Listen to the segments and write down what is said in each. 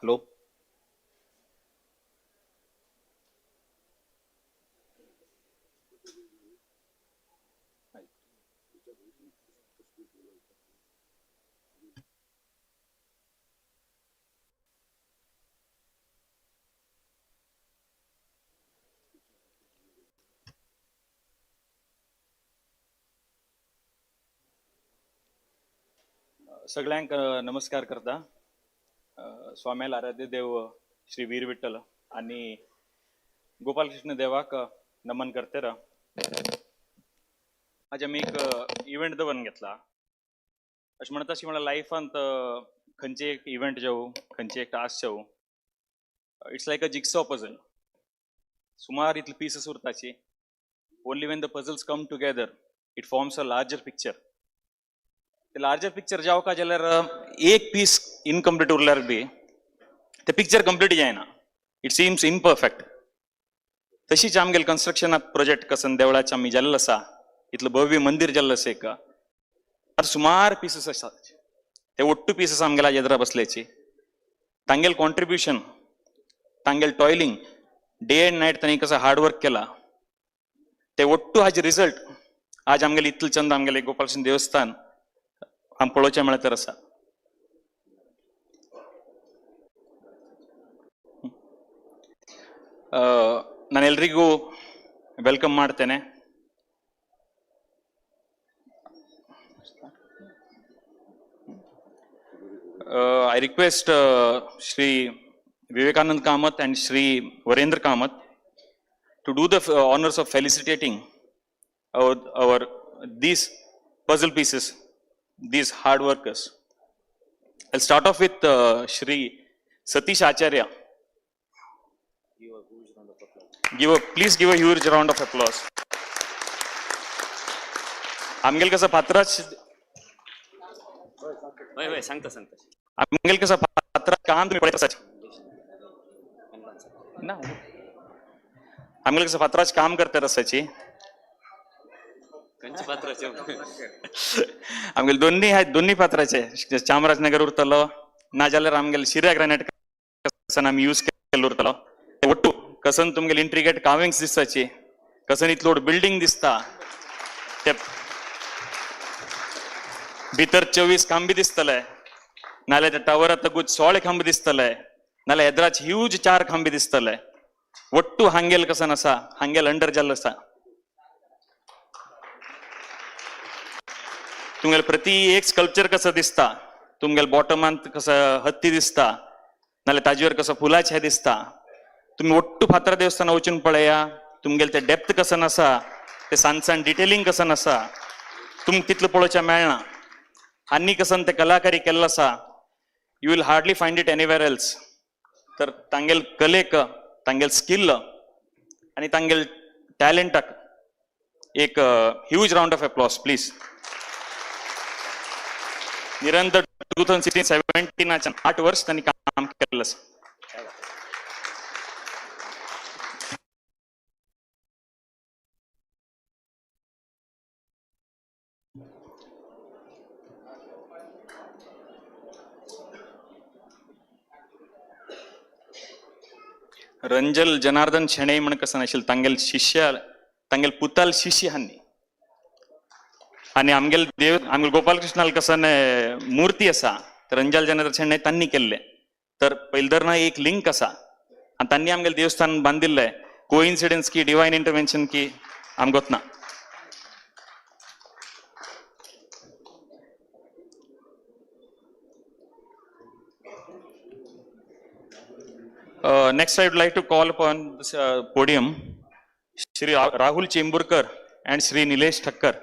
Hello. सगळ्यांक नमस्कार करता. स्वाम्याल आराध्य देव श्री वीर विठ्ठल आणि गोपालकृष्ण देवाक नमन करते रा. आज आम्ही एक इव्हेंट दवन घेतला. अशें म्हणटा तशें म्हणल्यार लायफांत खंयचे एक इव्हेंट जावं, खंयचे एक टास्क जावं, it's like a jigsaw puzzle. सुमार इतले पीसस उरताची. Only when the puzzles come together it forms a larger picture. ते लार्जर पिक्चर जावका जाल्यार एक पीस इनकम्प्लीट उरल्यार बी ते पिक्चर कंप्लीट जायना. It seems imperfect. तशीच आमगेल कन्स्ट्रक्शन प्रोजेक्ट कसन देवळाचे आमी जाल्लो आसा, इतलं भव्य मंदिर जाल्लो आसा एक सुमार पीसस आसात. ते ओट्टू पीसस आमगेला येद्रा बसल्याची. तांगेल कॉन्ट्रीब्युशन, तांगेल टॉयलिंग, डे अँड नायट तांणी कसं हार्डवर्क केला, ते ओट्टू हाचे रिझल्ट आज आमगेले इतलं चंद आमगेले गोपालकृष्ण देवस्थान आम पळोवचें म्हळ्यार तर आसा. ನಾನು ಎಲ್ರಿಗೂ ವೆಲ್ಕಮ್ ಮಾಡ್ತೇನೆ. I request Shri Vivekanand Kamath and Shri Varendra Kamath to do the honors of felicitating our these puzzle pieces, these hard workers. I'll start off with Shri Satish Acharya. Please give a huge round of applause. आमगेल कसं पात्राच सांगता आमगेल कसं पात्राच काम तुम्ही पळयत आसात ना. आमगेल कसं पात्राच काम करतात आसाची. आमगेल दोन्ही आहेत, दोन्ही पात्राचे. चामराजनगर उरतलो ना जाल्यार आमगेल शिर्या ग्रॅनाइट कसन आमी यूज केल्लो उरतलो. ಒಟ್ಟು ಕಸನ್ तुमगेल इंट्रिगेट काविंग्स दिसताची, कसन इतलोड बिल्डिंग दिसता, ते भितर 24 खांबे दिसतले, नाल्यार त्या टावरात तगूच 16 खांबे दिसतले, नाल्यार येद्राच ह्यूज 4 खांबे दिसतले. ಒಟ್ಟು हांगेल कसन आसा, हांगेल अंडर जाल्लो आसा. तुमगेल प्रति एक स्कल्पचर कसं दिसता, तुमगेल बॉटमांत कसं हत्ती दिसता, नाल्यार ताजेर कसं फुलाचे हे दिसता. तुम्ही ಒಟ್ಟು फातरा देवस्थान वचून पळया, तुमगेल ते डेप्थ कसन आसा, ते सान डिटेलिंग कसन आसा, तुमकां तितलं पळोवचें मेळना. आनी कसन ते कलाकारी केल्लो आसा, you will hardly find it anywhere else. तर तांगेल कलेक, तांगेल स्किल आणि तांगेल टॅलेंटाक एक huge round of applause please. निरंतर 2016-17 8 वर्ष त्यांनी काम केलेलं आसा. रंजल जनार्दन शेणे म्हण कसन आशिल्लो, तांगेल शिष्य, तांगेल पुताल शिष्य हांनी. आणि आमगेल देव आमगेल गोपालकृष्णाल कसन मूर्ती आसा, तर रंजल जनार्दन शेणे तांणी केल्ले. तर पयलीं एक लिंक आसा आणि तांणी आमगेल देवस्थान बांदिल्ले. कोइन्सिडन्स की डिवायन इंटरवेंशन की आमकां गोतना. Next, I would like to call upon this podium Shri Rahul Chemburkar and Shri Nilesh Thakkar.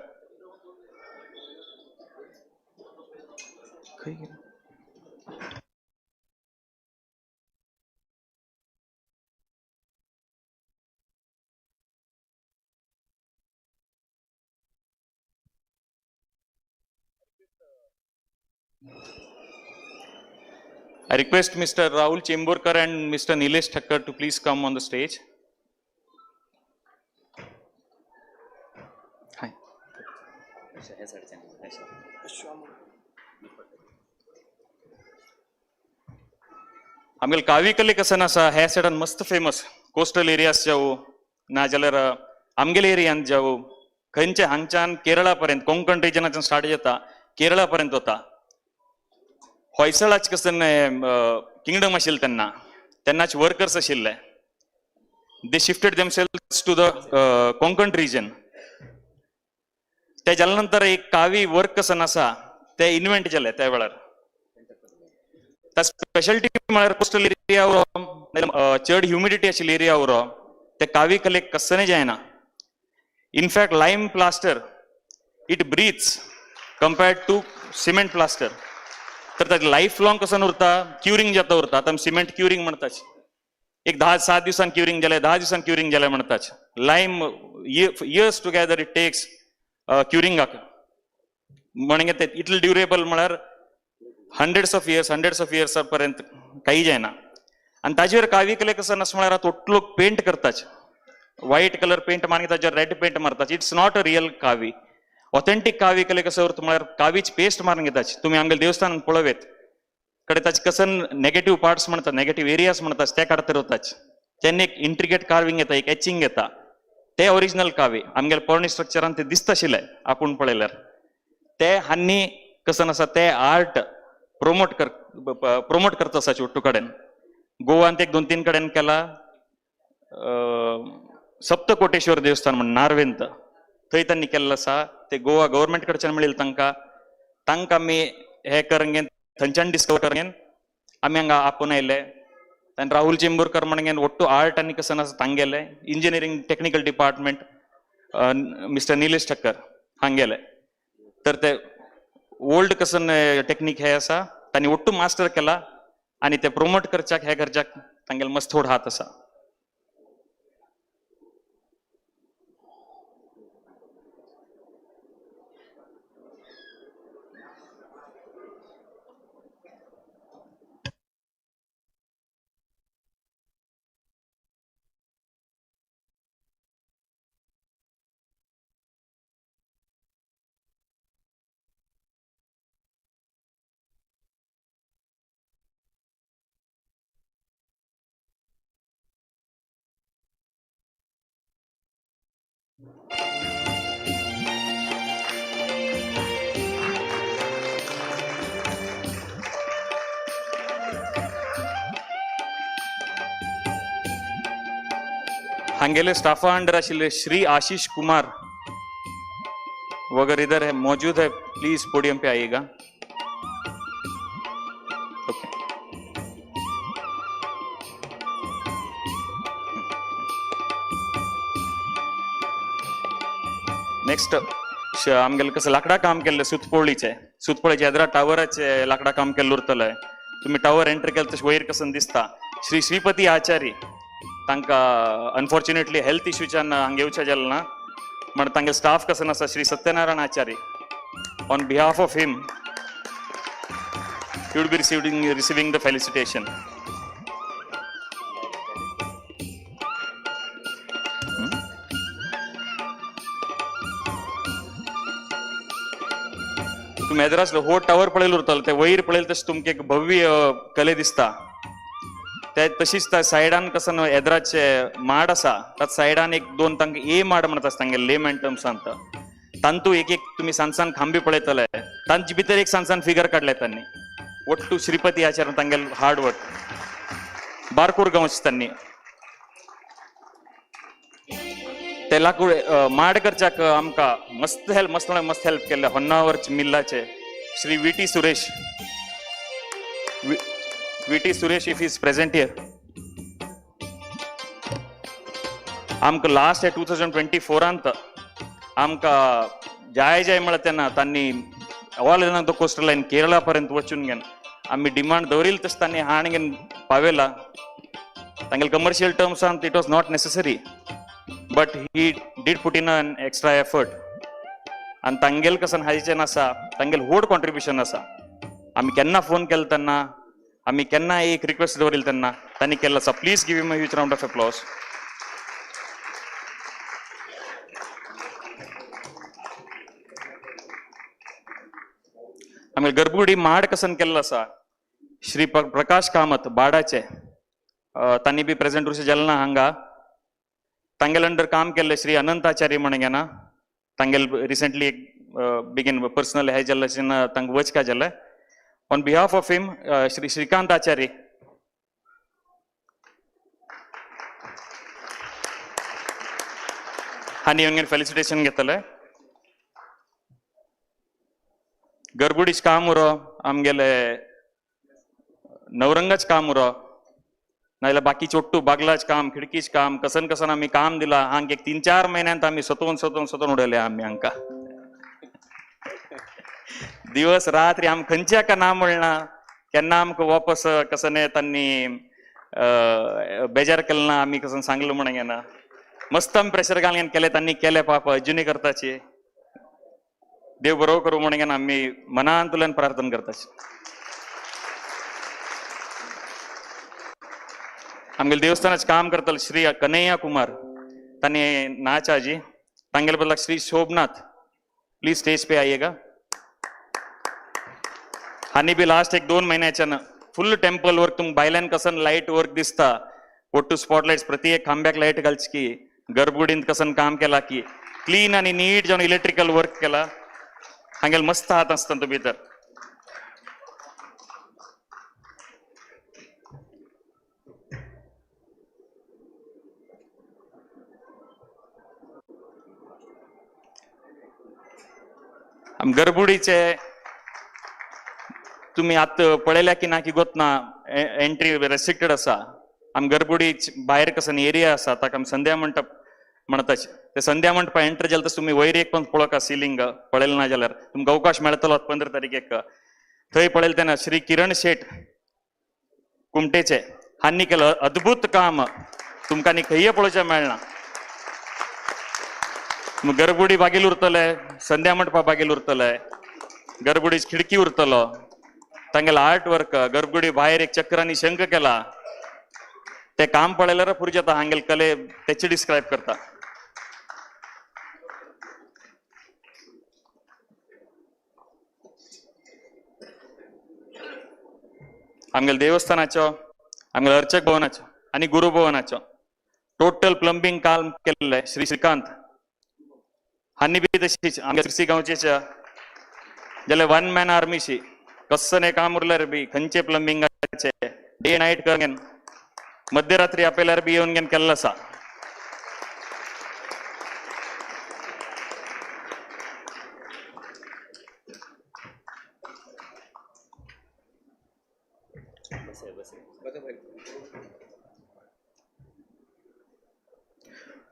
I request Mr. Rahul Chemburkar and Mr. Nilesh Thakkar to please come on the stage. Hi. आमगेल कावी कले कसं आसा ह्या सायडान मस्त famous coastal areas जावं नाजाल्यार आमगेल एरियान जावं खंयचे हांगच्यान केरळा पर्यंत कोंकण रिजनाच्यान स्टार्ट जाता केरळा पर्यंत वता. होयसळाच कसन किंगडम आशिल्ले तेन्नाचे वर्कर्स आशिल्ले. They shifted themselves to the Konkan region. ते जाल्या नंतर एक कावी वर्क कसन आसा ते इन्व्हेंट केले त्या वेळार. स्पेशलिटी म्हळ्यार कोस्टल एरिया चड ह्युमिडिटी आशिल्ली एरिया उरो ते कावी कलेक कसनय जायना. In fact lime plaster it breathes compared to cement plaster. तर ताजे लायफ लॉंग कसं उरता क्युरिंग जाता उरता. आतां सिमेंट क्युरिंग म्हणटाच एक 10-7 दिवसान क्युरिंग जालें 10 दिवसान क्युरिंग जालें म्हणटाच. Lime years together it takes क्युरिंगाक म्हणजे ते इतलें ड्युरेबल म्हळ्यार हंड्रेड्स ऑफ इयर्स पर्यंत काही जायना. आणि ताजेर कावी कले कसं आसा म्हळ्यार तोट लोक पेंट करताच. व्हाईट कलर पेंट मारून ताजेर रेड पेंट मारताच. इट्स नॉट अ रियल कावी. ऑथेंटीक कावी कले कसं उरता म्हळ्यार कावीच पेस्ट मारून घेताच. तुमी आमगेले देवस्थानान पळोवेत कडे ताचे कसन नेगेटिव्ह पार्ट्स म्हणतात नेगेटिव्ह एरियास म्हणतात ते काडता वताच. तेन्ना एक इंट्रिकेट कार्विंग येता एक एचिंग येता ते ओरिजिनल कावी. आमगेले पोरणे स्ट्रक्चरान ते दिसता आशिल्ले आपूण पळयल्यार. ते हांनी कसन आसा ते आर्ट प्रमोट करता आसा चोट्टू कडेन. गोवान एक 2-3 कडेन केला. सप्तकोटेश्वर देवस्थान म्हणून नार्वेंत थंय तांणी केल्लो आसा. ते गोवा गव्हर्मेंट कडच्यान मेळिल्लें तांकां आमी हे करूंक थंयच्यान डिस्कवर करूंक आमी हांगा आपूण आयले. आनी राहुल चेंबूरकर म्हणून ओट्टू आर्ट आनी कसन आसा हांगा गेले. Engineering technical department mister Nilesh Thakkar हांगा गेले. तर ते ओल्ड कसन टेक्निक हे आसा तांणी ओट्टू मास्टर केला आणि ते प्रमोट करच्याक हे करच्याक तांगेलो मस्त थोडो हात आसा. हांगेले स्टाफा अंडर आशिल्ले श्री आशीष कुमार वगैरह इधर है मौजूद है. प्लीज पोडियम पे आइएगा. ओके. नेक्स्ट आमगेले कसं लाकडा काम केल्ले सुतपोळीचे येद्रा टावराचे लाकडा काम केल्ले उरतले. तुम्ही टावर एंटर केले तशें वयर कसन दिसता. श्री श्रीपती आचार्य तांकां अनफॉर्च्युनेटली हेल्थ इश्यूच्यान हांगा येवचें जालें ना. म्हण तांगे स्टाफ कसं आसा Shri Satyanarayana Acharya on behalf of him he would be receiving the felicitation. तुम्ही हैदराबाद हो टावर पळयलो उरतलो ते वयर पळयले तशें तुमकां एक भव्य कले दिसता. ते तशीच त्या सायडान कसं येद्राचे माड आसा ताच्या सायडान एक 2 तांकां ए माड म्हणटा तांगे लेमन टर्म्सांत तांतू एक तुम्ही सांसान खांबी पळयतले तांचे भितर एक सांसान फिगर काडले तांणी. ಒಟ್ಟು ಶ್ರೀಪತಿ ಆಚಾರ್ಯ ತಂಗೆಲ್ ಹಾರ್ಡ್ ವರ್ಕ್ ಬಾರ್ಕೂರ್ ಗಮನಿಸ್ತಾನೆ त्याला माड करच्याक आमकां मस्त हेल्प केले. होन्नावरच मिल्लाचे Shri VT Suresh if is present here. आमकां लास्ट 2024 आमकां जाय म्हळ्यार तेन्ना तांणी all the coastal line Kerala पर्यंत वचून घेन आमी डिमांड दवरिल्ली तशें तांणी हाणगेन पावयला. तांगेले कमर्शियल टर्म्सांत it was not necessary but he did put in an extra effort आनी तांगेल कसन हाजेच्यान आसा तांगेल व्हड कॉन्ट्रिब्युशन आसा. आमी केन्ना फोन केलो तेन्ना आमी केन्ना एक रिक्वेस्ट दवरिल्ली तेन्ना तांणी केल्लो आसा. Please give him a huge round of applause. आमी गर्भगुडी माड कसन केल्लो आसा श्री प्रकाश कामत बाडाचे तांणी बी प्रेझेंट उरचे जालना हांगा तांगेल अंडर काम केल्ले श्री अनंताचार्य म्हणून घेना तांगेल रिसेंटली एक बिगिन पर्सनल हे जाल्ले तांकां वचका जाल्ले on behalf of him Shri Shrikant Acharya हानी हंगेन फेलिसिटेशन घेतले गरबुडीच काम उरो आमगेले नवरंगाच काम उरो नाजाल्यार बाकी चोट्टू बागलाच काम खिडकीच काम कसन आम्ही काम दिला हांग एक 3-4 महिन्यांत आम्ही सतवून उडयले आम्ही हांकां दिवस रात्री आम खंयच्या ना म्हणना केन्ना आमकां वापस कसं तांणी बेजार केलें ना आमी कसं सांगलो म्हणून घेना मस्त आमी प्रेशर घालून केले तांणी केले पाप अजुनी करताचे देव बरो करूं म्हणून घेना आमी मनांतल्यान प्रार्थना करताचे आमगेले देवस्थानाच काम करतले श्री कन्हैया कुमार तांणी नाच आजी तांगेले बदला श्री शोभनाथ प्लीज स्टेज पे आइएगा हानी बी लास्ट 1-2 महिन्याच्यान फुल टेम्पल वर्क तुमकां भायल्यान कसन लाईट वर्क दिसता फोटो स्पॉटलाइट्स प्रति एक खांब्याक लाईट घालची की गर्भगुडींत कसन काम केला की क्लीन आणि नीट जावन इलेक्ट्रिकल वर्क केला हांगेल मस्त हात आसता भितर आम गर्भुडीचे तुम्ही आत पळयल्या की ना की गोतना एंट्री रेस्ट्रिक्टेड आसा आम गर्भुडी भायर कसन एरिया आसा ताका आमी संध्या मंडप म्हणटात ते संध्या मंडपा एंटर जाले तस तुम्ही वयर एक पण पळोवका सिलींग पळयलें ना जाल्यार तुमकां अवकाश मेळटलो 15 तारीखेक थंय पळयलें तेन्ना श्री किरण शेट कुमटेचे हांनी केलं अद्भुत काम तुमकां आनी खंय पळोवचें मेळना गर्भुडी बागेल उरतले संध्या मंडपा बागेल उरतले गर्भुडी खिडकी उरतलो तांगेला आर्ट वर्क गर्भुडी भायर एक चक्रांनी शंख केला ते काम पळयल्यार पुरो जाता हांगेल कले तेचे डिस्क्रायब करता आमगेल देवस्थानाचो आमगेल अर्चक भवनाचो आनी गुरु भवनाचो टोटल प्लंबिंग काम केल्ले श्री श्रीकांत हांनी बी तशीच आमच्या सिरसी गांवचेच्या जाल्यार 1 मॅन आर्मीशी कसने काम उरल्यार बी खंयचे प्लंबिंगाचे डे नाईट करून मध्यरात्री आपल्यार बी येवन केल्लो आसा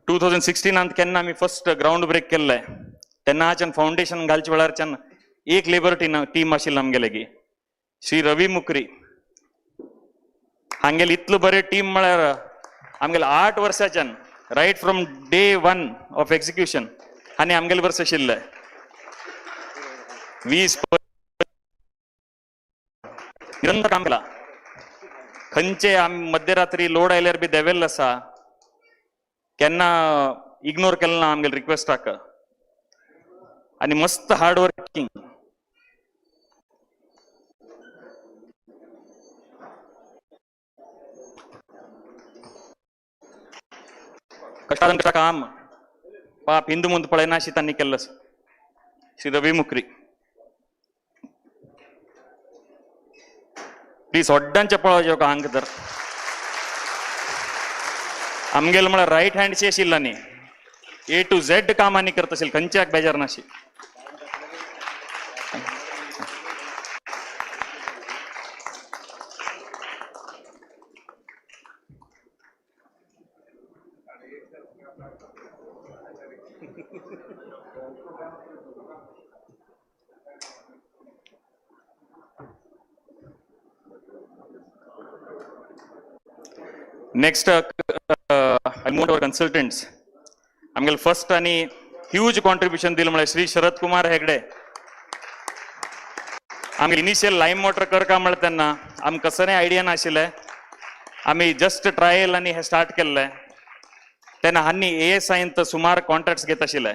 टू 2016 केन्ना आमी फर्स्ट ग्राउंड ब्रेक केल्ले तेन्ना हाच्यान फाउंडेशन घालचे वेळारच्यान एक लेबर टीम आशिल्लो आमगेले की श्री रवी मुकरी हांगेले इतलो बरें टीम म्हळ्यार आमगेले 8 वर्साच्यान right from day 1 of execution आनी आमगेले वर्स आशिल्ले 20 निरंतर काम केला खंयचे आमी मध्यरात्री लोड आयल्यार बी देवेल्लो आसा केन्ना इग्नोर केलें ना आमगेले रिक्वेस्टाक आनी मस्त हार्ड वर्किंग कष्टान काम पाप हिंदू ಮುಂದೆ पळयना अशी तांणी केल्लो श्री रवी मुकरी प्लीज व्हड्डांचे पळोवचे हांगा तर आमगेले म्हळ्यार रायट हँडची आशिल्लो न्ही A to Z काम आनी करता आशिल्लो खंयच्याक बेजार नाशी नेक्स्ट मोर कन्सल्टंट्स आमगेले फर्स्ट आनी ह्यूज कॉन्ट्रिब्युशन दिले म्हळ्यार श्री शरद कुमार हेगडे आमी इनिशियल लायम मोटर करता म्हळ्यार तेन्ना आमकां कसलेंय आयडिया नाशिल्लें आमी जस्ट ट्रायल आनी हे स्टार्ट केल्ले तेन्ना हांनी ASIंत सुमार कॉन्ट्रॅक्ट्स घेत आशिल्ले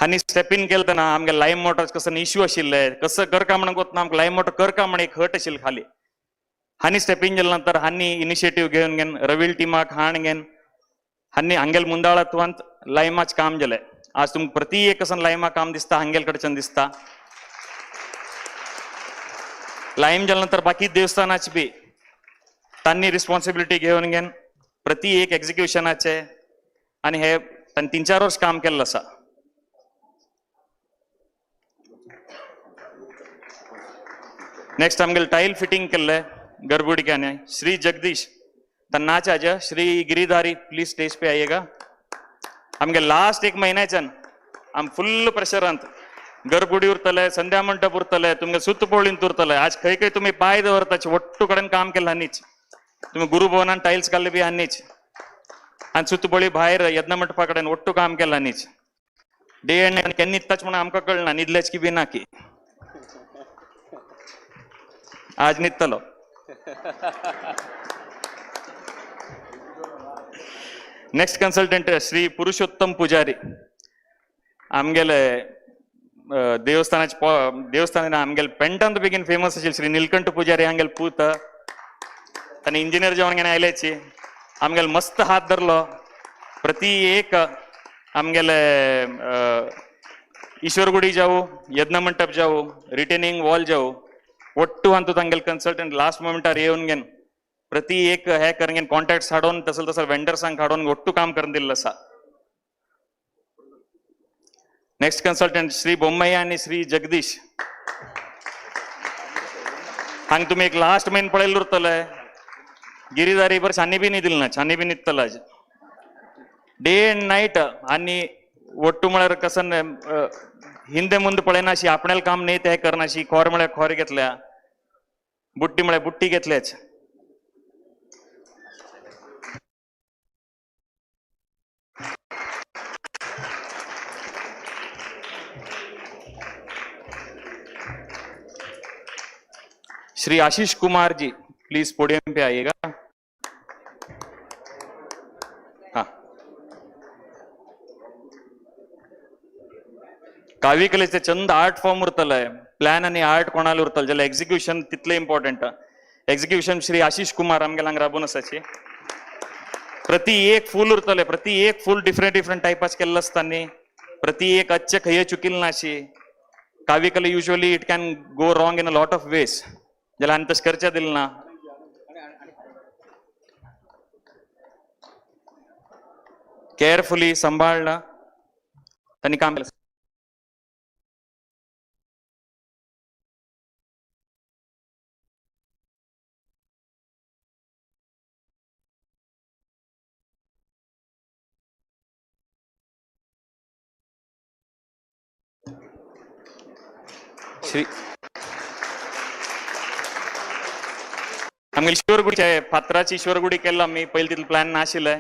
हानी स्टेप इन केलं ना आमगे लाईव्ह मोटर कसं इश्यू आशिल्ले कसं करका म्हणून गोत ना आमकां लाईव्ह मोटर करका म्हणून एक हट आशिल्ली खाली हानी स्टेप इन केल्या नंतर हानी इनिशिएटिव्ह घेऊन घेन रवील टीमाक हाण घेन हानी हांगेल मुंदाळत्वांत लायमाच काम केलें आज तुमकां प्रति एक कसं लायमा काम दिसता हांगेल कडच्यान दिसता लायम जाल्या नंतर बाकी देवस्थानाची बी तांणी रिस्पॉन्सिबिलिटी घेऊन घेन प्रति एक एक्झिक्युशनाचे आणि हे तांणी 3-4 वर्ष काम केल्लें आसा नेक्स्ट आमगेले टाईल फिटिंग केल्ले गर्भुडिक्यांनी श्री जगदीश तन्नाच आज श्री गिरिधारी प्लीज स्टेज पे आइएगा आमगे लास्ट एक महिन्याच्यान आम फुल्ल प्रेशरांत गर्भुडी उरतले संध्या मंडप उरतले तुमगे सुत्त पोळींत उरतले आज खंय खंय तुम्ही पाय दवरताचे ಒಟ್ಟು कडेन काम केलें हांनीच तुम्ही गुरुभवनान टाइल्स घाल्ले बी हांनीच आनी सुतपोळी भायर यज्ञ मंडपा कडेन ಒಟ್ಟು काम केलें हांनीच डे एंड नायट केन्ना न्हिदताचे म्हणून आमकां कळना न्हिदलेच की बी ना की आज न्हिदतलो नेक्स्ट कंसल्टंट श्री पुरुषोत्तम पुजारी आमगेले देवस्थान आमगेले पेंटांत बेगीन फेमस आशिल्ले श्री नीलकंठ पुजारी हांगेले पूत ताणें इंजिनियर जावन घेवन आयलेची आमगेले मस्त हात धरलो प्रति एक आमगेले ईश्वरगुडी जावं यज्ञ मंडप जावं रिटेनिंग वॉल जावं ಒಟ್ಟು ಅಂತೂ तांगेले कन्सल्टंट लास्ट मोमेंटार येवन घेन प्रति एक हे करून घेन कॉन्टॅक्ट्स हाडून तसं वेंडर्सांक हाडून ಒಟ್ಟು काम करून दिल्लें आसा नेक्स्ट कंसल्टंट श्री बोम्मಯ್ಯ आणि श्री जगदीश हांग तुम्ही एक लास्ट मेन पळयल्लो उरतले गिरिधारी बरें छानी बी न्हिदिल्लें ना छानी बी न्हिदतलो आज डे एंड नाईट आनी ಒಟ್ಟು म्हळ्यार कसन ಹಿಂದೆ ಮುಂದೆ पळयनाशी आपणेल काम न्ही ते करनाशी खोर म्हळ्यार खोर घेतल्या बुट्टी म्हळ्यार बुट्टी घेतल्याच श्री आशीष कुमार जी प्लीज पोडियम पे आइएगा हाँ कावी कलेचे चंद आर्ट फॉर्म उरतले प्लॅन आणि आर्ट कोणाला उरतले जाल्यार एक्झिक्युशन तितले इम्पॉर्टंट एक्झिक्युशन श्री आशीष कुमार आमगेले हांगा राबून आसाची प्रति एक फूल उरतले प्रति एक फूल डिफरंट टायपाच केल्लो आसता न्ही प्रति एक अच्छे खंय चुकिल्ले नाशी कावी कले usually it can go wrong in a lot of ways जाल्यार हांवें तशें करचें दिलें ना केअरफुली सांबाळना तांणी काम केलें श्री आमगे ईश्वरगुडीचे फातराची ईश्वरगुडी केल्लो आमी पयलीं तितलो प्लॅन नाशिल्ले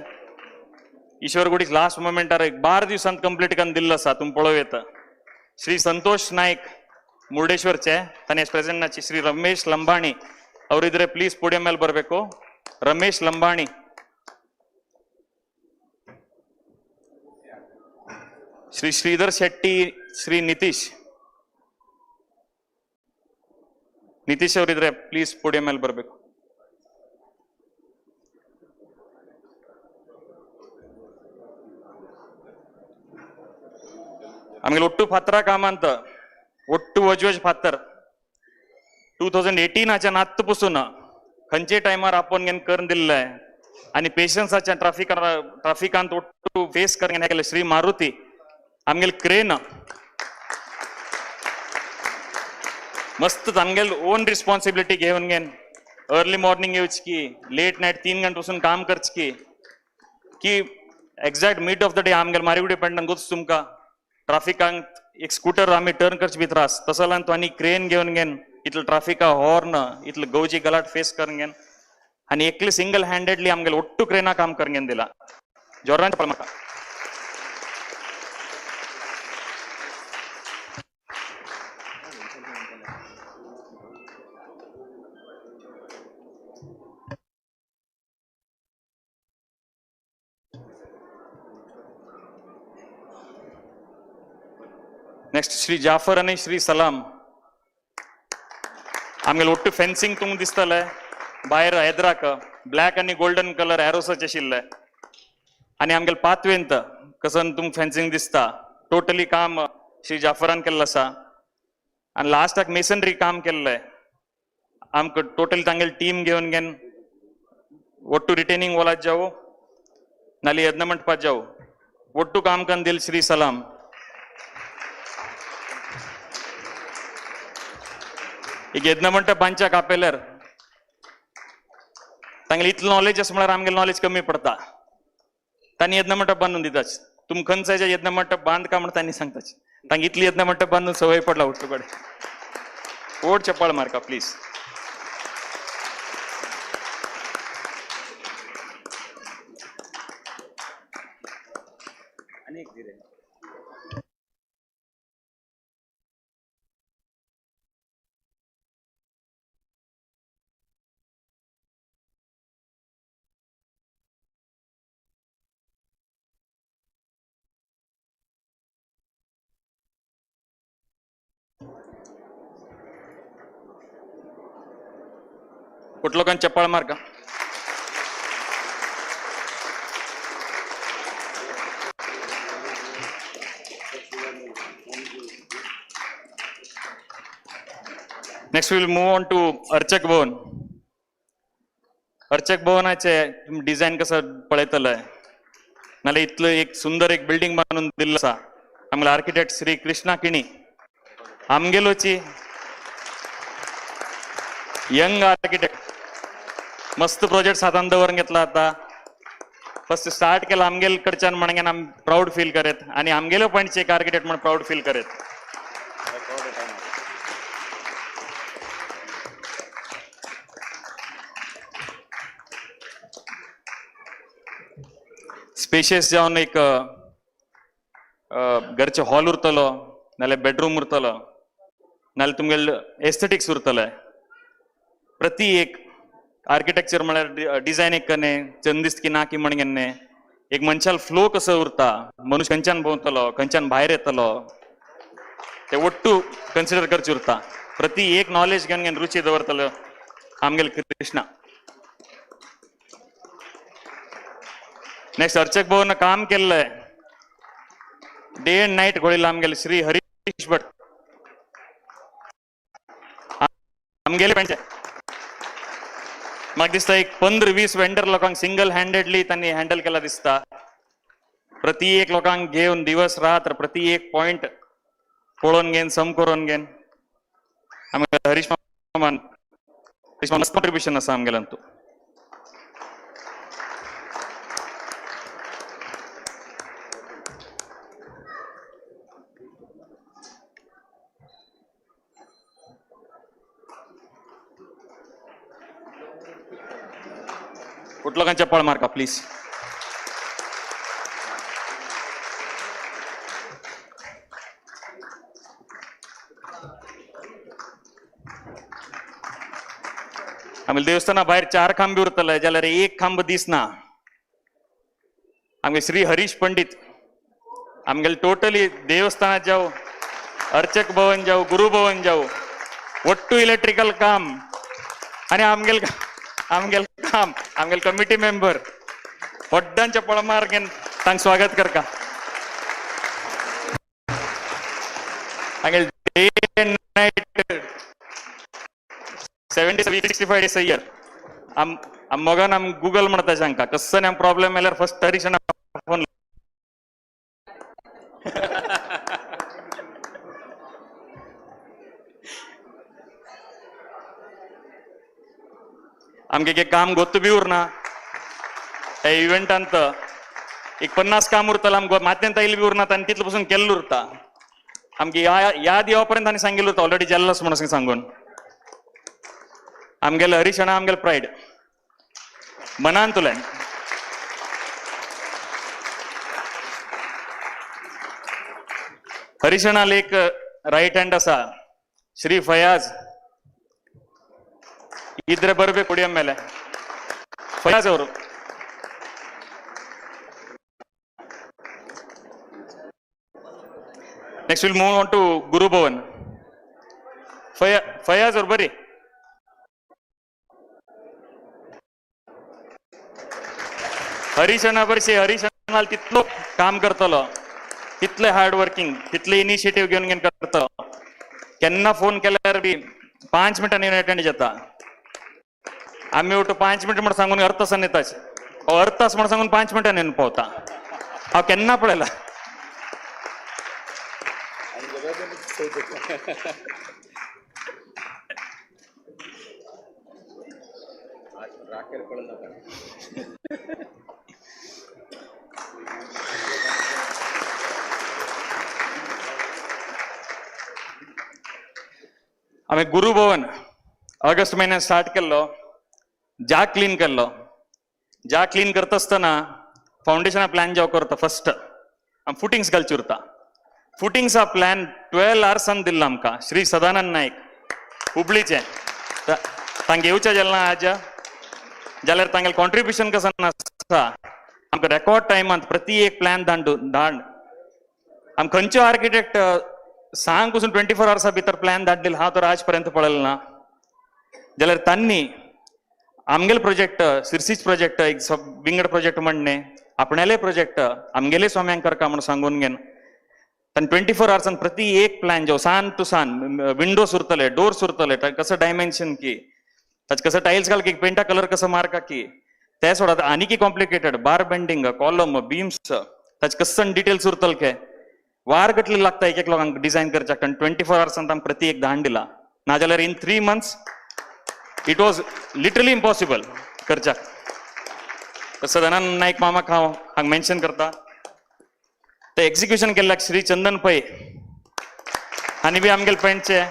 ईश्वरगुडी लास्ट मोमेंटार एक 12 दिवसांत कंप्लीट करून दिल्लो आसा तुमी पळोव येता श्री संतोष नायक मुर्डेश्वरचे ताने प्रेजेंट नाची श्री रमेश लंबाणी ಅವರಿದ್ರೆ ಪ್ಲೀಸ್ ಪೋಡಿಯಂ ಮೇಲೆ ಬರಬೇಕು ರಮೇಶ್ ಲಂಬಾಣಿ ಶ್ರೀ ಶ್ರೀಧರ್ ಶೆಟ್ಟಿ ಶ್ರೀ ನಿತೀಶ್ ಅವರಿದ್ರೆ ಪ್ಲೀಸ್ ಪೋಡಿಯಂ ಮೇಲೆ ಬರಬೇಕು आमगे ಒಟ್ಟು फातरा कामांत ಒಟ್ಟು वजवज फातर 2018 नात्त पसून खंयचे टायमार आपण घेवन करून दिल्ले आनी पेशन्साच्या ट्राफिकांत ಒಟ್ಟು फेस करून केले श्री मारुती आमगेले क्रेन मस्त आमगेले ओन रिस्पॉन्सिबिलिटी घेवन घेन अर्ली मॉर्निंग येवचकी लेट नाईट 3 घंटे पासून काम करचकी की exact mid of the day आमगेले मारिगुडी पेंटान गोच तुमकां ट्राफिकांत एक स्कूटर आम्ही टर्न करचे बी त्रास तसं जाल्यार तो आनी क्रेन घेवन घेन इतलो ट्राफिका हॉर्न इतलो गवजी गलाट फेस करून घेन आनी एकले सिंगल हँडेडली आमगेले ಒಟ್ಟು क्रेना काम करून घेन दिला जोरान म्हाका नेक्स्ट श्री जाफर आणि श्री सलाम आमगेल ಒಟ್ಟು ಫೆನ್ಸಿಂಗ್ तुंग दिसतले बाहेर हैदराक ब्लॅक आणि गोल्डन कलर एरोसाचे शिल्ले आणि आमगेल पाथवेंत कसन तुंग फेन्सिंग दिसता टोटली काम श्री जाफरान केल्लें आसा आणि लास्टाक मेसनरी काम केल्लें आमक टोटली तांगेल टीम घेवन घेन ಒಟ್ಟು रिटेनिंग वॉलात जावं नाली यज्ञ मंडपात जावं ಒಟ್ಟು काम कन दिल श्री सलाम ಈಗ यज्ञ मंडप बांदच्या कापेल्यार तांगेल इतलें नॉलेज आसा म्हळ्यार आमगेलें नॉलेज कमी पडता तांणी यज्ञ मंडप बांदून दिताच तुम खंयचो यज्ञ मंडप बांद का म्हणून तांणी सांगताच तांकां इतली यज्ञ मंडप बांदून सवय पडला उठ्ठू कडेन ओड चप्पल मारका प्लीज कुठ लोकांनी चप्पल मारका next will move on to Archak Bhavan अर्चक भवनाचे डिझाईन कसं पळयतले नाल्यार इतलं एक सुंदर एक बिल्डिंग बांदून दिल्लो आसा आमगे आर्किटेक्ट श्री कृष्णा किणी आमगेलोची यंग आर्किटेक्ट मस्त प्रोजेक्ट हातान दवरून घेतला आता फर्स्ट स्टार्ट केला आमगेल कडच्यान म्हणून आम प्राऊड फील करत आणि आमगेलो पॉईंटचे एक आर्किटेक्ट म्हणून प्राऊड फील करत स्पेशियस जावन एक घरचे हॉल उरतलो नाल्यार बेडरूम उरतलो नाल्यार तुमगेल एस्थेटिक्स उरतले प्रति एक आर्किटेक्चर म्हळ्यार डिझायन एक कने चंदिस्त की ना की म्हणगे एक मनशाल फ्लो कसो उरता मनुष्य खंयच्यान भोंवतलो खंयच्यान भायर येतलो ते ಒಟ್ಟು कन्सिडर करचे उरता प्रति एक नॉलेज घेवन घेवन रुची दवरतलो आमगेल कृष्णा नेक्स्ट अर्चक भवन काम केल्लें डे एंड नाईट घोळिल्लो आमगेले श्री हरीश भट आमगेले पेंचे म्हाका दिसता एक 15-20 वेंडर लोकांक सिंगल हँडेडली त्यांनी हँडल केला दिसता प्रति एक लोकांक घेवन दिवस रात्र प्रति एक पॉइंट पळोवन घेन सम करून घेन आमगे हरीश मामान मस्त कॉन्ट्रिब्युशन आसा आमगेल्यान तू कुठ लोकांनी चप्पल मारका प्लीज आमगे देवस्थाना भायर 4 खांब उरतले जाल्यार एक खांब दिसना आमगे श्री हरीश पंडित आमगेले टोटली देवस्थानात जावं अर्चक भवन जावं गुरु भवन जावं ಒಟ್ಟು इलेक्ट्रिकल काम आणि आमगेल काम आमगेल कमिटी मेंबर व्हडल्यान चप्पल मार घेन तांक स्वागत करका आमगेल day and night 70-65 days a year आम मोगान आम गूगल म्हणता सांगता कसं आम प्रॉब्लेम आल्यार फर्स्ट हरीशना फोन आमगे काम ಗೊತ್ತು बी उरना हे इव्हेंट अंत एक 50 काम उरतला आमगो मात्यंत इल्ली बी उरना आनी तितले पासून केल्लो उरता आमगे याद येवपर्यंत आनी सांगिल्लो उरता ऑलरेडी जेल्लोस म्हणून सांगून आमगेले हरीशणा आमगेले प्रायड मनान तुलें हरीशणाल एक राईट हँड आसा श्री फयाज इದ್ರೆ ಬರಬೇಕು ಕುಡಿಯ ಮೇಲೆ ಫಯಾಜ್ ಅವರು Next we'll move on to Guru Bhavan. Fayaz or Bari? हरीशना बरसे हरीशना तितलो काम करतलो तितले हार्ड वर्किंग तितले इनिशिएटिव्ह घेऊन घेऊन करतलो केन्ना फोन केल्यार बी 5 मिनिटांनी अटेंड जाता आम्ही उठ 5 मिनिट म्हणून सांगून अर्थ तासान येताच अर्थ तास म्हणून सांगून 5 मिनिटांनी येऊन पावता हांव केन्ना पळयला आम्ही गुरु भवन ऑगस्ट महिन्यात स्टार्ट केल्लो जाग क्लीन केल्लो जाग क्लीन करता आसतना फाउंडेशना प्लॅन जेव्हा करता फर्स्ट आमी फुटिंग्स घालची उरता फुटिंग्सा प्लॅन 12 आवर्सान दिल्लो आमकां श्री सदानंद नायक हुबळीचे तांगे येवचे जालें ना आज जाल्यार तांगेलें कॉन्ट्रिब्युशन कसं आसता आमकां रेकॉर्ड टायमांत प्रति एक प्लॅन धाड आमी खंयचो आर्किटेक्ट सांग पासून 24 आवर्सा भितर प्लॅन धाडलेलो हांव तर आज पर्यंत पळयलो ना जाल्यार तांणी आमगेले प्रोजेक्ट सिरसीच प्रोजेक्ट एक विंगड प्रोजेक्ट म्हणणे आपणेले प्रोजेक्ट आमगेले स्वाम्यांक करका म्हणून सांगून घेन तांणी 24 आवर्सान प्रति एक प्लॅन जो सान टू सान विंडोज उरतले डोर्स उरतले कसं डायमेन्शन की ताचे कसं टाइल्स घाल की पेंटा कलर कसं मारका की ते सोडात आनी की कॉम्प्लिकेटेड बार बेंडिंग कॉलम बीम्स ताचे कसं डिटेल्स उरतले के वार कटले लागता एक लोकांक डिझाईन करच्याक 24 आवर्सान तांकां प्रति एक धाड दिला नाजाल्यार in 3 months it was literally impossible करच्याक सदानंद नायक मामाक हांव मेन्शन करता ते एक्झिक्युशन केल्ल्याक श्री चंदन पै आनी बी आमगेले पेंटचे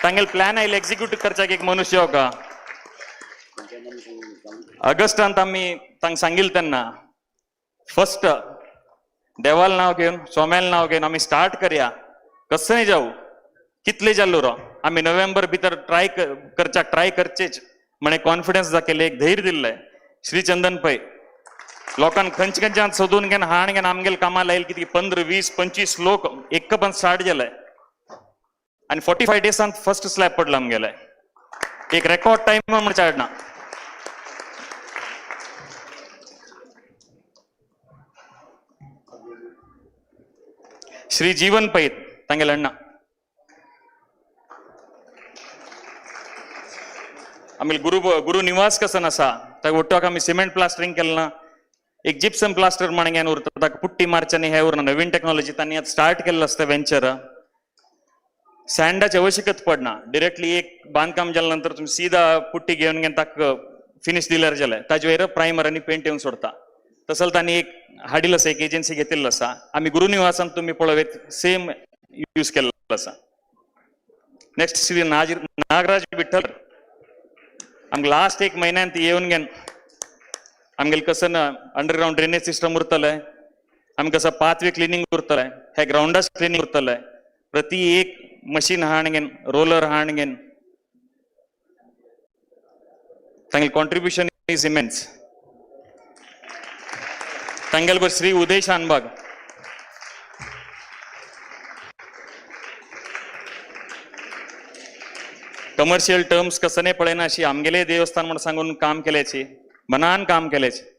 तांगेले प्लॅन आयले एक्झिक्यूट करच्याक एक मनुष्य हो का ऑगस्टांत आमी तांकां सांगिल्लें तेन्ना फर्स्ट देवाल नाव घेवन सोम्याल नाव घेवन आमी स्टार्ट करया कसंय जाऊ कितले जाल्लो रो आमी नोव्हेंबर भितर ट्राय करचेच म्हणे कॉन्फिडन्स दाखयले एक धैर्य दिल्ले श्री चंदन पै लोकांक खंयचे खंयच्यान सोदून घेवन हाण घेवन आमगेले कामां लायले कितें 15 20 25 लोक एक पण स्टार्ट केले आनी 45 डेसान फर्स्ट स्लॅब पडलो आमगेले एक रेकॉर्ड टायम म्हण चाडना श्री जीवन पै तांगेले अण्णा आमी गुरु निवास कसन आसा ताका ಒಟ್ಟಾಗ आमी सिमेंट प्लास्टरिंग केलें ना एक जिप्सम प्लास्टर मणग्यान उरता ताका पुट्टी मारच्यानी हे उरना नवीन टेक्नॉलॉजी तांणी आतां स्टार्ट केल्लो आसता वेंचर सँडाची आवश्यकता पडना डिरेक्टली एक बांदकाम जाल्या नंतर तुम्ही सीधा पुट्टी घेवन घेवन ताका फिनिश दिल्यार जालें ताजे वयर प्रायमर आनी पेंट येवन सोडता तसले तांणी एक हाडिल्लो आसा एक एजन्सी घेतिल्लो आसा आमी गुरु निवासान तुमी पळयत सेम यूज केल्लो आसा नेक्स्ट श्री नागराज विठ्ठल आमकां लास्ट एक म्हयन्यांत येवन घेवन आमगेले कसं अंडरग्राउंड ड्रेनेज सिस्टम उरतले आमकां कसं पाथवे क्लिनिंग उरतले हे ग्राउंडाच क्लिनिंग उरतले प्रति एक मशीन हाण घेन रोलर हाण घेन तांगेले कॉन्ट्रिब्युशन इज इमेन्स तांगेले बर श्री उदय शानबाग कमर्शियल टर्म्स कसं पळयना अशी आमगेले देवस्थान म्हणून सांगून काम केल्याची मनान काम केल्याचे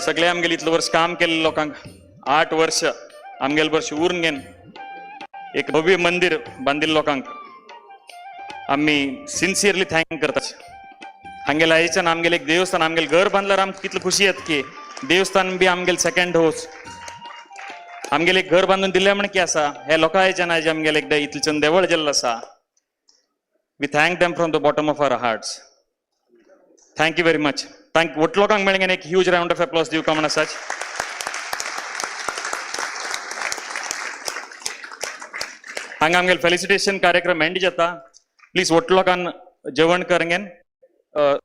सगळे आमगेले इतलं वर्ष काम केले लोकांक 8 वर्ष आमगेल वर्ष उरून घेन एक भव्य मंदिर बांधिल लोकांक आम्ही सिन्सियरली थँक करतात. हांगेल आयच्यान आमगेले एक देवस्थान आमगेल घर बांधल्यार आमकां कितलं खुशी येत की देवस्थान बी आमगेल सेकंड हाऊस आमगेले एक घर बांधून दिले म्हण की आसा हे लोकां आयच्यान आयज आमगेले एकदा इतलेच्यान देवळ जेल्लो आसा. We thank them from the bottom of our hearts. Thank you very much. Thank वट लोकांक मेळ्ळें एक ह्यूज राउंड ऑफ अप्लॉज दिवं म्हणून आसाच. हांगा आमगेले फेलिसिटेशन कार्यक्रम एंड जाता. प्लीज वट लोकांन जेवण करेंगेन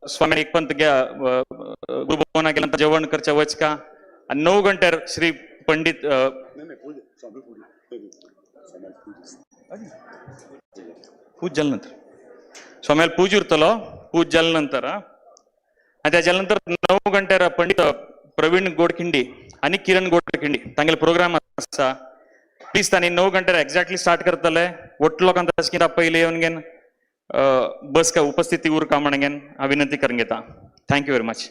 स्वामी एक पंत घ्या गुरुभवना गेल्यानंतर जेवण करच्या वचका आणि 9 गंटेर श्री पंडित पूज जाले नंतर स्वाम्याल पूज उरतलो पूज जाले नंतर आणि त्याच्या नंतर 9 गंटेर पंडित प्रवीण गोडखिंडी आणि किरण गोडखिंडी तांगेले प्रोग्राम आसा. प्लीज तांणी 9 गंटेर एक्झॅक्टली स्टार्ट करतले. वट लोकांक तशें पयले येवन घेन बस का उपस्थिती उरका म्हणून हांव विनंती करून घेता. Thank you very much.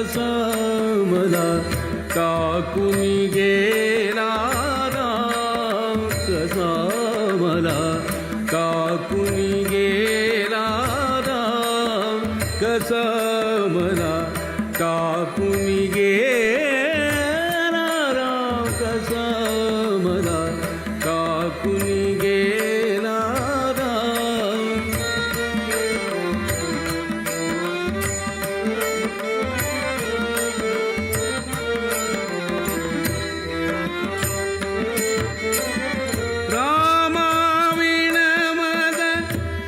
कसा मला टाकून गेला राम, कसा मला टाकून गेला राम, कसा मला टाकून गेला राम, कसा मला टाकून गेला राम. रामाविण मद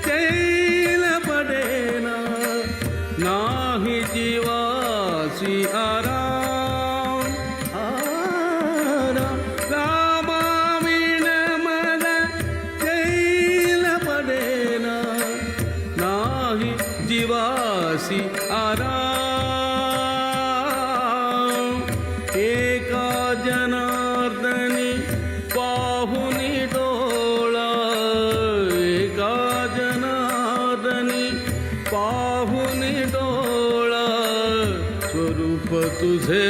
शैल पडेना, नाही जीवासी आराम, आराम. रामाविण मद शैल पडेना, नाही जीवासी आराम. एका जनार्दनी पाहुनी डोळा, एका जनार्दनी पाहुनी डोळा, स्वरूप तुझे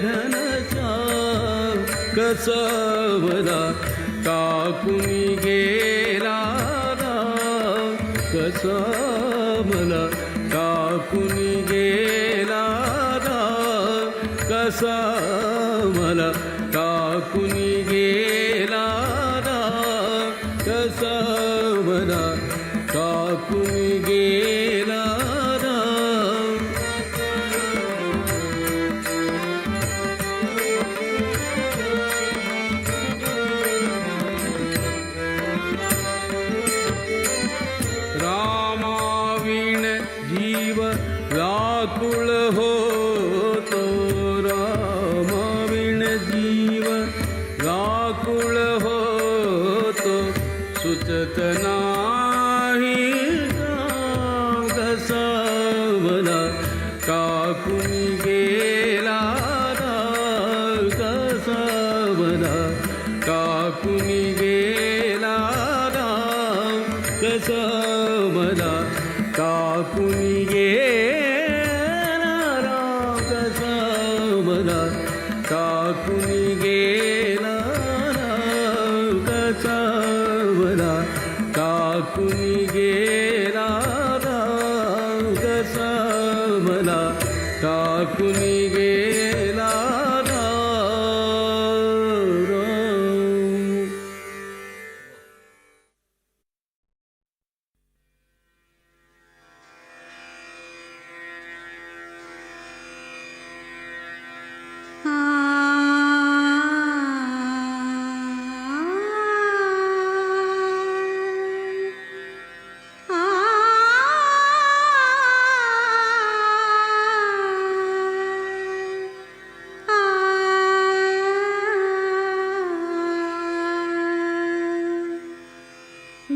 घनश्याम, कसा मला टाकून गेला राम, कसा मला टाकून गेला राम, कसा मला टाकून गेला राम, कसा मला टाकून गेला राम. रामाविण जीव व्याकुळ होतो, रामाविण जीव व्याकुळ होतो, सुचत नाही राम, कसा मला टाकून गेला राम, कसा मला टाकून गेला राम, कसा मला टाकून गेला राम, कसा मला टाकून गेला राम, कसा मला टाकून गेला राम, कसा मला टाकून गेला राम.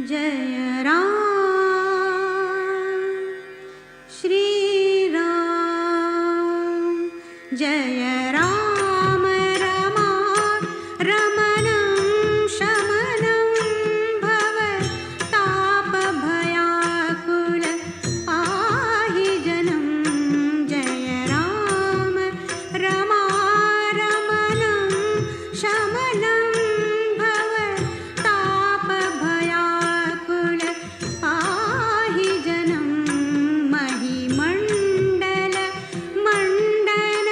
जय राम श्री राम, जय राम रमा रमणं शमनं भव ताप भयाकुल पाहि जनं. जय राम रमा रमणं शमनं भव ताप भयाकुल पाहि जनं. महिमण्डल मण्डन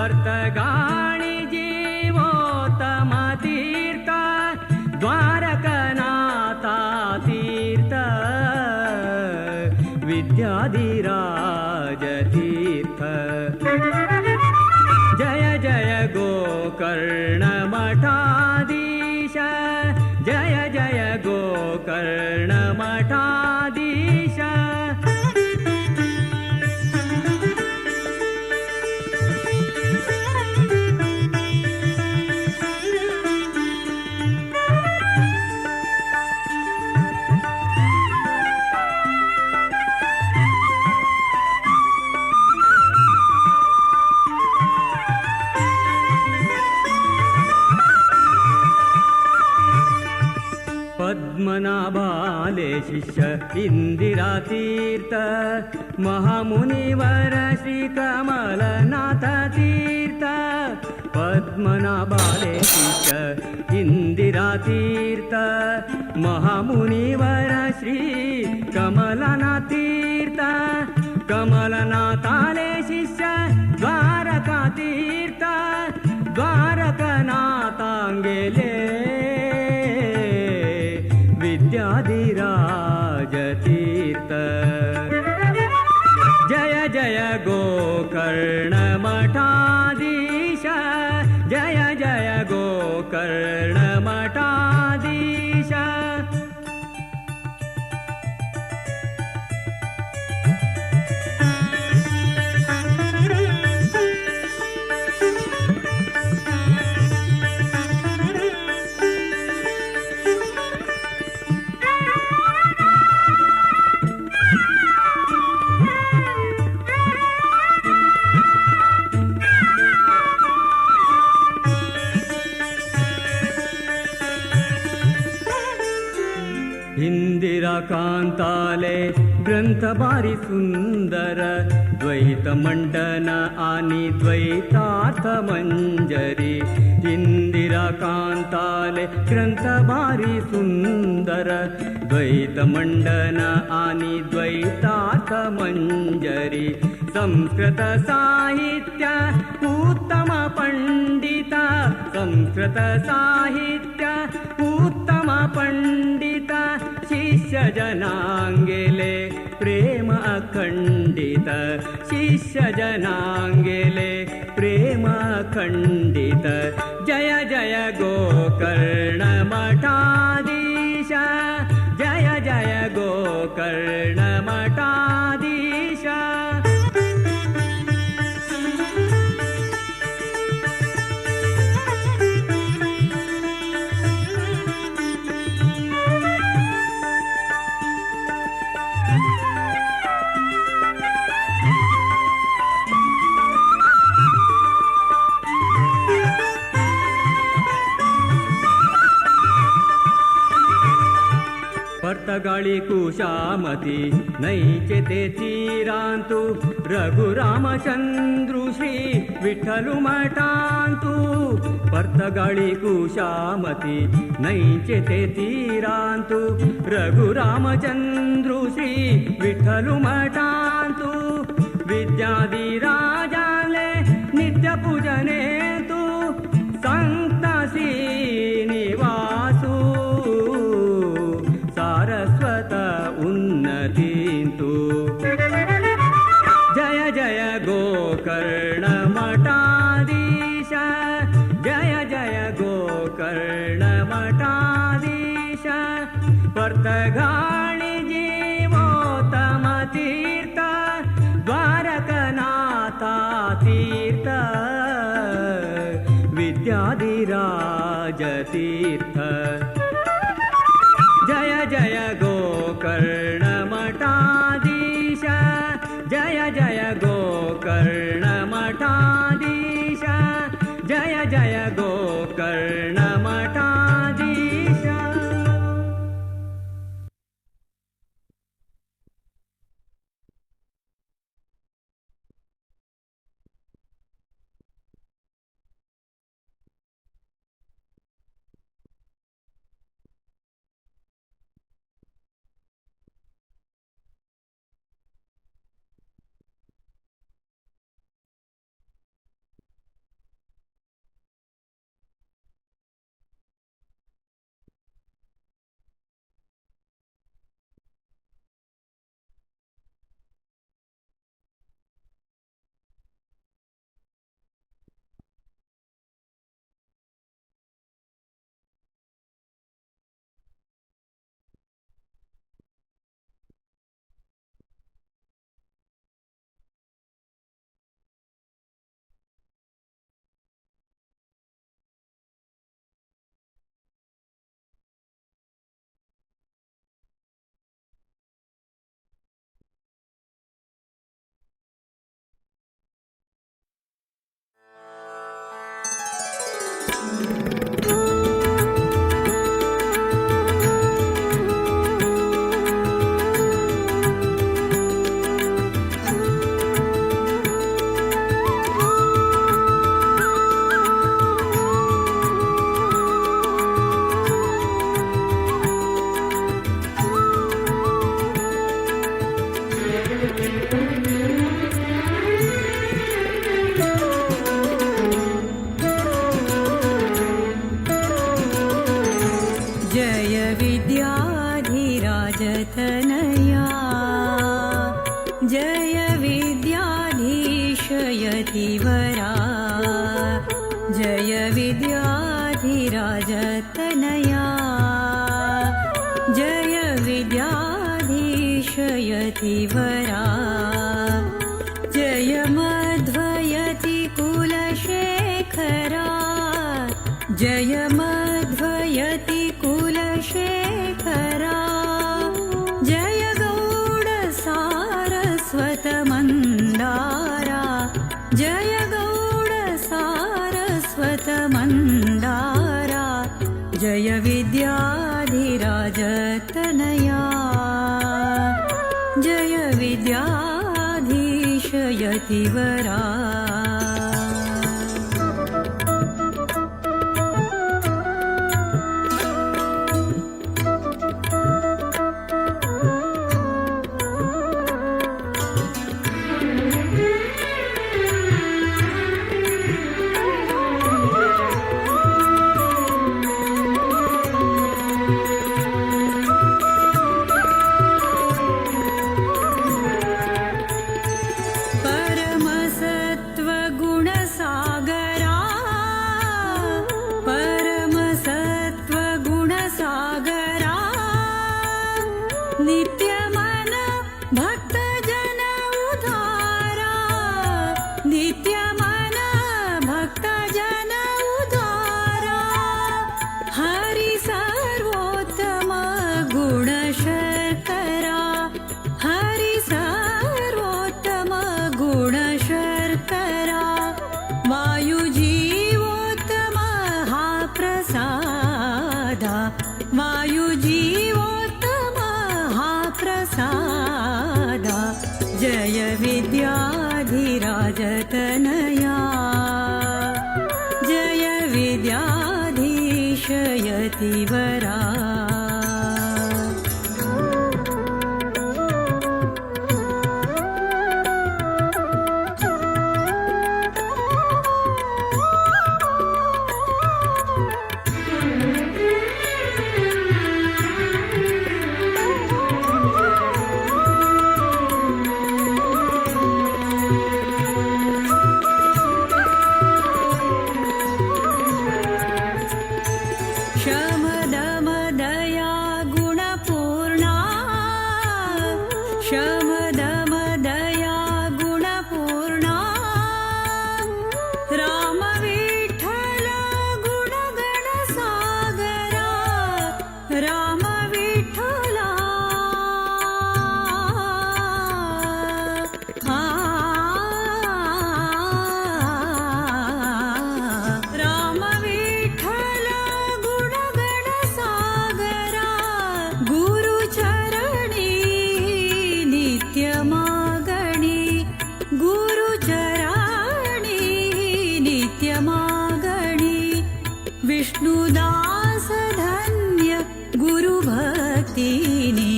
ಪರ್ತಗಾಣಿ ಜೀವೋತ್ತಮ ತೀರ್ಥ ದ್ವಾರಕನಾಥ ತೀರ್ಥ ವಿದ್ಯಾಧಿರಾಜ ತೀರ್ಥ ಜಯ ಜಯ ಗೋಕರ್ಣ ಮಠಾಧೀಶ ಜಯ ಜಯ ಗೋಕರ್ಣ ಮಠಾಧೀಶ पद्मनाभाले शिष्य इंदिरातीर्थ महामुनिवर श्रीकमलनाथ तीर्थ पद्मनाभाले शिष्य इंदिरातीर्थ महामुनिवर श्री कमलनाथ तीर्थ कमलनाथाले शिष्य द्वारका तीर्थ द्वारकनाथांगेले विद्याधिराज तीर्थ जय जय गोकर्ण मठाधीश जय जय गोकर्ण मठाधीश इंदिरा कांताले ग्रंथ भारी सुंदर द्वैत मंडन आणि द्वैतार्थ मंजरी इंदिरा कांताले ग्रंथ भारी सुंदर द्वैत मंडन आणि द्वैतार्थ मंजरी संस्कृत साहित्य उत्तम पंडित संस्कृत साहित्य उत्तम पंडित शिष्य जनांगेले प्रेम अखंडित शिष्य जनांगेले प्रेम अखंडित जय जय गोकर्ण मठाधीश जय जय गोकर्ण मठाधीश पर्तगाळी कुशामती नैचे ते तीरांतु रघुरामचंद्रु श्री विठ्ठलु मठांतु पर्तगाळी कुशामती नैचे ते तीरांतु रघुरामचंद्रु श्री विठ्ठलु मठांतु विद्याधिराजाले नित्य पूजने तु संत श्रीनिवासु सारस्वत उन्नतीन्तु जय जय गोकर्ण मठाधीश जय जय गोकर्ण मठाधीश पर्तगाणि जीवोत्तम तीर्थ द्वारकनाथ तीर्थ विद्याधिराज तीर्थ जय जय गोकर्ण मठाधीश जय जय गोकर्ण मठाधीश जय जय गोकर्ण मठाधीश जय विद्याधिराजतनया जय विद्याधीशयतिवरा जय मध्वयति कुलशेखरा जय मध्वयति कुलशेखरा जय गौड सारस्वतमन्दारा जय गौड सारस्वतमन्दारा जय विद्याधिराजतनया जय विद्याधीशयतिवरा परमसत्त्वगुणसागरा परमसत्त्वगुणसागरा नित्यमन भक्तजन उद्धारा नित्यमन भक्तजन उद्धारा हरि सर्वोत्तम गुणशर्करा हरि सर्वोत्तम गुणशर्करा वायुजीवोत्तम हा प्रसादा वायुजीवोत्तम हा प्रसादा जय विद्याधिराजतनया जय विद्याधीशयतिवरा शमदमदया गुणपूर्णा शमदमदया गुणपूर्णा रामविठ्ठल गुणगणसागरा रामविठ्ठला रामविठ्ठल गुणगणसागरा गुरुचरणी नित्यमागणी गुरुचरणी नित्यमागणी विष्णुदास धन्य गुरुभक्तिनी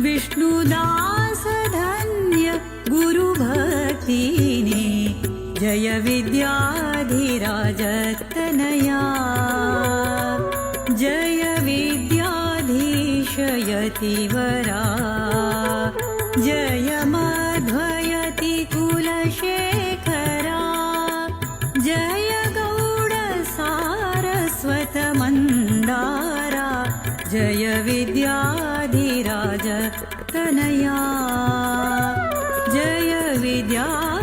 विष्णुदास धन्य गुरुभक्तिनी जय विद्याधिराजतनया जय विद्याधीशयतिवरा जय मध्वयति कुलशेखरा जय गौड सारस्वतमन्दारा जय विद्याधिराजतनया जय विद्याधीशयतिवरा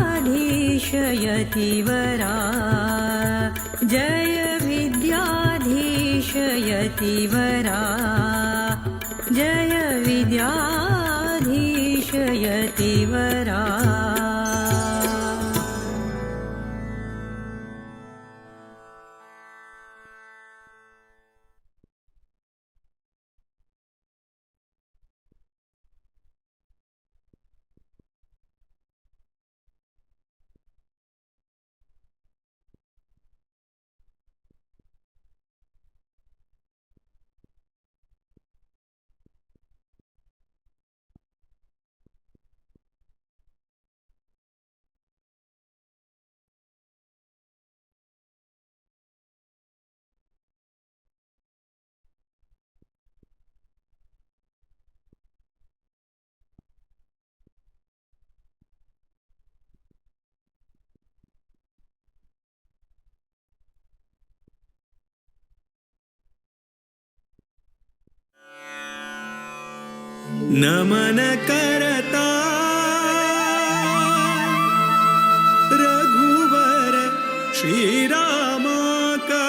जय विद्याधीशयतिवरा जय विद्याधीशयतिवरा। नमन करता रघुवर श्रीराम का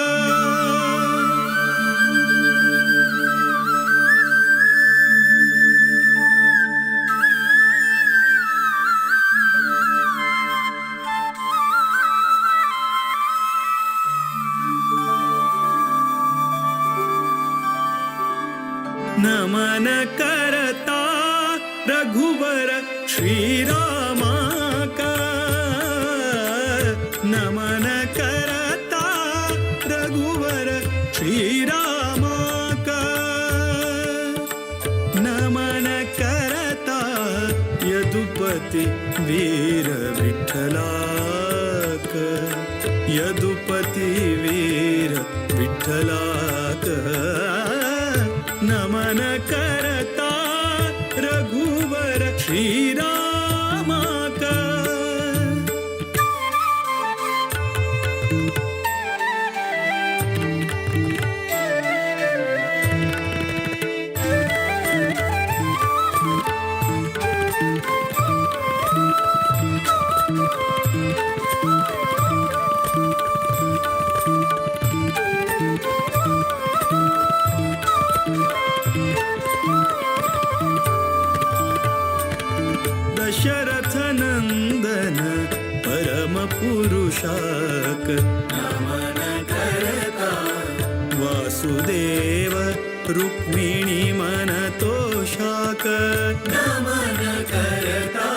नमन करता रघुवर श्रीराम का नमन करता रघुवर श्रीराम का नमन करता यदुपति वीर विठ्ठला का यदुपति वीर विठ्ठला का नमन करता रघुवर श्रीराम का दशरथ नंदन परम पुरुषाक नमन करता वासुदेव रुक्मिणी मन तोषाक नमन करता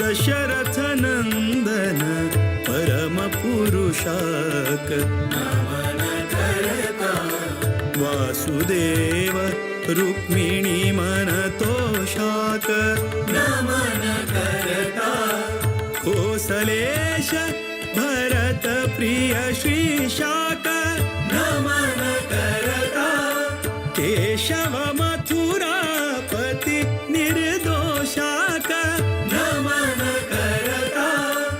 दशरथ नंदन परम पुरुषाक नमन करता वासुदेव रुक्मिणी मन तोषाक नमन करता कोसलेश भरत प्रिय श्रीशाक नमन करता केशव मथुरापति निर्दोषाक नमन करता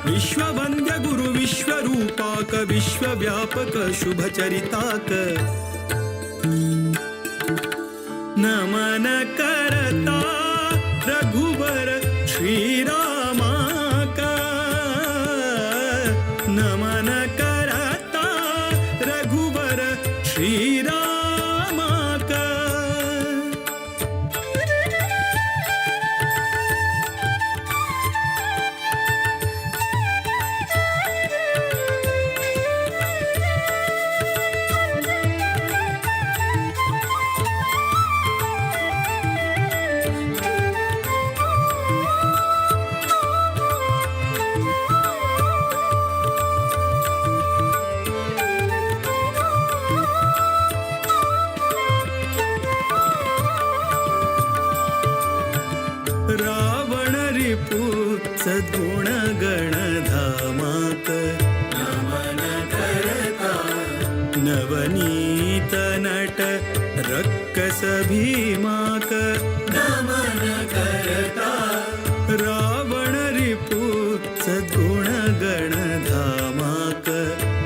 विश्ववन्द्य गुरु विश्वरूपाक विश्वव्यापक शुभचरिताक नमन करता रघुवर श्रीराम का नमन करता रघुवर श्रीराम का रावण रिपु सद्गुण गणधामाक नमन करता नवनीत नट रक्कस भीमाक नमन करता रावण रिपु सद्गुण गणधामाक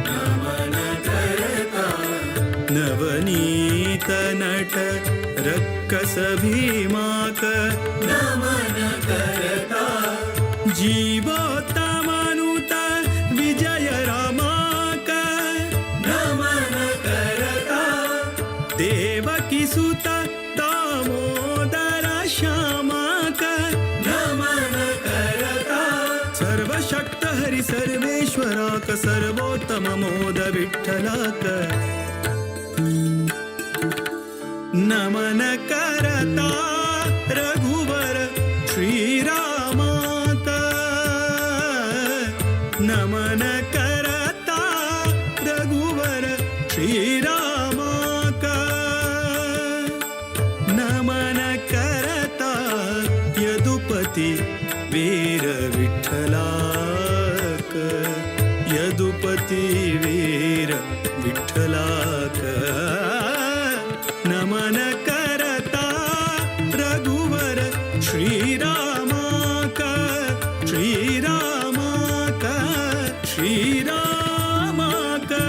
नमन करता नवनीत नट रक्कस भीमाक नमन करता जीवोत्तमानुत विजय रामाक नमन करता देवकी सुत दामोदर श्यामाक नमन करता सर्वशक्त हरि सर्वेश्वराक सर्वोत्तम मोद विठ्ठलाक नमन करता रघुवर श्रीराम का नमन करता रघुवर श्रीराम का नमन करता यदुपति वीर विठ्ठला का यदुपति वीर विठ्ठला का नमन करता रघुवर श्रीराम का श्रीराम का श्रीराम का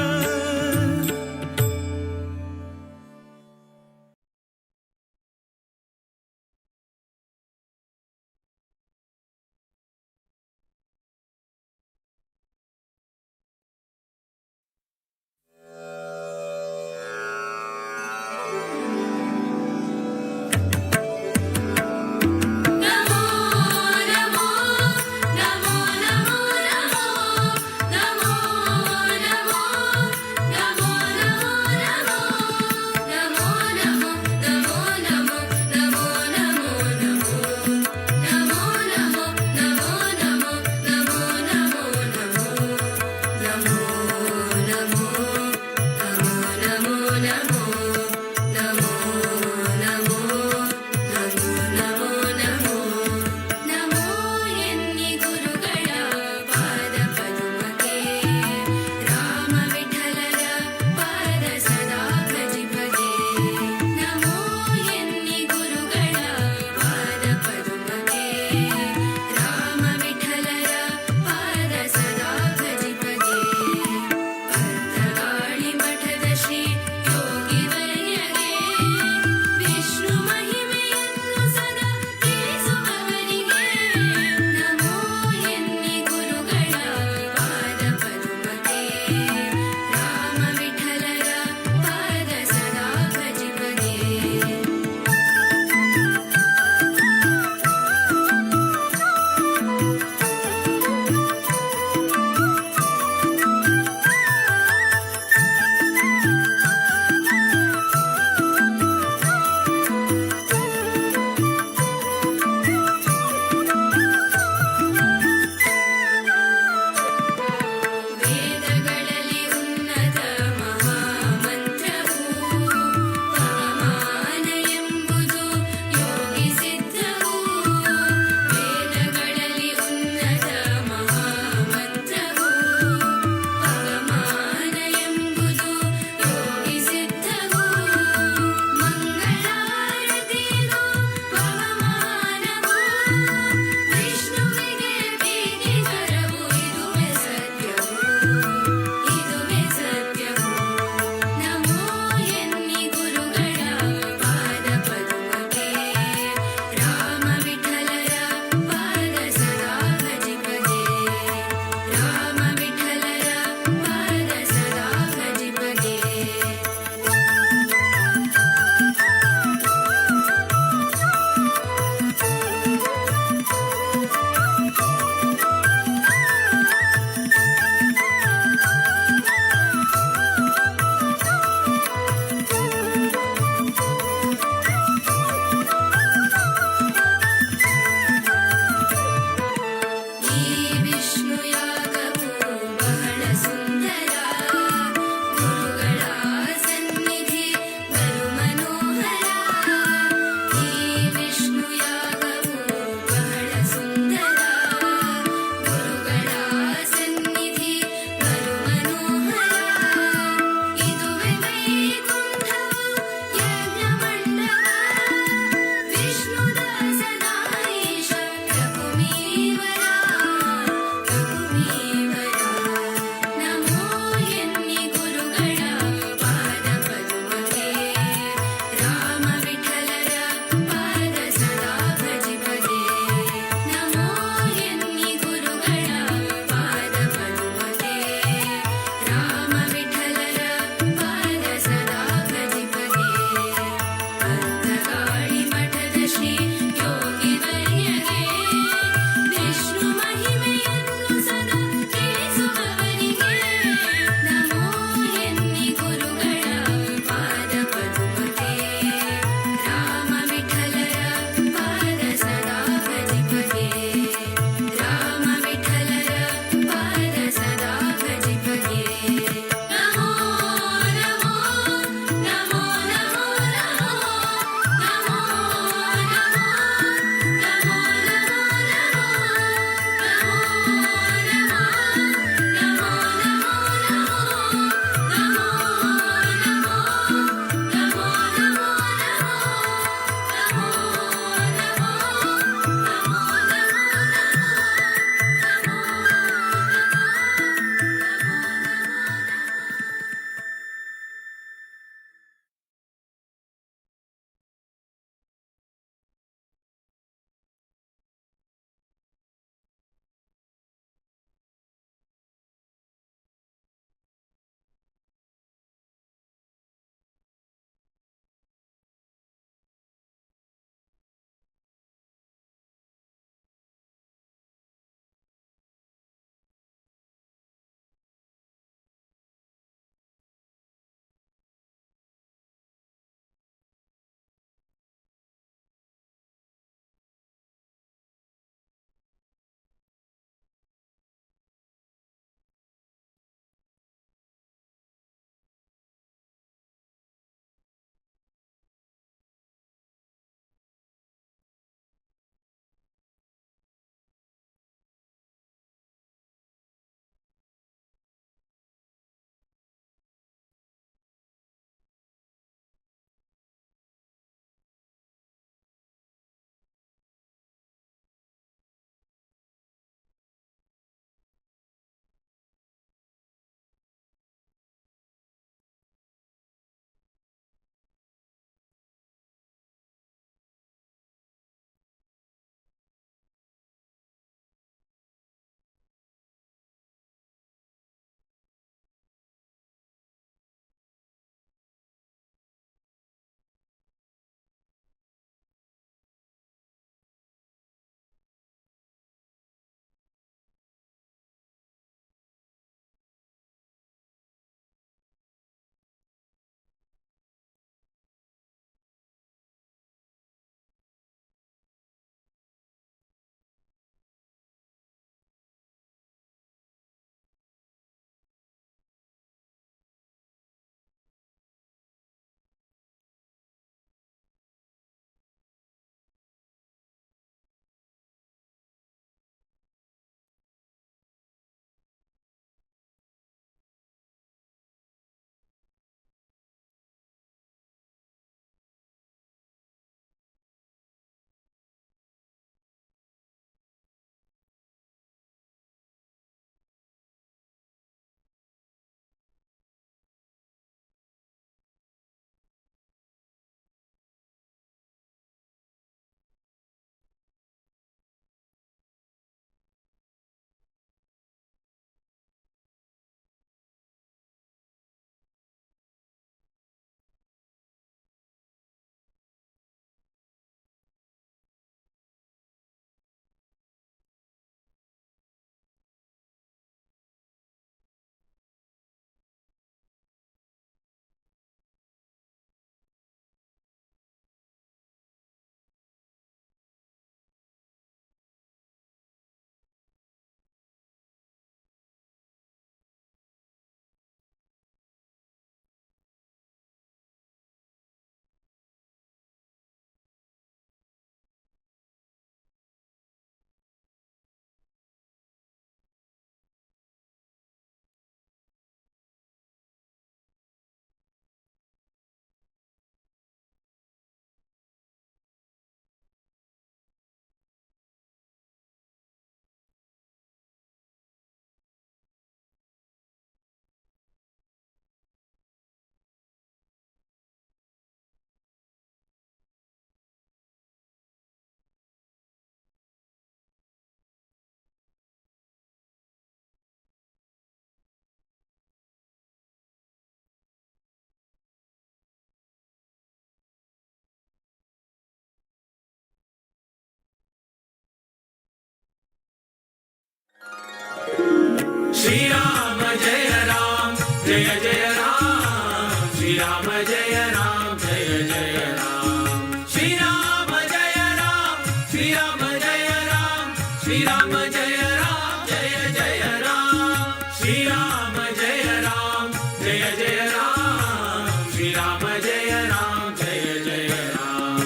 जय जय राम श्रीराम जय राम जय जय राम श्रीराम जय राम श्रीराम जय राम श्रीराम जय राम जय जय राम श्रीराम जय राम जय जय राम श्रीराम जय राम जय जय राम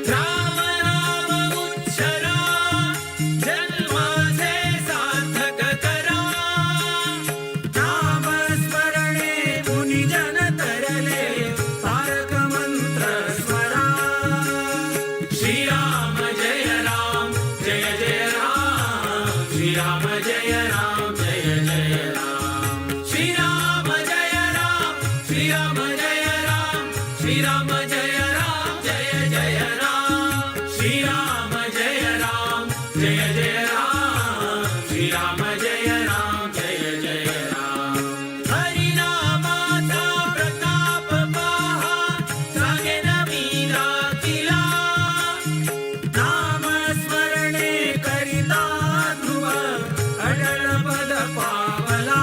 राम राम उच्चरा जन्माचे सार्थक करा नाम स्मरणे मुनिजन तरले तारक मंत्र स्मरा श्रीराम जय राम जय जय राम श्रीराम जय राम जय जय राम श्रीराम जय राम श्रीराम जय राम श्रीराम जय राम जय जय राम श्रीराम जय राम जय जय राम श्रीराम जय राम जय जय राम हरिनामाचा प्रताप पहा सांगेन मीरा तिला नाम स्मरणे करिता ध्रुव अडळ पद पावला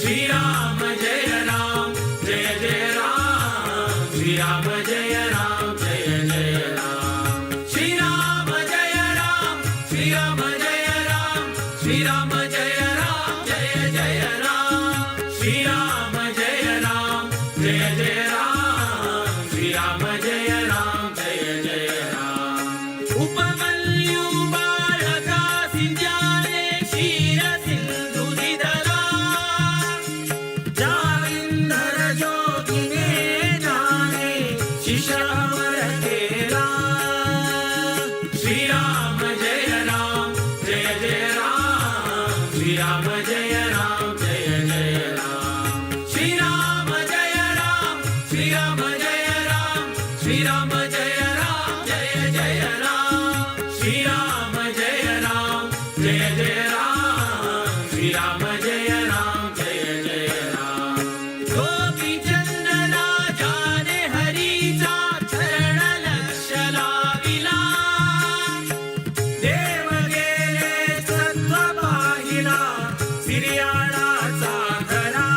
श्रीराम जय राम जय जय राम श्रीराम जय राम जय जय राम श्रीराम जय राम श्रीराम जय राम श्रीराम जय राम जय जय राम श्रीराम जय राम जय जय राम श्रीराम जय राम जय जय राम उपमन्यु बालका सिंजाने क्षीर सिंधु दिदला जाविंदर जोगिने जाने शिशावर केला श्रीराम जय राम जय जय राम श्रीराम जय राम जय जय राम श्रीराम जय राम श्रीराम जय राम श्रीराम जय राम जय जय राम श्रीराम जय राम जय जय राम श्रीराम जय राम जय जय राम गोपीचंद राजाने हरीचा चरण लक्ष लाविला देव गेले सत्व पाहिला सिरियाळाचा घरा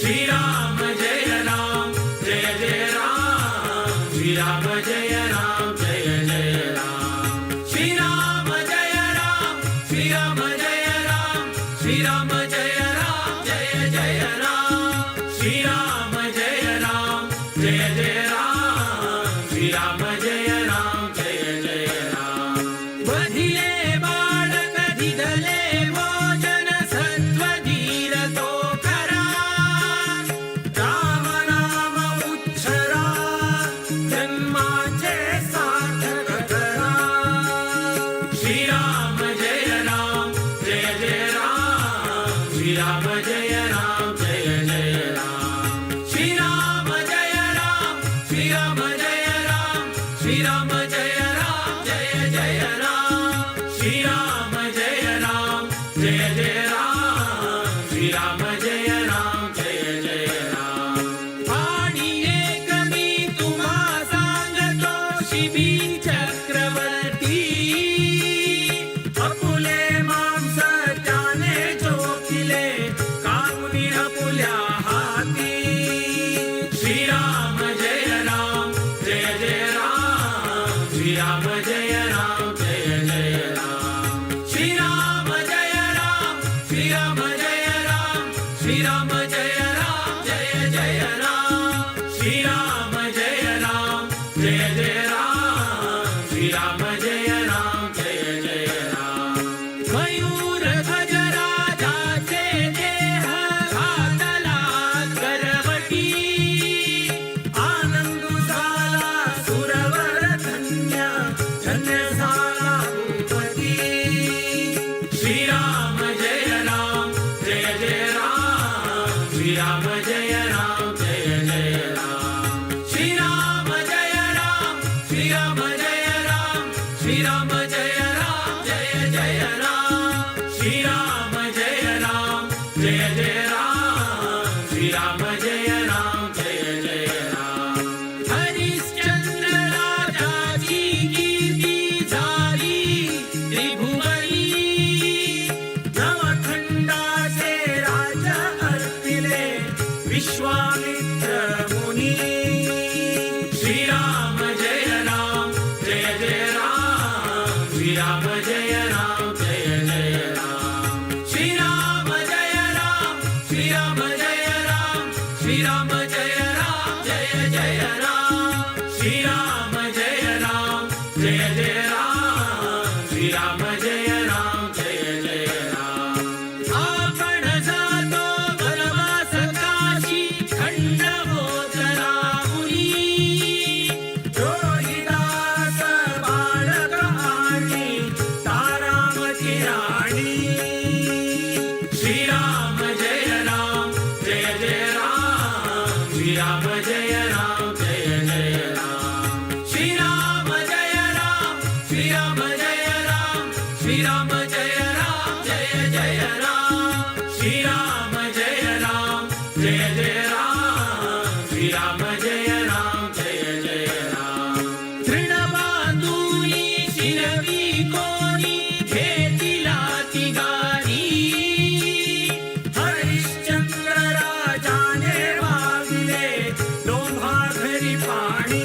श्रीराम जय राम जय जय राम श्रीराम जय राम जय जय राम श्रीराम जय राम श्रीराम जय राम श्रीराम जय राम जय जय राम श्रीराम जय राम जय जय राम श्रीराम जय राम जय जय राम वधिले बालक दिदले भोजन सत्व धीर तो करा राम नाम उच्चरा जन्माचे सार्थक करा श्रीराम जय राम जय जय राम श्रीराम जय राम जय जय राम श्रीराम जय राम श्रीराम जय राम श्रीराम जय राम जय जय राम श्रीराम जय राम जय जय राम श्रीराम जय राम जय जय राम आणि एक मी तुम्हा सांगतो शिबी चक्रवर्ती अपुले मांस त्याने चोखिले कामुनी अपुल्या हाती श्रीराम जय राम जय जय राम श्रीराम जय राम जय जय राम श्रीराम जय राम श्रीराम जय राम श्रीराम जय राम जय जय राम श्रीराम जय राम जय जय राम श्रीराम जय राम जय जय राम मयूर ध्वज राजाचे देह घातला करवटी आनंद झाला सुरवर धन्य धन्य झाला भूपती श्रीराम जय राम जय जय राम श्रीराम जय राम जय जय राम श्रीराम जय राम श्रीराम जय राम श्रीराम जय राम जय जय राम श्रीराम जय राम जय जय राम श्रीराम जय राम जय जय राम हरिश्चंद्र राजाची कीर्ती झाली त्रिभुवनी नवखंडाचे राजा विश्वामित्र मुनी श्रीराम जय राम जय जय राम श्रीराम जय राम जय जय राम श्रीराम जय राम श्रीराम जय राम श्रीराम जय राम जय जय राम श्रीराम जय राम जय जय राम श्रीराम जय राम जय जय राम आपण जातो वनवास काशी खंडगोत्रा मुनी रोहिदास बाळक आणि तारामती राणी श्रीराम जय राम जय जय राम श्रीराम जय राम जय जय राम श्रीराम जय राम श्रीराम जय राम श्रीराम जय राम जय जय राम श्रीराम जय राम जय जय राम श्रीराम जय राम जय जय राम तृणबांधुनी शिरवी कोणी घेतिला ती गाणी हरिश्चंद्र राजाने वाविले लोभा घरी पाणी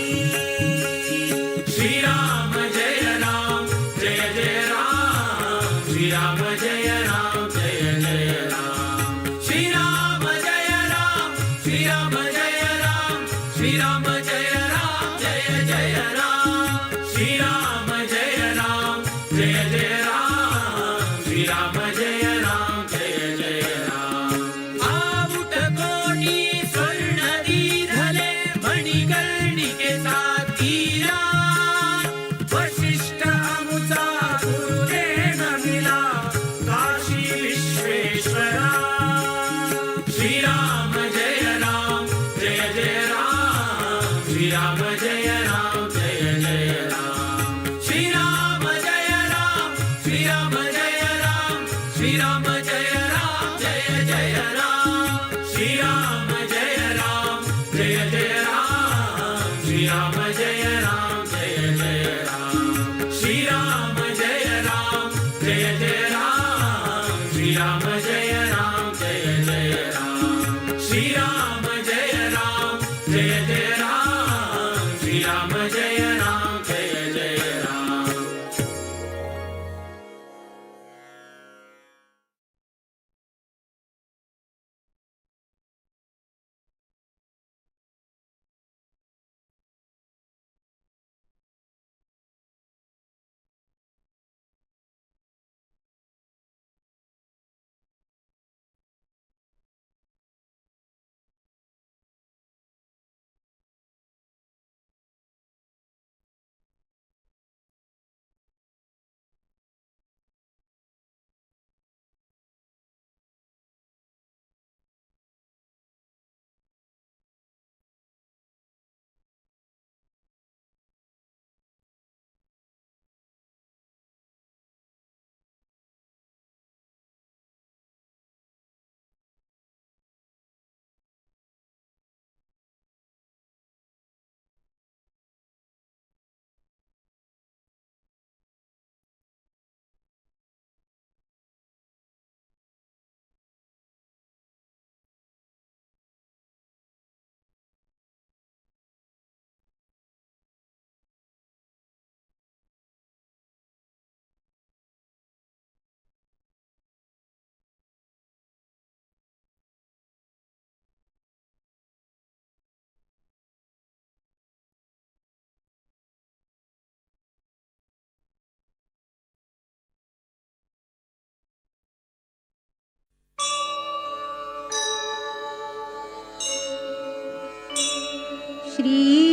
श्रीराम जय राम जय जय राम श्रीराम जय राम जय जय राम श्रीराम जय राम श्रीराम जय राम श्रीराम जय राम जय जय राम श्रीराम जय राम जय जय राम श्रीराम जय राम जय जय राम आवुट कोटी स्वर्ण दीधले मणिकर्णिके सातीरा वशिष्ठ अमुचा गुरुदेव मिला काशी विश्वेश्वरा श्रीराम जय राम जय जय राम श्रीराम जय राम जय जय राम श्रीराम जय राम श्रीराम जय राम श्रीराम जय राम जय जय राम श्रीराम जय राम जय जय राम श्रीराम जय राम जय जय राम श्रीराम जय राम जय जय राम श्रीराम जय राम जय जय राम श्रीराम जय राम जय जय राम श्रीराम जय राम जय जय राम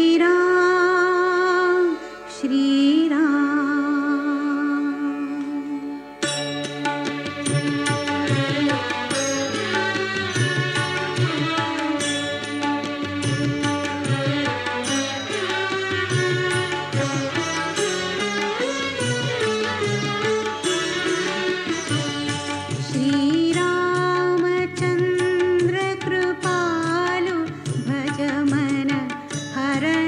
श्रीराम श्रीराम श्रीरामचन्द्र कृपालु भज मन हरण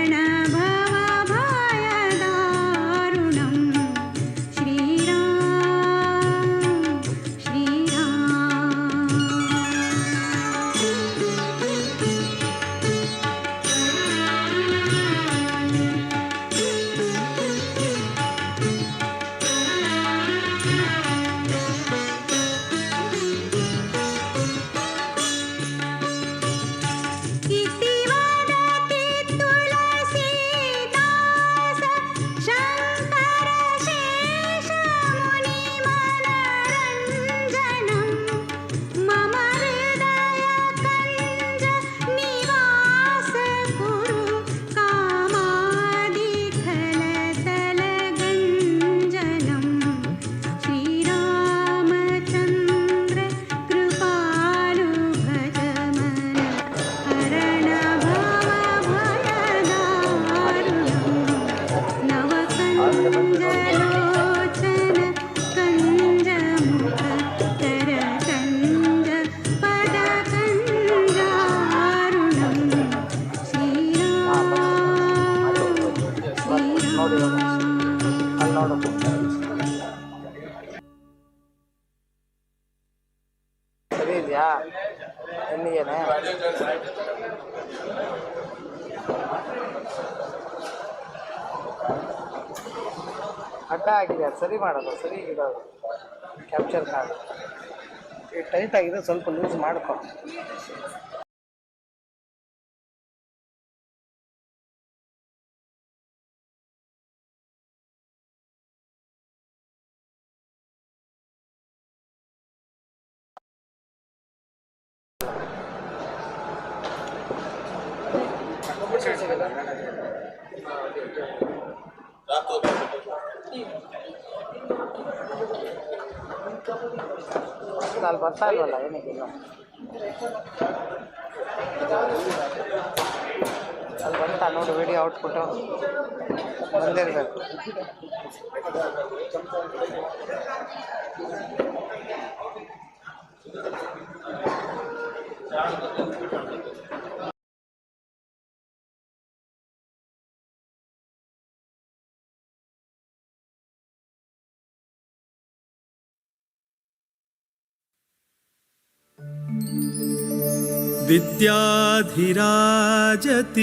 हरण भवभयदारुणं श्रीराम श्रीराम किती वदति तुलसीदास शङ्कर शेषमुनिमनरञ्जनं मम हृदयकञ्ज निवास कुरु कामादिखलतलगञ्जनं श्रीरामचन्द्र कृपालु भज मन हरण भवभयदारुणं नवकञ्जलोचन कञ्जमुख करकञ्ज पदकञ्जारुणं श्रीराम ಸರಿ ಇದೆಯಾ ಹೆಣ್ಣಿಗೆನೆ ಅಡ್ಡ ಆಗಿದೆ ಅದು ಸರಿ ಮಾಡೋದು ಸರಿ ಇಡೋದು ಕ್ಯಾಪ್ಚರ್ ಕಾರ್ಡ್ ಈ ಟೈಟ್ ಆಗಿದೆ ಸ್ವಲ್ಪ ಲೂಸ್ ಮಾಡ್ಕೊ ಅಲ್ಲಿ ಬರ್ತಾ ಇಲ್ವಲ್ಲ ಏನಕ್ಕೆ ಇನ್ನು ಅಲ್ಲಿ ಬಂತಾ ನೋಡು ವಿಡಿಯೋ ಔಟ್ಪುಟ್ಟು ಬಂದಿರಬೇಕು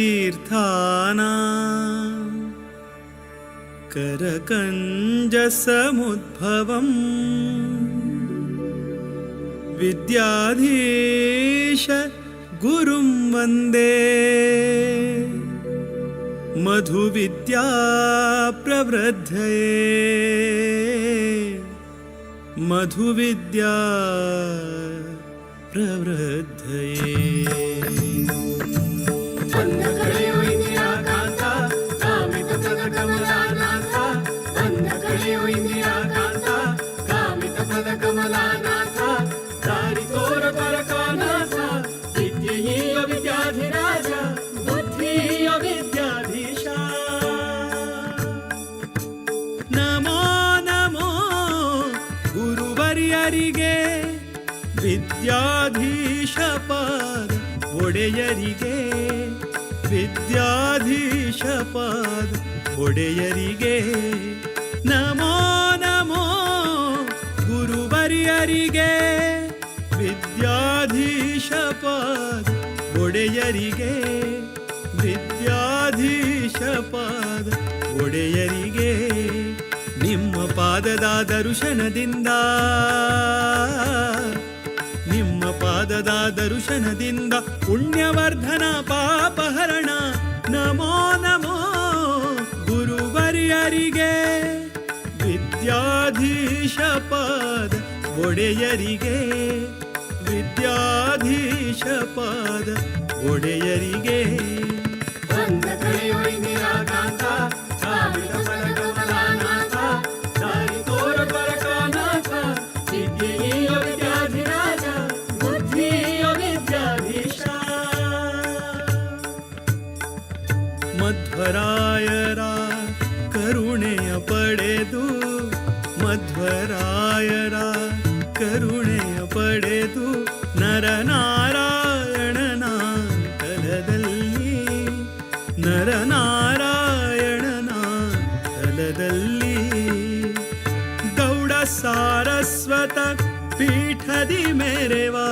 विद्याधिराजतीर्थाना करकञ्जसमुद्भवम् विद्याधीश गुरुं वन्दे मधुविद्या प्रवृद्धये मधुविद्या प्रवृद्धये ವಿದ್ಯಾಧೀಶ ಪಾದ ಒಡೆಯರಿಗೆ ವಿದ್ಯಾಧೀಶ ಪಾದ ಒಡೆಯರಿಗೆ ನಮೋ ನಮೋ ಗುರುವರ್ಯರಿಗೆ ವಿದ್ಯಾಧೀಶ ಪಾದ ಒಡೆಯರಿಗೆ ವಿದ್ಯಾಧೀಶ ಪಾದ ಒಡೆಯರಿಗೆ ನಿಮ್ಮ ಪಾದದ ದರ್ಶನದಿಂದ ನಿಮ್ಮ ಪಾದದ ದರ್ಶನದಿಂದ ಪುಣ್ಯವರ್ಧನ ಪಾಪಹರಣ ನಮೋ ನಮೋ ಗುರುವರ್ಯರಿಗೆ ವಿದ್ಯಾಧೀಶ ಪಾದ ಒಡೆಯರಿಗೆ ವಿದ್ಯಾಧೀಶ ಪಾದ ಒಡೆಯರಿಗೆ ಮಧ್ವರಾಯರ ಕರುಣೆಯ ಪಡೆದು ಮಧ್ವರಾಯರ ಕರುಣೆಯ ಪಡೆದು ನರನಾರಾಯಣನ ತಲದಲ್ಲಿ ನರನಾರಾಯಣ ಸಾರಸ್ವತ ಪೀಠದಿ ಮೆರೆವಾ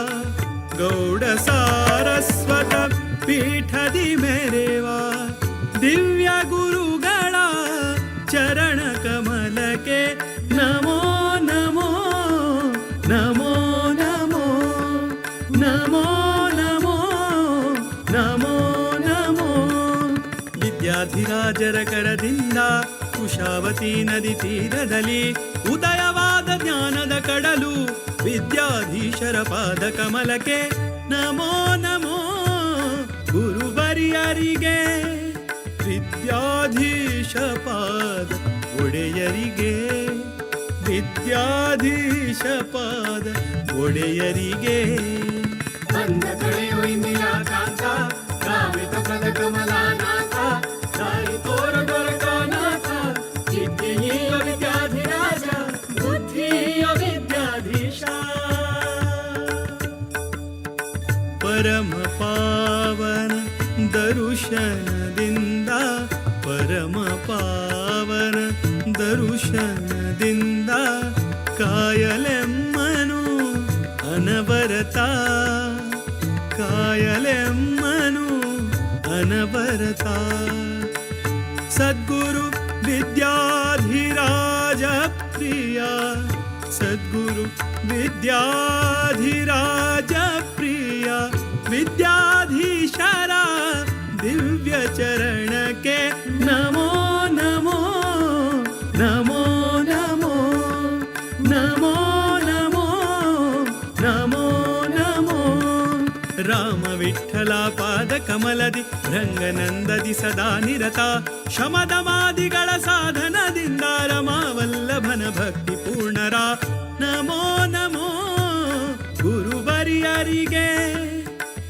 ಗೌಡ ಸಾರಸ್ವತ ಪೀಠದಿ ಮೆರೆವಾ ದಿವ್ಯ ಗುರುಗಳ ಚರಣ ಕಮಲಕ್ಕೆ ನಮೋ ನಮೋ ನಮೋ ನಮೋ ನಮೋ ನಮೋ ನಮೋ ನಮೋ ವಿದ್ಯಾಧಿರಾಜರ ಕರದಿಂದ ಕುಶಾವತಿ ನದಿ ತೀರದಲ್ಲಿ ಉದಯವಾದ ಜ್ಞಾನದ ಕಡಲು ವಿದ್ಯಾಧೀಶರ ಪಾದ ಕಮಲಕ್ಕೆ ನಮೋ ನಮೋ ಗುರುವರಿಯರಿಗೆ ವಿದ್ಯಾಧೀಶ ಪಾದ ಒಡೆಯರಿಗೆ ವಿದ್ಯಾಧೀಶ ಪಾದ ಒಡೆಯರಿಗೆ ಬಂದ ಕಳೆಯೋ ಇಂದಿರಾ ಕಾಂತ ಕಾಮಿತ ಪದ ಕಮಲಾನಾಥ ದಾರಿ ತೋರ ದೊರಕನಾಥ ವಿದ್ಯೆಯ ವಿದ್ಯಾಧಿರಾಜ ಬುದ್ಧಿಯ ವಿದ್ಯಾಧೀಶ ಪರಮ ಪಾವನ ದರುಶನದಿಂದ ಪರಮ ಪಾವನ ದರುಶನದಿಂದ ಕಾಯಲೆಮ್ಮನು ಅನವರತ ಕಾಯಲೆಮ್ಮನು ಅನವರತ ಸದ್ಗುರು ವಿದ್ಯಾಧಿರಾಜ ಪ್ರಿಯ ಸದ್ಗುರು ವಿದ್ಯಾಧಿರಾಜ ಪ್ರಿಯ ವಿದ್ಯಾಧೀಶರ ದಿವ್ಯ ಚರಣಕ್ಕೆ ನಮೋ ನಮೋ ನಮೋ ನಮೋ ನಮೋ ನಮೋ ನಮೋ ನಮೋ ರಾಮ ವಿಠಲ ಪಾದ ಕಮಲದಿ ರಂಗನಂದದಿ ಸದಾ ನಿರತ ಶಮದಮಾದಿಗಳ ಸಾಧನದಿಂದ ರಮಾವಲ್ಲಭನ ಭಕ್ತಿ ಪೂರ್ಣರ ನಮೋ ನಮೋ ಗುರುವರಿಯರಿಗೆ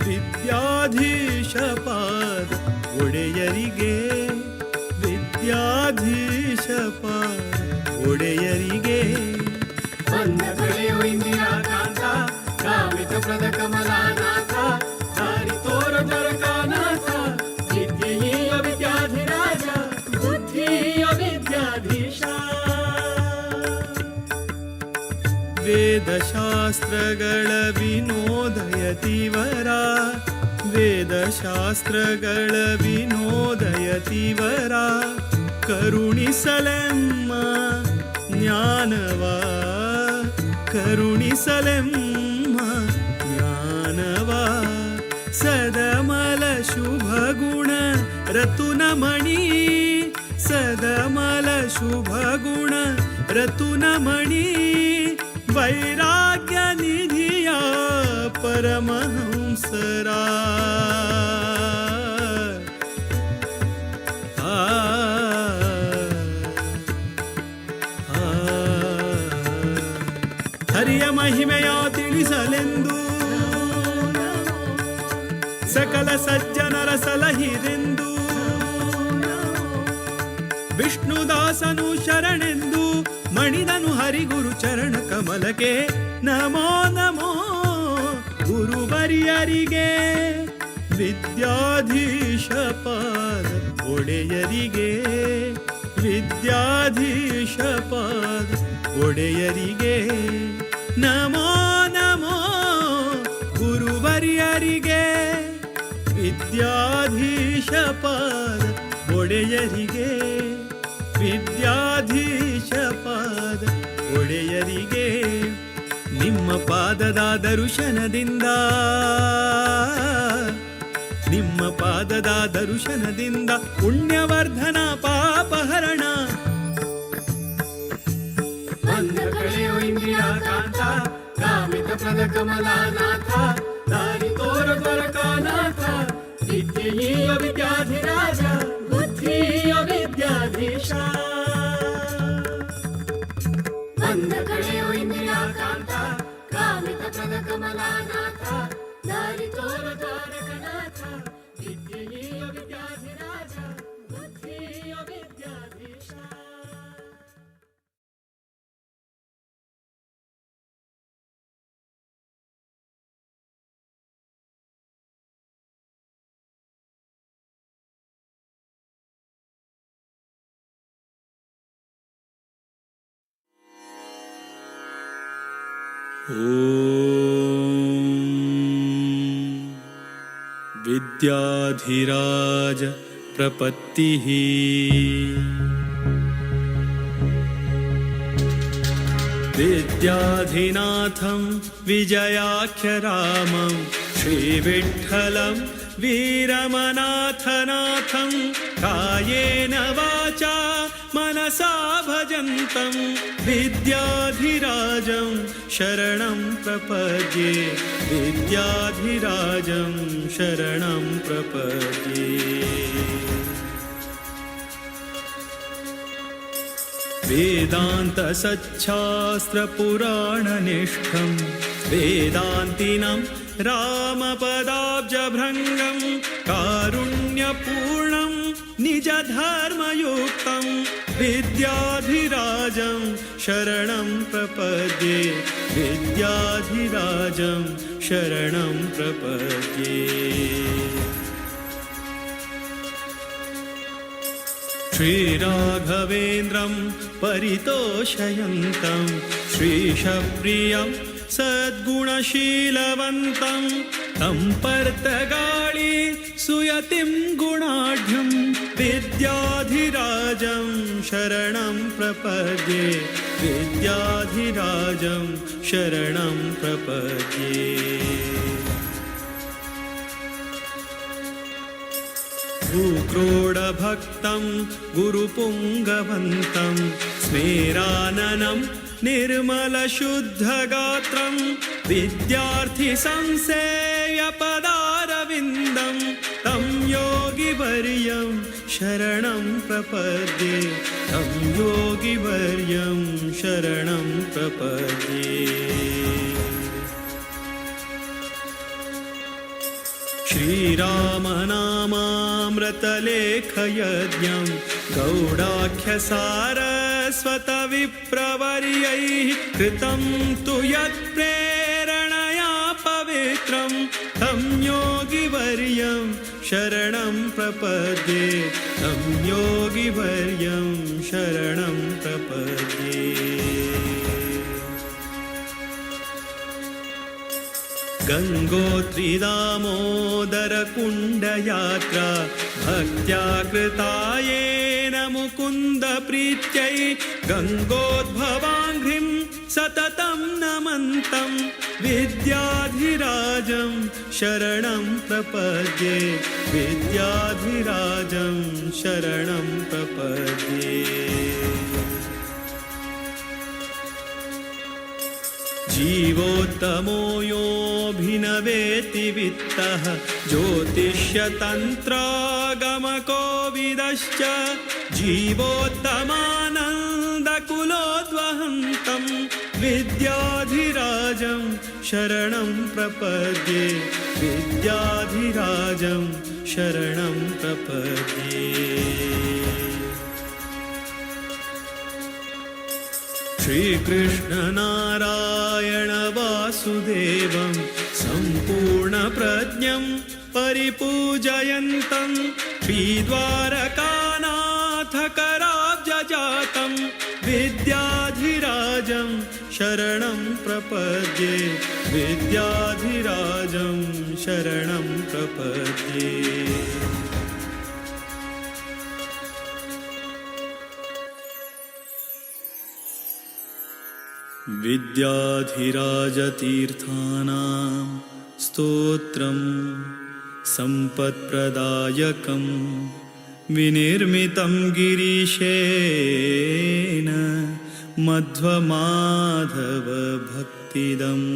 ವಿದ್ಯಾಧೀಶ ಪಾದ ಒಡೆಯರಿಗೆ ವಿದ್ಯಾಧೀಶ ಪಾದ ಒಡೆಯರಿಗೆ ಬಂದ ಕಳೆಯೋ ಇಂದಿರಾ ಕಾಂತ ಕಾಮಿತ ಪದ ಕಮಲಾನಾಥ ದಾರಿ ತೋರ ದೊರಕನಾಥ ವಿದ್ಯೆಯ ವಿದ್ಯಾಧಿರಾಜ ಬುದ್ಧಿಯ ವಿದ್ಯಾಧೀಶ ವೇದಶಾಸ್ತ್ರಗಳ ವಿನೋದಯತಿವರ ವೇದಶಾಸ್ತ್ರಗಳ ವಿನೋದಯತಿವರ ಕರುಣಿಸಲೆಮ್ಮ ಜ್ಞಾನವ ಕರುಣಿಸಲೆಮ್ಮ ಜ್ಞಾನವ ಸದಮಲ ಶುಭ ಗುಣ ರತುನಮಣಿ ಸದಮಲ ಶುಭ ಗುಣ ರತುನಮಣಿ ವೈರಾಗ್ಯ ನಿಧಿಯ ಪರಮಹಂಸರ ಹರಿಯ ಮಹಿಮೆಯ ತಿಳಿಸಲೆಂದು ಸಕಲ ಸಜ್ಜನರ ಸಲಹಿರೆಂದು ವಿಷ್ಣುದಾಸನು ಶರಣೆಂದು ಮಣಿದನು ಹರಿಗುರು ಚರಣ ಕಮಲಕ್ಕೆ ನಮೋ ನಮೋ ಗುರುವರಿಯರಿಗೆ ವಿದ್ಯಾಧೀಶ ಪಾದ ಒಡೆಯರಿಗೆ ವಿದ್ಯಾಧೀಶ ಪಾದ ಒಡೆಯರಿಗೆ ನಮೋ ನಮೋ ಗುರುವರಿಯರಿಗೆ ವಿದ್ಯಾಧೀಶ ಪಾದ ಒಡೆಯರಿಗೆ ವಿದ್ಯಾಧೀಶ ಪಾದ ಒಡೆಯರಿಗೆ ನಿಮ್ಮ ಪಾದದ ದರ್ಶನದಿಂದ ನಿಮ್ಮ ಪಾದದ ದರ್ಶನದಿಂದ ಪುಣ್ಯವರ್ಧನ ಪಾಪಹರಣ ಬಂದ ಕಳೆಯೋ ಇಂದಿರಾ ಕಾಂತ ಕಾಮಿತ ಪದ ಕಮಲಾನಾಥ ದಾರಿ ತೋರ ದೊರಕನಾಥ ವಿದ್ಯೆಯ ವಿದ್ಯಾಧಿರಾಜ ಬುದ್ಧಿಯ ವಿದ್ಯಾಧೀಶ ಬಂದ ಕಳೆಯೋ ಇಂದಿರಾ ಕಾಂತ ಕಾಮಿತ ಪದ ಕಮಲಾನಾಥ ದಾರಿ ತೋರ ದ್ವಾರಕನಾಥ ವಿದ್ಯೆಯ ವಿದ್ಯಾಧಿರಾಜ ಬುದ್ಧಿಯ ವಿದ್ಯಾಧೀಶ विद्याधिराज प्रपत्तिः विद्याधिनाथं विजयाख्यरामं श्रीविठ्ठलं वीरमनाथनाथं कायेन वाचा मनसा भजन्तं विद्याधिराजं शरणं प्रपद्ये विद्याधिराजं शरणं प्रपद्ये वेदान्तसच्छास्त्रपुराणनिष्ठं वेदान्तिनं रामपदाब्जभृङ्गं कारुण्यपूर्णं निजधर्मयुक्तं विद्याधिराजं शरणं प्रपद्ये विद्याधिराजं शरणं प्रपद्ये श्रीराघवेन्द्रं परितोषयन्तं श्रीशप्रियं सद्गुणशीलवन्तं तं पर्तगाळी सुयतिं गुणाढ्यं विद्याधिराजं शरणं प्रपद्ये विद्याधिराजं शरणं प्रपद्ये भूक्रोडभक्तं गुरुपुङ्गवन्तं स्मेराननं निर्मलशुद्धगात्रं विद्यार्थिसंसेव्यपदारविन्दं तं योगिवर्यं शरणं प्रपद्ये तं योगिवर्यं शरणं प्रपद्ये श्रीरामनामामृतलेखयज्ञं गौडाख्यसारस्वतविप्रवर्यैः कृतं तु यत्प्रेरणया पवित्रं तं योगिवर्यं शरणं प्रपद्ये तं योगिवर्यं शरणं प्रपद्ये गङ्गोत्रीदामोदरकुण्डयात्रा भक्त्या कृता येन मुकुन्दप्रीत्यै गङ्गोद्भवाङ्घ्रिं सततं नमन्तं विद्याधिराजं शरणं प्रपद्ये विद्याधिराजं शरणं प्रपद्ये जीवोत्तमो योऽभिनवेति वित्तः ज्योतिष्यतन्त्रागमकोविदश्च जीवोत्तमानन्दकुलोद्वहन्तं विद्याधिराजं शरणं प्रपद्ये विद्याधिराजं शरणं प्रपद्ये श्रीकृष्णनारायण वासुदेवं सम्पूर्णप्रज्ञं परिपूजयन्तं श्रीद्वारकानाथकराब्जजातं विद्याधिराजं शरणं प्रपद्ये विद्याधिराजं शरणं प्रपद्ये विद्याधिराजतीर्थानां स्तोत्रं सम्पत्प्रदायकं विनिर्मितं गिरीशेन मध्वमाधवभक्तिदम्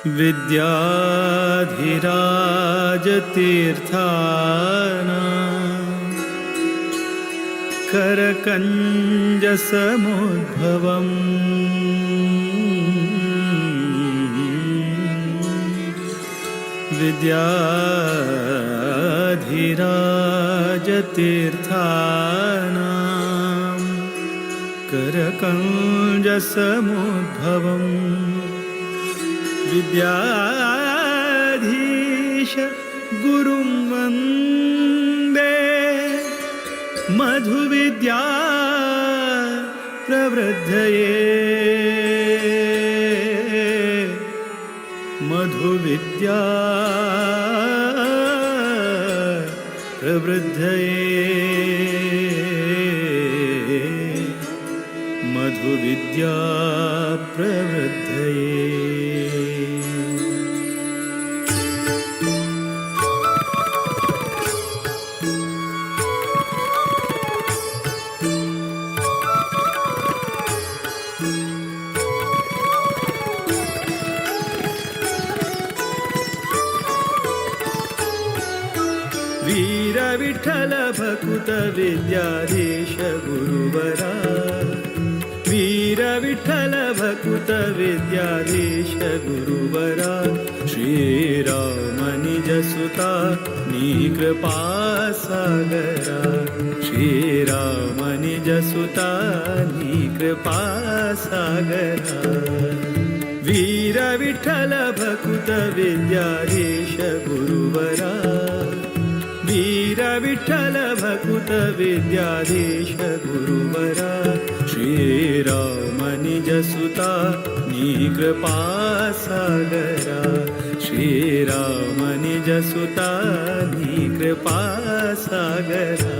विद्याधिराजतीर्थानां करकञ्जसमुद्भवम् विद्याधिराजतीर्थानां करकञ्जसमुद्भवम् विद्याधीश गुरुं वन्दे मधुविद्या प्रवृद्धये मधुविद्या प्रवृद्धये मधुविद्या प्रवृद्धये। वीर विठ्ठल भकुत विद्याधीश गुरुवरा वीर विठ्ठल भकुत विद्याधीश गुरुवरा श्रीराम निज सुता नी कृपा सागरा श्रीराम निज सुता नी कृपा सागरा वीर विठ्ठल भकुत विद्याधीश गुरुवरा वीर विठ्ठल भकुत विद्याधीश गुरुवरा श्रीराम निज सुता नी कृपा सागरा श्रीराम निज सुता नी कृपा सागरा।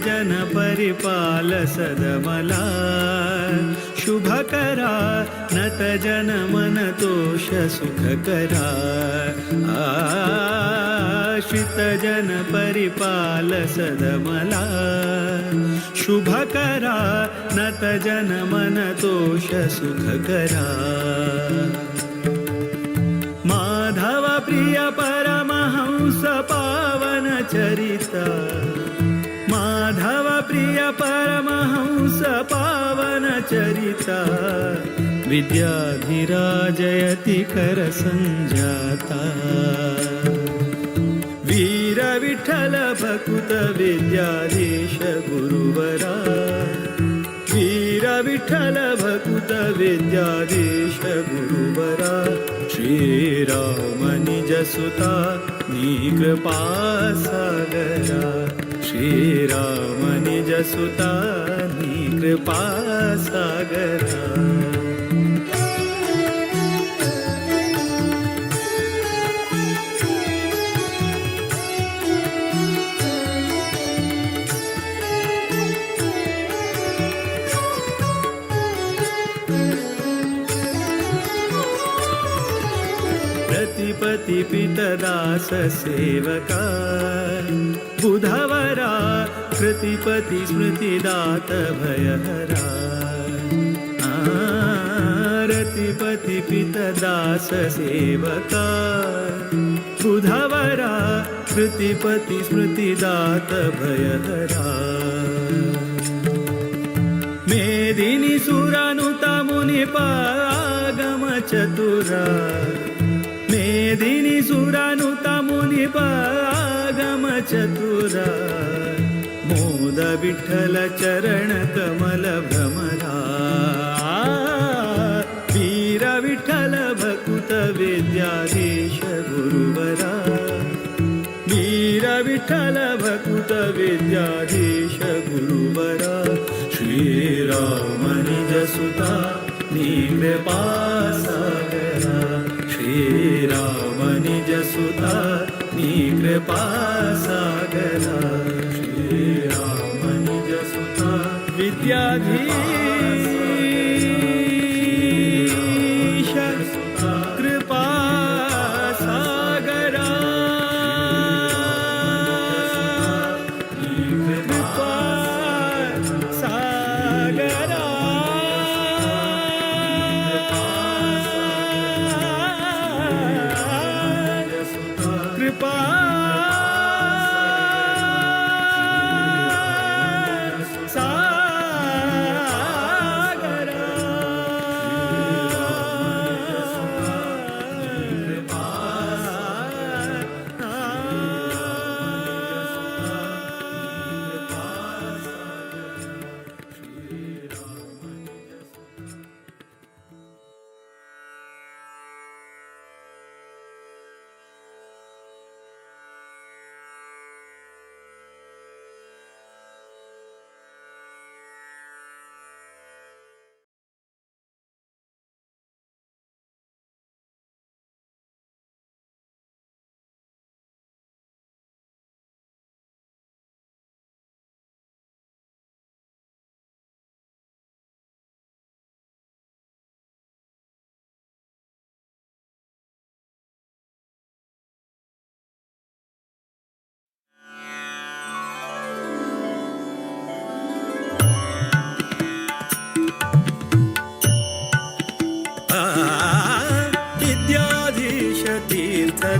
जन परिपाल सदमला शुभकरा नत जन मन तोष सुखकरा आश्रित जन परिपाल सदमला शुभकरा नत जन मन तोष सुखकरा माधव प्रिय परमहंस पावन चरिता माधव प्रिय परमहंस पावन चरिता विद्याधिराजयति कर संजाता वीर विठ्ठल भकुत विद्याधीश गुरुवरा वीर विठ्ठल भकुत विद्याधीश गुरुवरा श्रीराम निज सुता नी कृपा सागरा श्रीराम निज सुता नी कृपा सागरा। प्रतिपति पितदास सेवका बुधवरा प्रतिपति स्मृतिदात भयहरा रतिपति पितदास सेवका बुधवरा प्रतिपति स्मृतिदात भयहरा मेदिनी सुरानुता मुनिपागम चतुरा मेदिनी सुरानुता मुनिपागम चतुरा मोद विठ्ठल चरण कमल भ्रमरा वीर विठ्ठल भकुत विद्याधीश गुरुवरा वीर विठ्ठल भकुत विद्याधीश गुरुवरा श्रीराम निज सुता नी कृपा सागरा श्रीराम निज सुता नी कृपा सागरा श्रीराम निज सुता विद्याधीश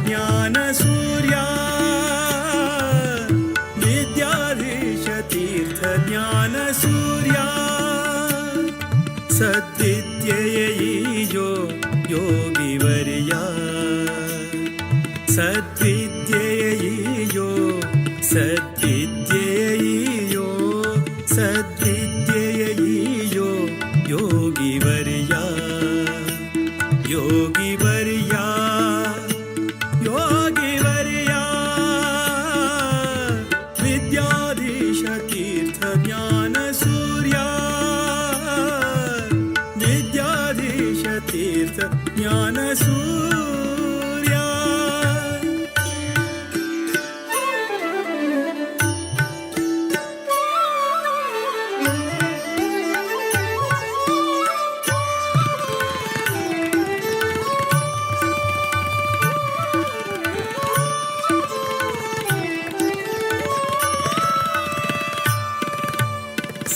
ज्ञानसूर्या विद्याधीश तीर्थ ज्ञानसूर्या सद्विद्ययैयो योगिवर्या सद्विद्ययैयो सद्विद्ययैयो सद्विद्ययैयो योगिवर्या योगिवर्या योगिवर्या विद्याधीश तीर्थ ज्ञानसूर्या विद्याधीश तीर्थ ज्ञानसूर्या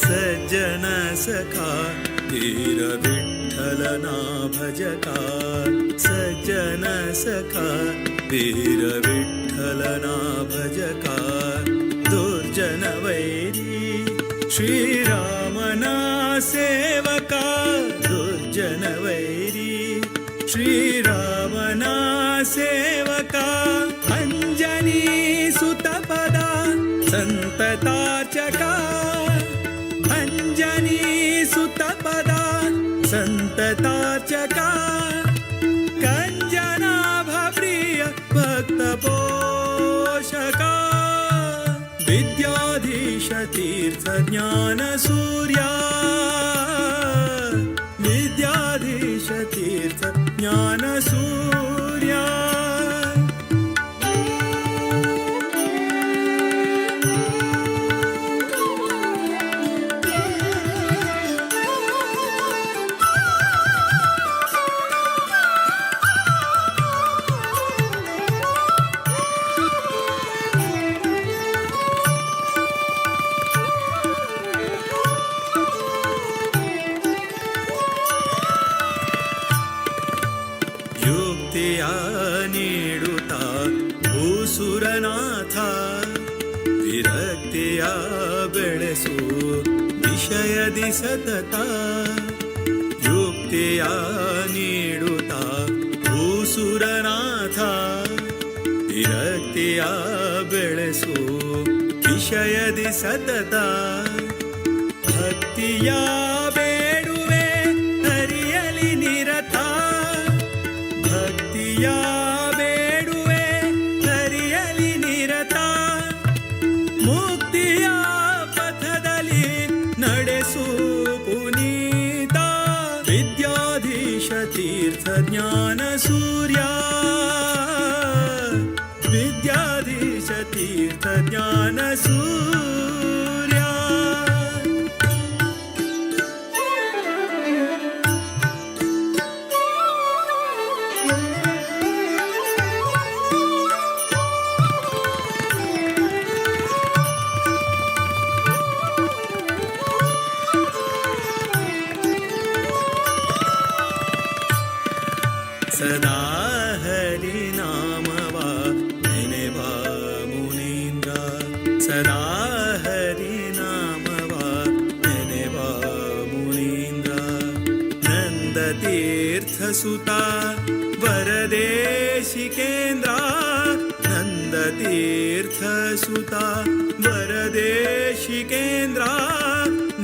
सज्जन सखा धीर विठ्ठलना भजका सज्जन सखा धीर विठ्ठलना भजका दुर्जन वैरी श्रीरामना सेवका दुर्जन वैरी श्रीरामना सेवका अंजनी सुतपदा संतताचका अंजनी सुतपदा संतताचका कंजनाभप्रिय भक्तपोषका विद्याधीश तीर्थ ज्ञानसूर्या विद्याधीश तीर्थ ज्ञानसूर्या युक्तिया नीडुता भूसुरनाथ विरक्तिया बेಳೆಸು विषयदि सतत युक्तिया नीडुता भूसुरनाथ विरक्तिया बेಳೆಸು विषयदि सतत भक्तिया ಬೇಡುವೆ ಹರಿಯಲಿ ನಿರತ ಭಕ್ತಿಯ ಬೇಡುವೆ ಹರಿಯಲಿ ನಿರತ ಮುಕ್ತಿಯ ಪಥದಲ್ಲಿ ನಡೆಸು ಪುನೀತ ವಿದ್ಯಾಧೀಶ ತೀರ್ಥ ಜ್ಞಾನಸೂರ್ಯ ವಿದ್ಯಾಧೀಶ ತೀರ್ಥ ಜ್ಞಾನಸೂರ್ಯ सदा हरि नामवा नेनेवा मुनीन्द्र सदा हरि नामवा नेनेवा मुनीन्द्र नंदतीर्थ सुता वरदेशिकेन्द्र नंदतीर्थ सुता वरदेशिकेन्द्र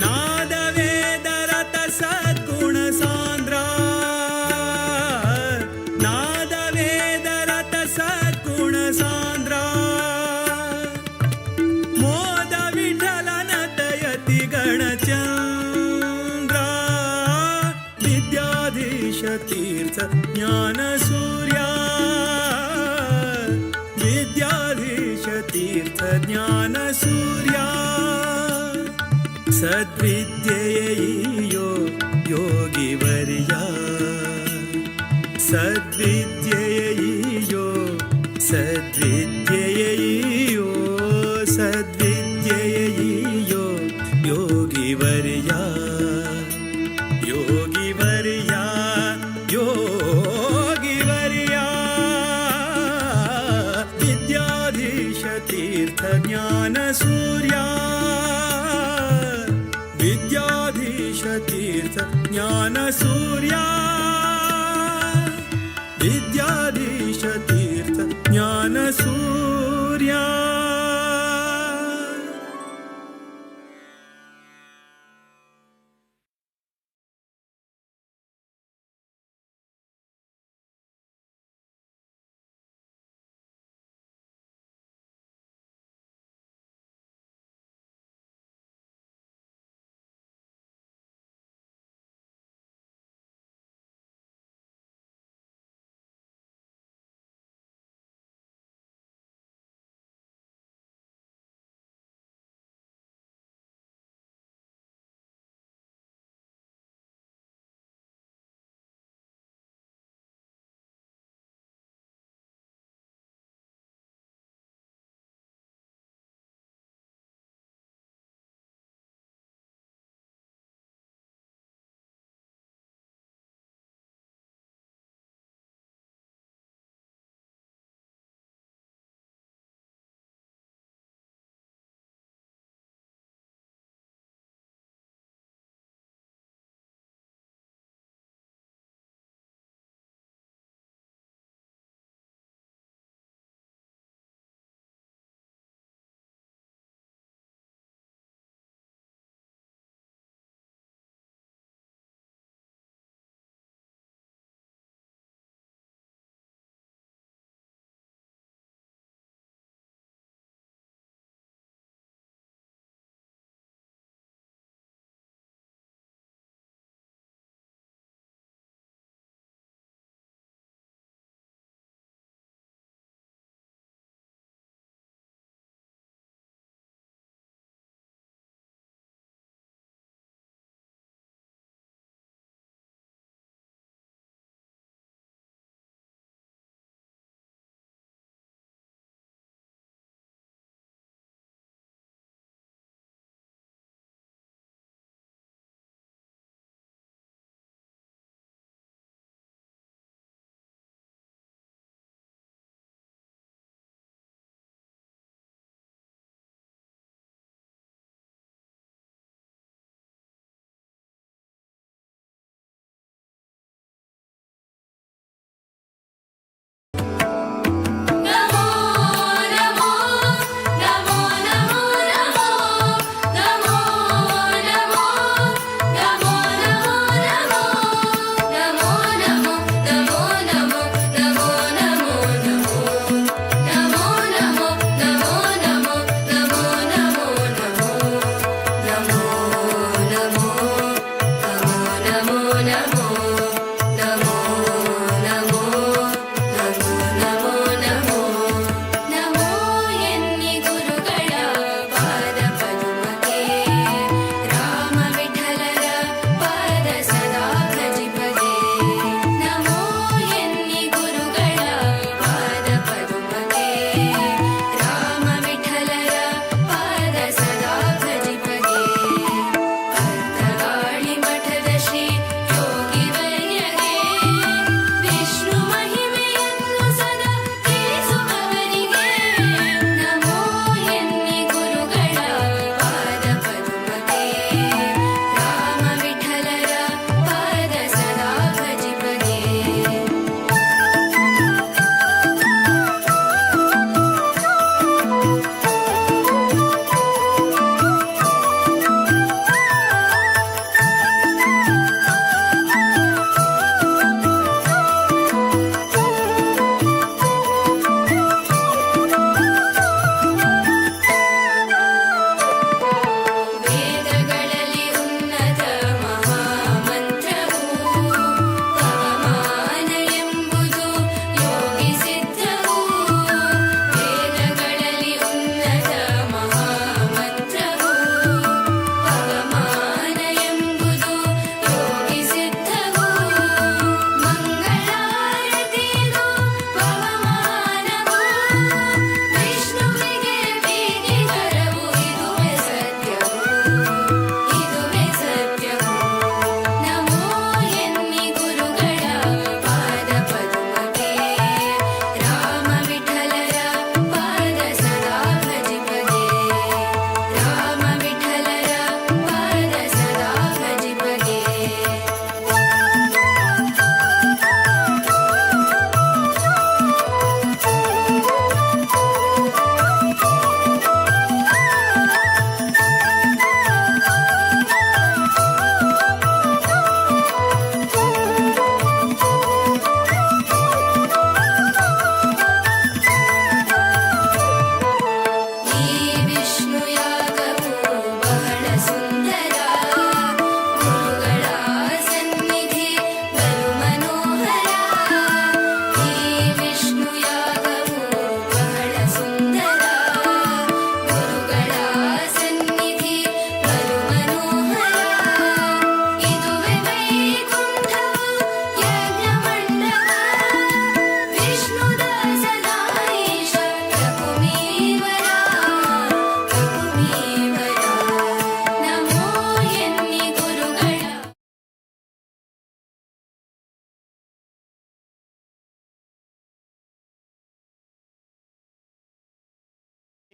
नादवेदरत सद्गुण सांद्र मोद विठलन दयति गणचंद्र विद्याधीश तीर्थ ज्ञानसूर्या विद्याधीश तीर्थ ज्ञानसूर्या सद्विद्ययैयो योगिवर्या सद्विद्ययैयो सद्विद्ययैयो सद्विद्ययैयो योगिवर्या योगिवर्या योगिवर्या सूर्य विद्याधीश तीर्थ ज्ञान सूर्य विद्याधीश तीर्थ ज्ञान सूर्य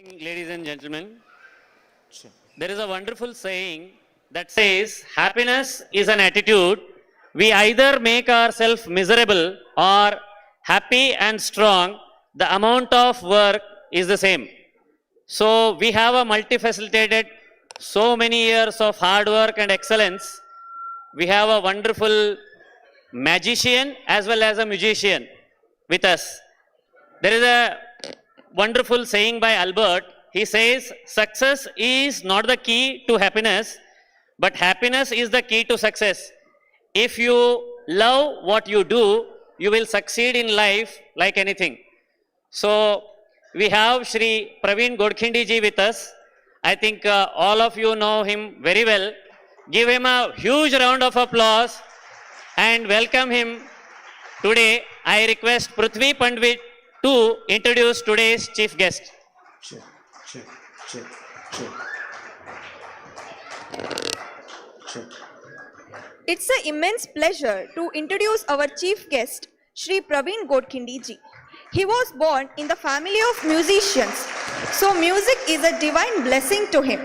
Ladies and gentlemen, there is a wonderful saying that says happiness is an attitude. We either make ourselves miserable or happy and strong. The amount of work is the same. So we have a multifaceted, so many years of hard work and excellence. We have a wonderful magician as well as a musician with us. There is a wonderful saying by Albert. He says, success is not the key to happiness, but happiness is the key to success. If you love what you do, you will succeed in life like anything. So we have Shri Praveen Godkhindi ji with us. I think all of you know him very well. Give him a huge round of applause and welcome him today. I request Prithvi Pandit to introduce today's chief guest. It's an immense pleasure to introduce our chief guest, Shri Praveen Godkhindi ji. He was born in the family of musicians, so music is a divine blessing to him.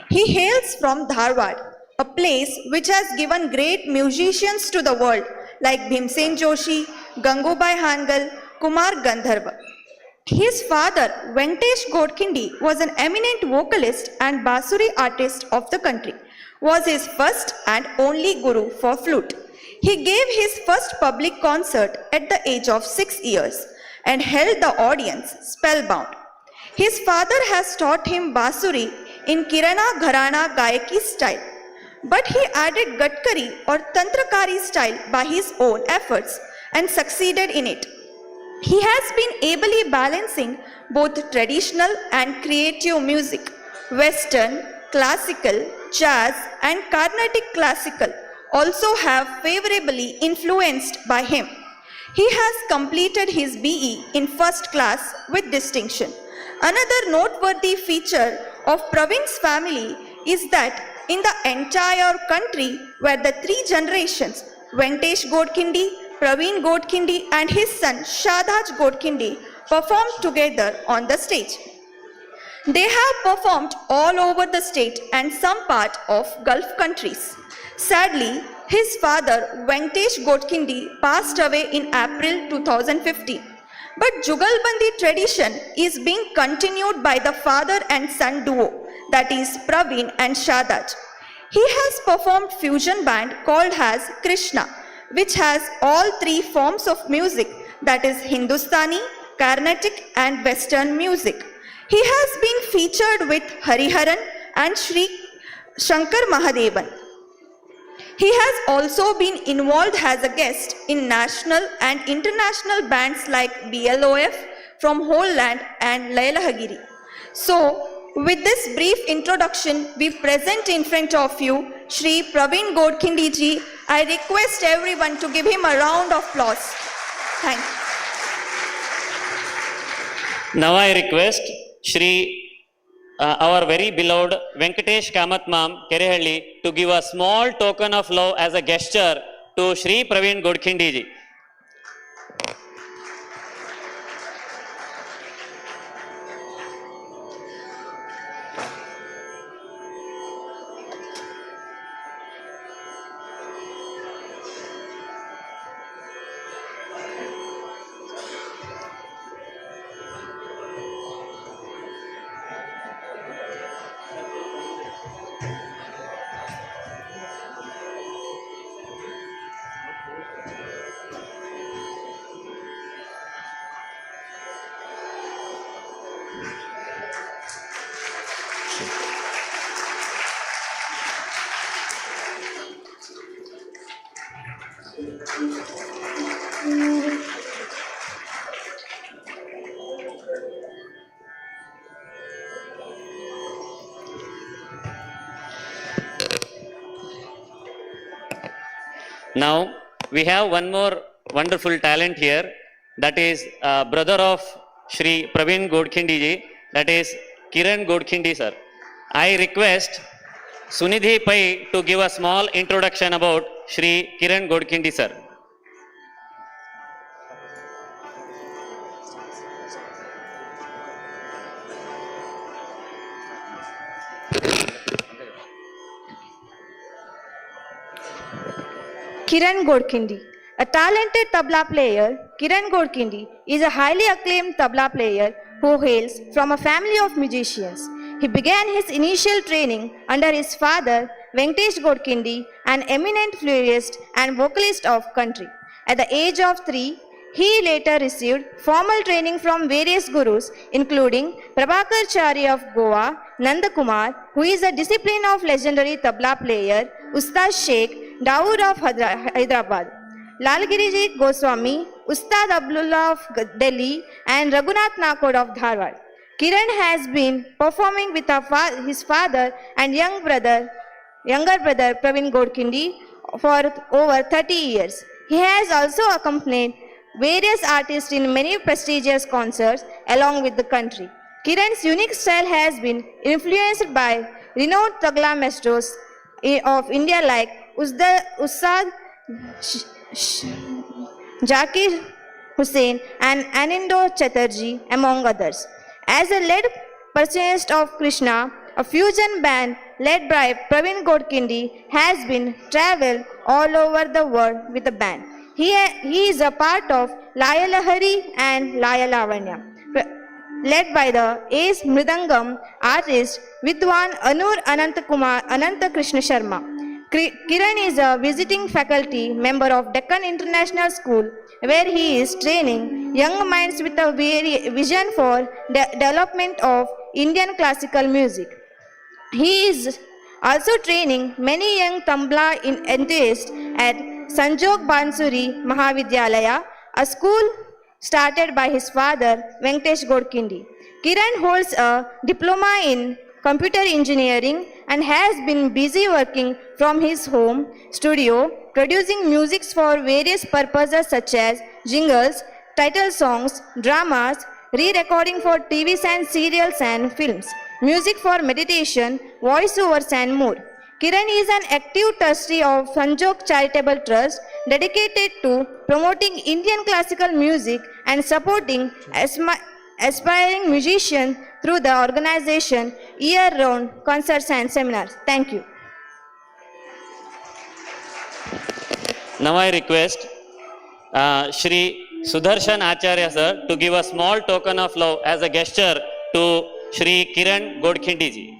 He hails from Dharwad, a place which has given great musicians to the world like Bhimsen Joshi, Gangubai Hangal, Kumar Gandharva. His father, Venkatesh Godkhindi, was an eminent vocalist and Basuri artist of the country, was his first and only guru for flute. He gave his first public concert at the age of 6 years and held the audience spellbound. His father has taught him Basuri in Kirana Gharana Gayaki style, but he added Gatkari or Tantrakari style by his own efforts and succeeded in it. He has been ably balancing both traditional and creative music, Western, classical, jazz and Carnatic classical also have favorably influenced by him. He has completed his BE in first class with distinction. Another noteworthy feature of Praveen's family is that in the entire country were the three generations, Venkatesh Godkhindi, Praveen Godkhindi and his son Shadhaj Godkhindi performed together on the stage. They have performed all over the state and some part of Gulf countries. Sadly, his father Venkatesh Godkhindi passed away in April 2015. But Jugalbandi tradition is being continued by the father and son duo, that is Praveen and Shadhaj. He has performed fusion band called as Krishna, which has all three forms of music, that is Hindustani, Carnatic and Western music. He has been featured with Hariharan and Sri Shankar Mahadevan. He has also been involved as a guest in national and international bands like BLOF from whole land and Laila Hagiri. So, with this brief introduction, we present in front of you Shri Praveen Godkhindi ji. I request everyone to give him a round of applause. Thank you. Now I request Shri our very beloved Venkatesh Kamatmam Kerehalli to give a small token of love as a gesture to Shri Praveen Godkhindi ji. Now we have one more wonderful talent here, that is brother of Shri Praveen Godkhindi ji, that is Kiran Godkhindi sir. I request Sunidhi Pai to give a small introduction about Shri Kiran Godkhindi sir. Kiran Godkhindi. A talented tabla player, Kiran Godkhindi is a highly acclaimed tabla player who hails from a family of musicians. He began his initial training under his father, Venkatesh Godkhindi, an eminent flautist and vocalist of country. At the age of 3, he later received formal training from various gurus, including Prabhakar Chari of Goa, Nandakumar, who is a disciple of legendary tabla player, Ustad Sheikh Dawood of Hyderabad, Lalgiriji Goswami, Ustad Abdullah of Delhi, and Raghunath Nakod of Dharwad. Kiran has been performing with his father and younger brother Praveen Godkhindi for over 30 years. He has also accompanied various artists in many prestigious concerts along with the country. Kiran's unique style has been influenced by renowned tabla maestros of India like Ustad Zakir Hussain and Anindo Chatterjee, among others. As a lead percussionist of Krishna, a fusion band led by Praveen Godkhindi has been traveled all over the world with the band. He is a part of Laya Lahari and Laya Lavanya, led by the ace Mridangam artist Vidwan Anur Ananta Krishna Sharma. Kiran is a visiting faculty member of Deccan International School, where he is training young minds with a vision for the development of Indian classical music. He is also training many young tabla enthusiasts at Sanjog Bansuri Mahavidyalaya, a school started by his father Venkatesh Godkhindi. Kiran holds a diploma in computer engineering and has been busy working from his home studio, producing music for various purposes such as jingles, title songs, dramas, re-recording for TVs and serials and films, music for meditation, voiceovers and more. Kiran is an active trustee of Sanjog Charitable Trust, dedicated to promoting Indian classical music and supporting aspiring musicians through the organization year-round concerts and seminars. Thank you. Now I request Shri Sudarshan Acharya sir to give a small token of love as a gesture to Shri Kiran Godkhindi ji.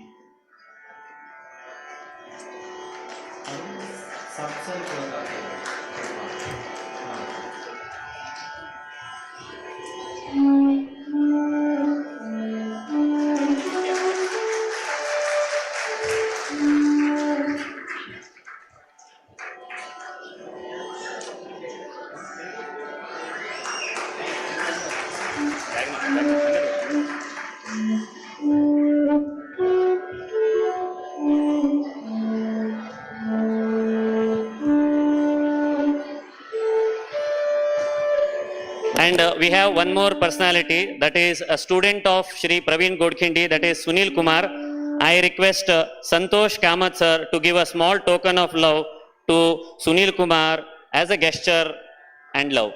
And we have one more personality, that is a student of Shri Praveen Godkhindi, that is Sunil Kumar. I request Santosh Kamath sir to give a small token of love to Sunil Kumar as a gesture and love.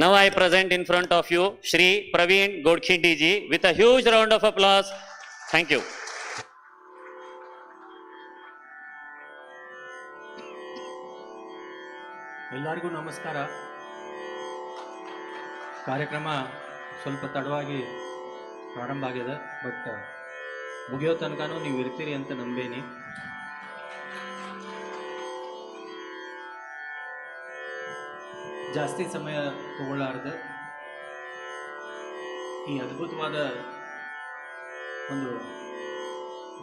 Now I present in front of you Shri Praveen Godkhindi ji with a huge round of applause. Thank you. ಎಲ್ಲರಿಗೂ ನಮಸ್ಕಾರ. ಕಾರ್ಯಕ್ರಮ ಸ್ವಲ್ಪ ತಡವಾಗಿ ಪ್ರಾರಂಭ ಆಗಿದೆ, but ಮುಗಿಯೋ ತನಕನೂ ನೀವು ಇರ್ತೀರಿ ಅಂತ ನಂಬೇನಿ. ಜಾಸ್ತಿ ಸಮಯ ತಗೊಳ್ಳಾರ್ದೆ ಈ ಅದ್ಭುತವಾದ ಒಂದು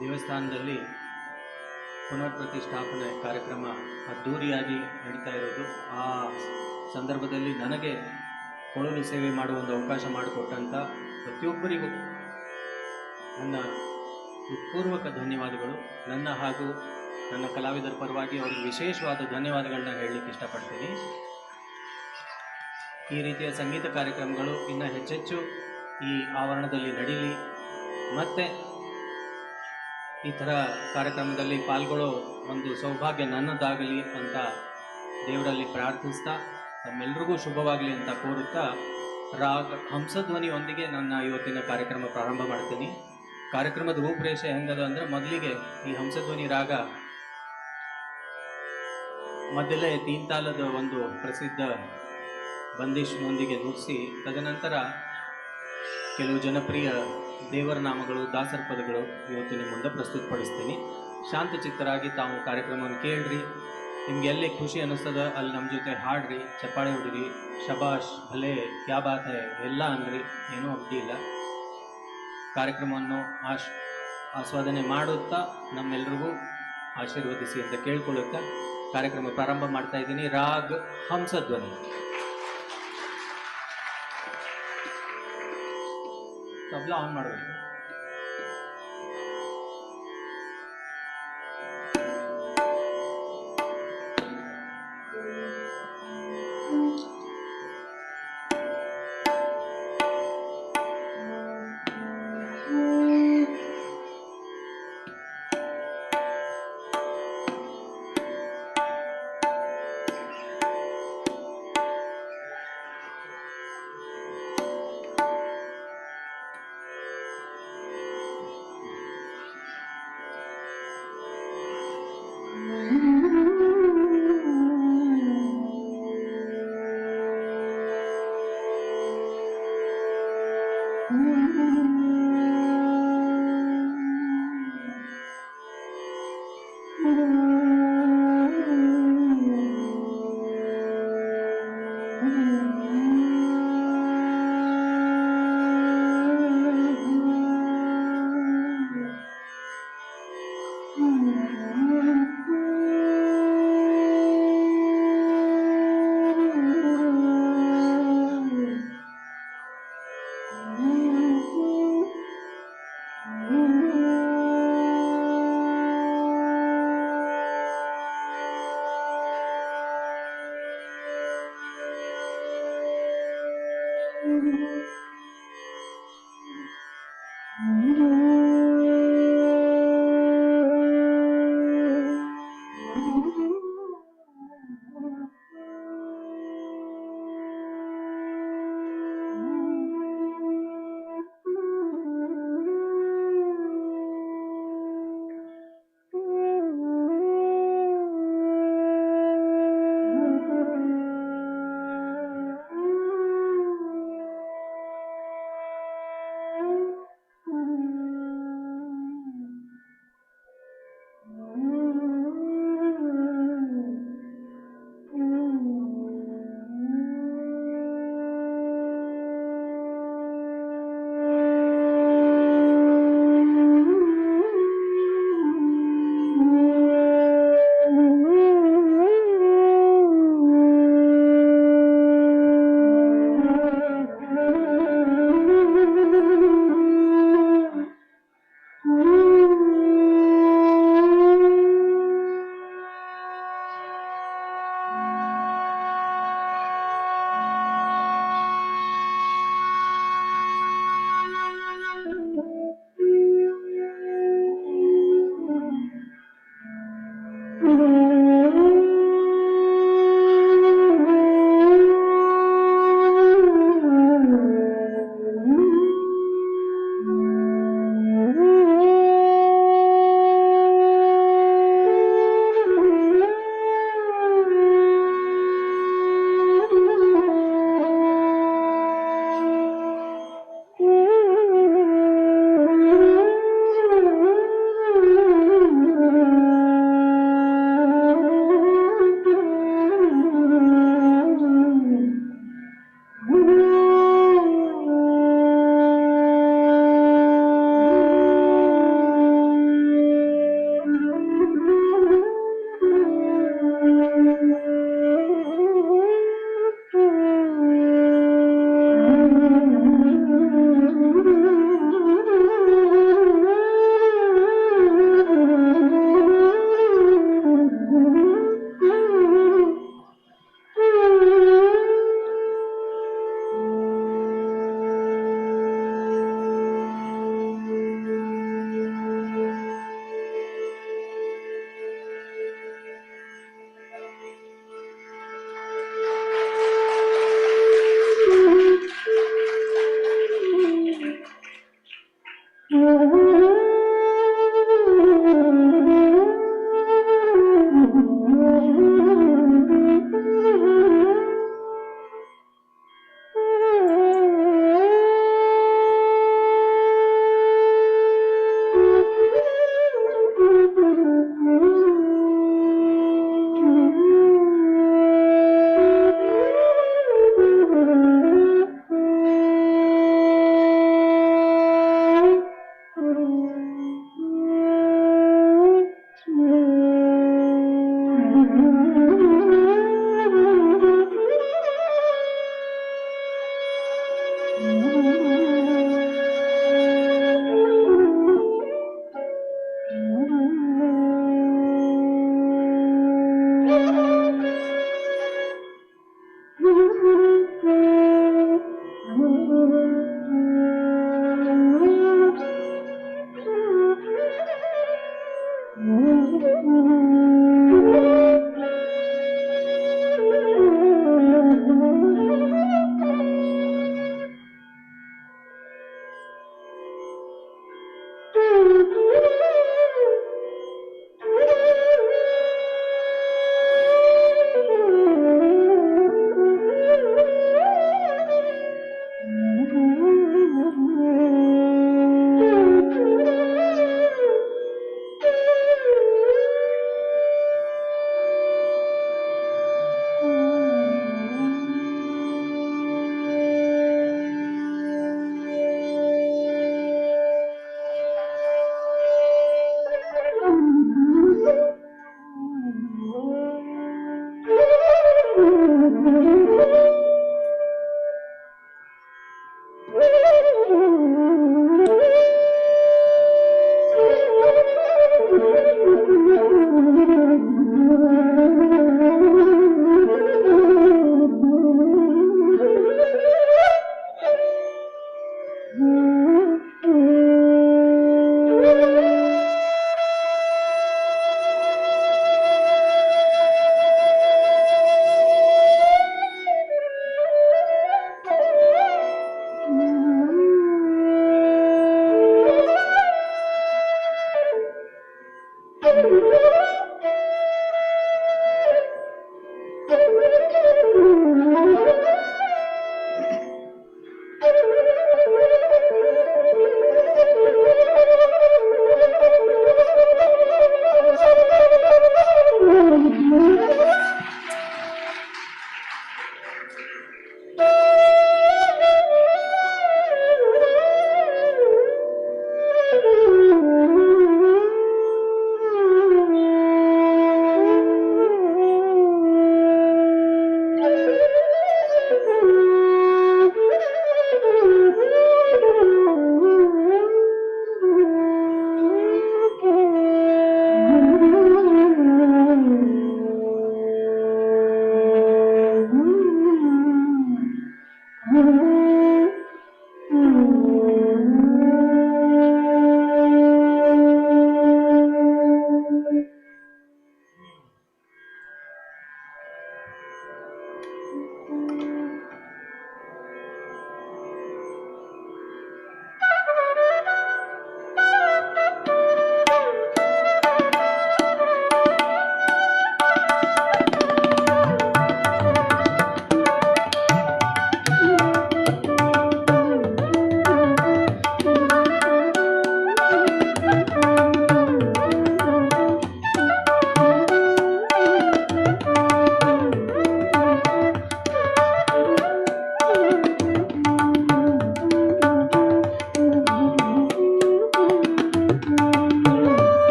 ದೇವಸ್ಥಾನದಲ್ಲಿ ಪುನರ್ ಪ್ರತಿಷ್ಠಾಪನೆ ಕಾರ್ಯಕ್ರಮ ಅದ್ಧೂರಿಯಾಗಿ ನಡೀತಾ ಇರೋದು. ಆ ಸಂದರ್ಭದಲ್ಲಿ ನನಗೆ ಕೊಳಲು ಸೇವೆ ಮಾಡುವ ಒಂದು ಅವಕಾಶ ಮಾಡಿಕೊಟ್ಟಂಥ ಪ್ರತಿಯೊಬ್ಬರಿಗೂ ನನ್ನ ಹೃತ್ಪೂರ್ವಕ ಧನ್ಯವಾದಗಳು. ನನ್ನ ಹಾಗೂ ನನ್ನ ಕಲಾವಿದರ ಪರವಾಗಿ ಅವರಿಗೆ ವಿಶೇಷವಾದ ಧನ್ಯವಾದಗಳನ್ನ ಹೇಳಲಿಕ್ಕೆ ಇಷ್ಟಪಡ್ತೀನಿ. ಈ ರೀತಿಯ ಸಂಗೀತ ಕಾರ್ಯಕ್ರಮಗಳು ಇನ್ನು ಹೆಚ್ಚೆಚ್ಚು ಈ ಆವರಣದಲ್ಲಿ ನಡೀಲಿ, ಮತ್ತು ಈ ಥರ ಕಾರ್ಯಕ್ರಮದಲ್ಲಿ ಪಾಲ್ಗೊಳ್ಳೋ ಒಂದು ಸೌಭಾಗ್ಯ ನನ್ನದಾಗಲಿ ಅಂತ ದೇವರಲ್ಲಿ ಪ್ರಾರ್ಥಿಸ್ತಾ ನಮ್ಮೆಲ್ರಿಗೂ ಶುಭವಾಗಲಿ ಅಂತ ಕೋರುತ್ತಾ ರಾಗ ಹಂಸಧ್ವನಿಯೊಂದಿಗೆ ನನ್ನ ಇವತ್ತಿನ ಕಾರ್ಯಕ್ರಮ ಪ್ರಾರಂಭ ಮಾಡ್ತೀನಿ. ಕಾರ್ಯಕ್ರಮದ ರೂಪರೇಷೆ ಹೆಂಗದ ಅಂದರೆ, ಮೊದಲಿಗೆ ಈ ಹಂಸಧ್ವನಿ ರಾಗ ಮೊದಲೇ ತೀನ್ತಾಲದ ಒಂದು ಪ್ರಸಿದ್ಧ ಬಂದಿಷ್ನೊಂದಿಗೆ ನುಡಿಸಿ, ತದನಂತರ ಕೆಲವು ಜನಪ್ರಿಯ ದೇವರ ನಾಮಗಳು, ದಾಸರ ಪದಗಳು ಇವತ್ತು ನಿಮ್ಮ ಮುಂದೆ ಪ್ರಸ್ತುತಪಡಿಸ್ತೀನಿ. ಶಾಂತಚಿತ್ತರಾಗಿ ತಾವು ಕಾರ್ಯಕ್ರಮವನ್ನು ಕೇಳ್ರಿ. ನಿಮ್ಗೆ ಎಲ್ಲಿ ಖುಷಿ ಅನ್ನಿಸ್ತದ ಅಲ್ಲಿ ನಮ್ಮ ಜೊತೆ ಹಾಡ್ರಿ, ಚಪ್ಪಾಳೆ ಹೊಡಿರಿ, ಶಬಾಷ್, ಭಲೆ, ಕ್ಯಾ ಬಾತ್ ಹೈ ಎಲ್ಲ ಅಂದ್ರಿ, ಏನೂ ಅಡ್ಡಿ ಇಲ್ಲ. ಕಾರ್ಯಕ್ರಮವನ್ನು ಆಸ್ವಾದನೆ ಮಾಡುತ್ತಾ ನಮ್ಮೆಲ್ರಿಗೂ ಆಶೀರ್ವದಿಸಿ ಅಂತ ಕೇಳ್ಕೊಳ್ಳುತ್ತಾ ಕಾರ್ಯಕ್ರಮ ಪ್ರಾರಂಭ ಮಾಡ್ತಾ ಇದ್ದೀನಿ. ರಾಗ್ ಹಂಸಧ್ವನಿ. ತಬ್ಲಾ ಆನ್ ಮಾಡಬೇಕು.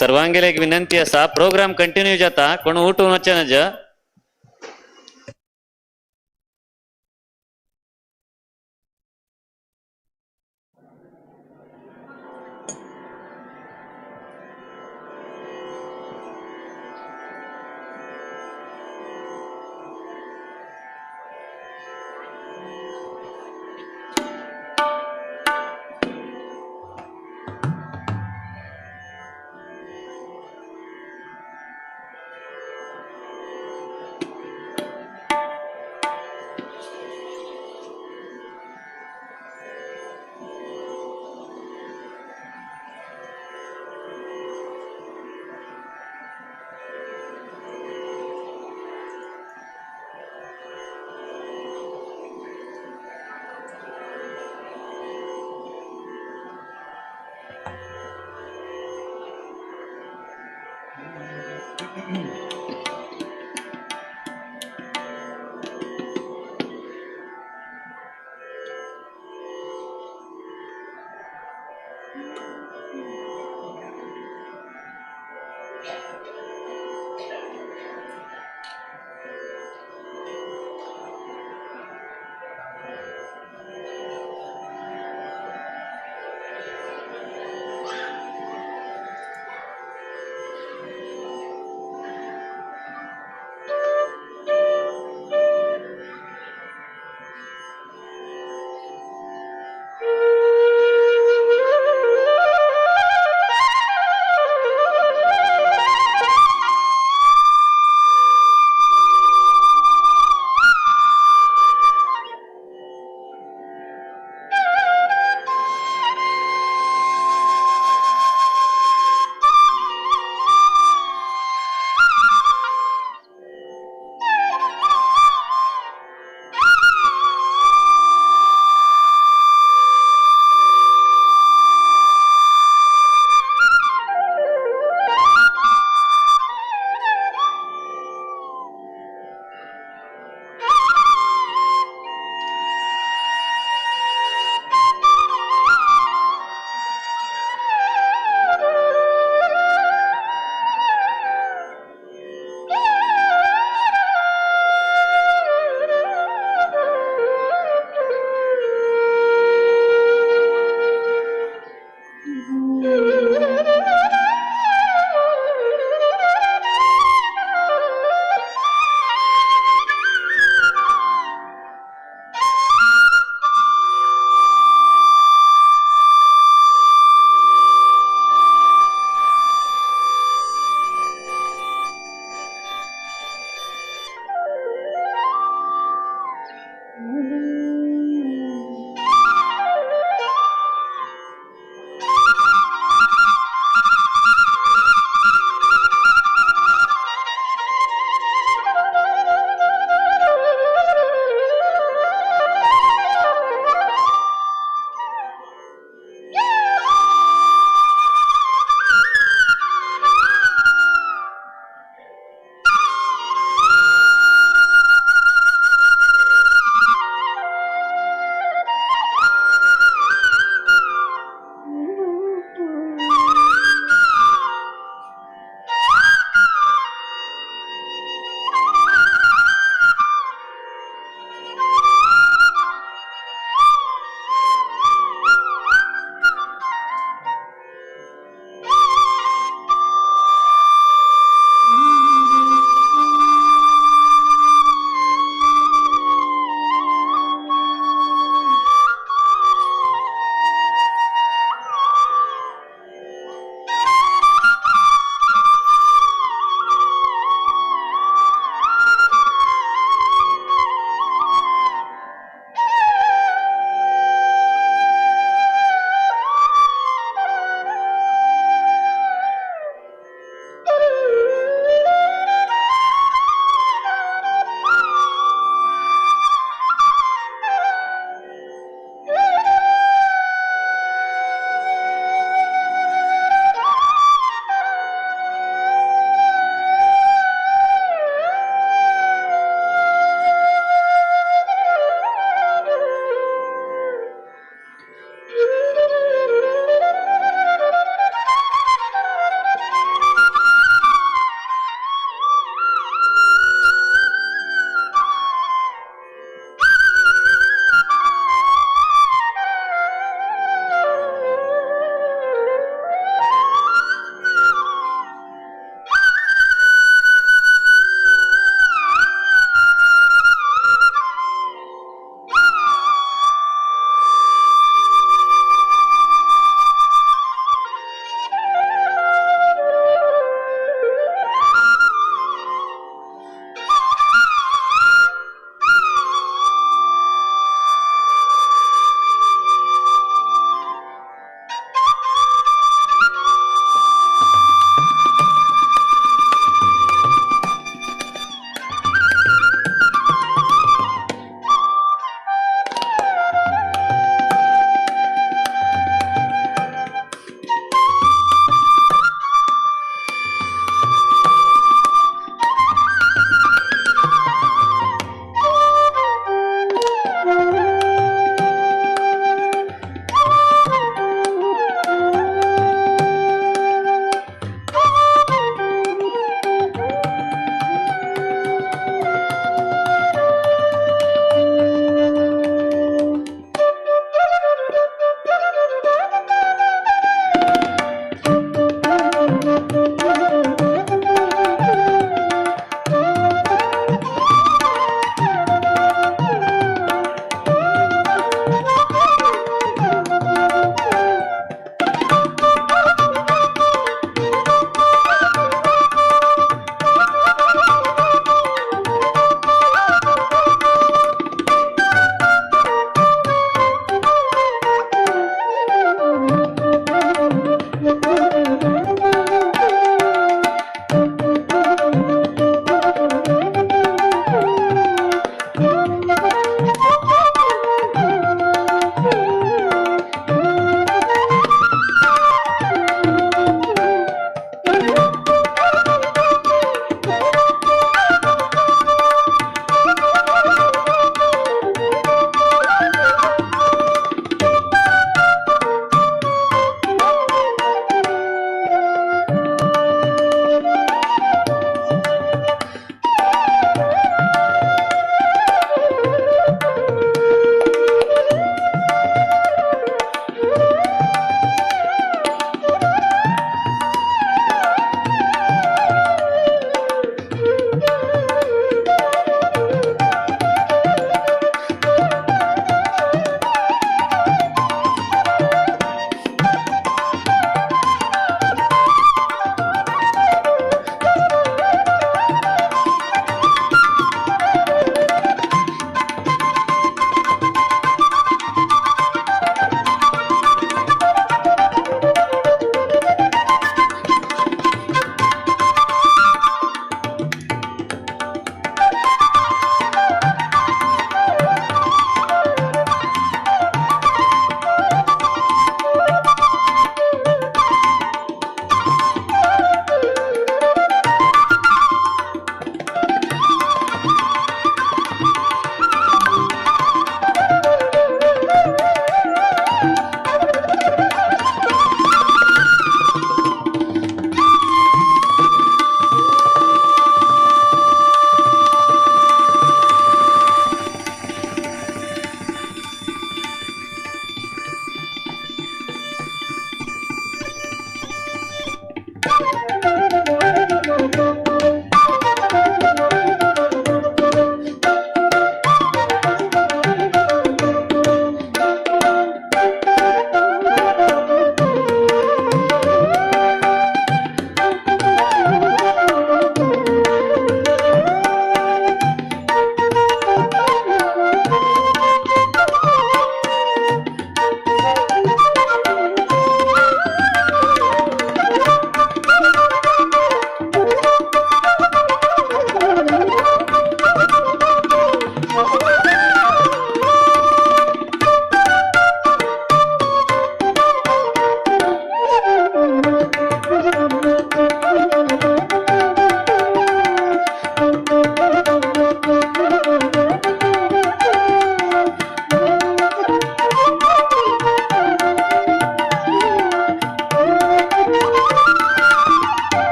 सर्वांगेला एक विनंती असा, प्रोग्राम कंटिन्यू जाता, कोण उठून वचनच.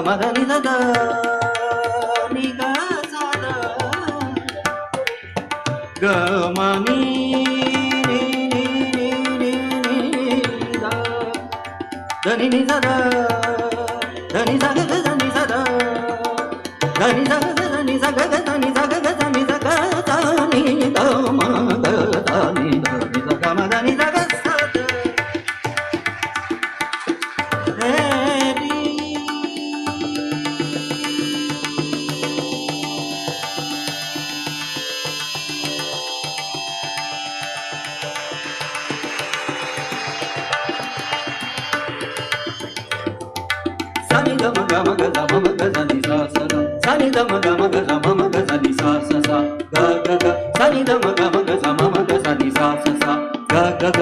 ಮದ ನಿ ದ ನಿ ಗ ಸ ದ ಗ ಮ ನಿ ನಿ ನಿ ನಿ ನಿ ನಿ ದ ದ ನಿ ನಿ ದ ದ ನಿ ಸ ಗ ದ ನಿ ಸ ದ ದ ನಿ ಸ ಗ ದ ನಿ ಸ ಗ ಗ ದ ನಿ ಸ ಗ ಗ ದ ನಿ ಸ ಗ ದ ನಿ ದ ಮ ಗ ದ ನಿ ದ ನಿ ಸ ಗ ಮ ದ ನಿ ಸ ಗ ಸ ದ ಹೇ ರಿ ಸನಿ ದ ಮ ಗ ಮ ಗ ದ ಮ ಮ ಗ ದ ನಿ ಸ ಸ ದ ಸನಿ ದ ಮ ಗ ಮ ಗ ದ ಮ ಮ ಗ ದ ನಿ ಸ ಸ ಸ ಗ ಗ ಗ ಸನಿ ದ ಮ ಗ ಮ ಗ ದ ಮ ಮ ಗ ದ ನಿ ಸ ಸ ಸ ಗ ಗ ಗ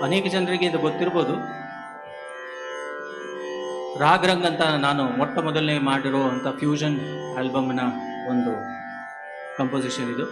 ಅನೇಕ ಜನರಿಗೆ ಇದು ಗೊತ್ತಿರ್ಬೋದು. ರಾಗ್ ರಂಗ್ ಅಂತ ನಾನು ಮೊಟ್ಟ ಮೊದಲನೇ ಮಾಡಿರುವಂಥ ಫ್ಯೂಷನ್ ಆಲ್ಬಮ್ನ ಒಂದು ಕಂಪೋಸಿಷನ್ ಇದು.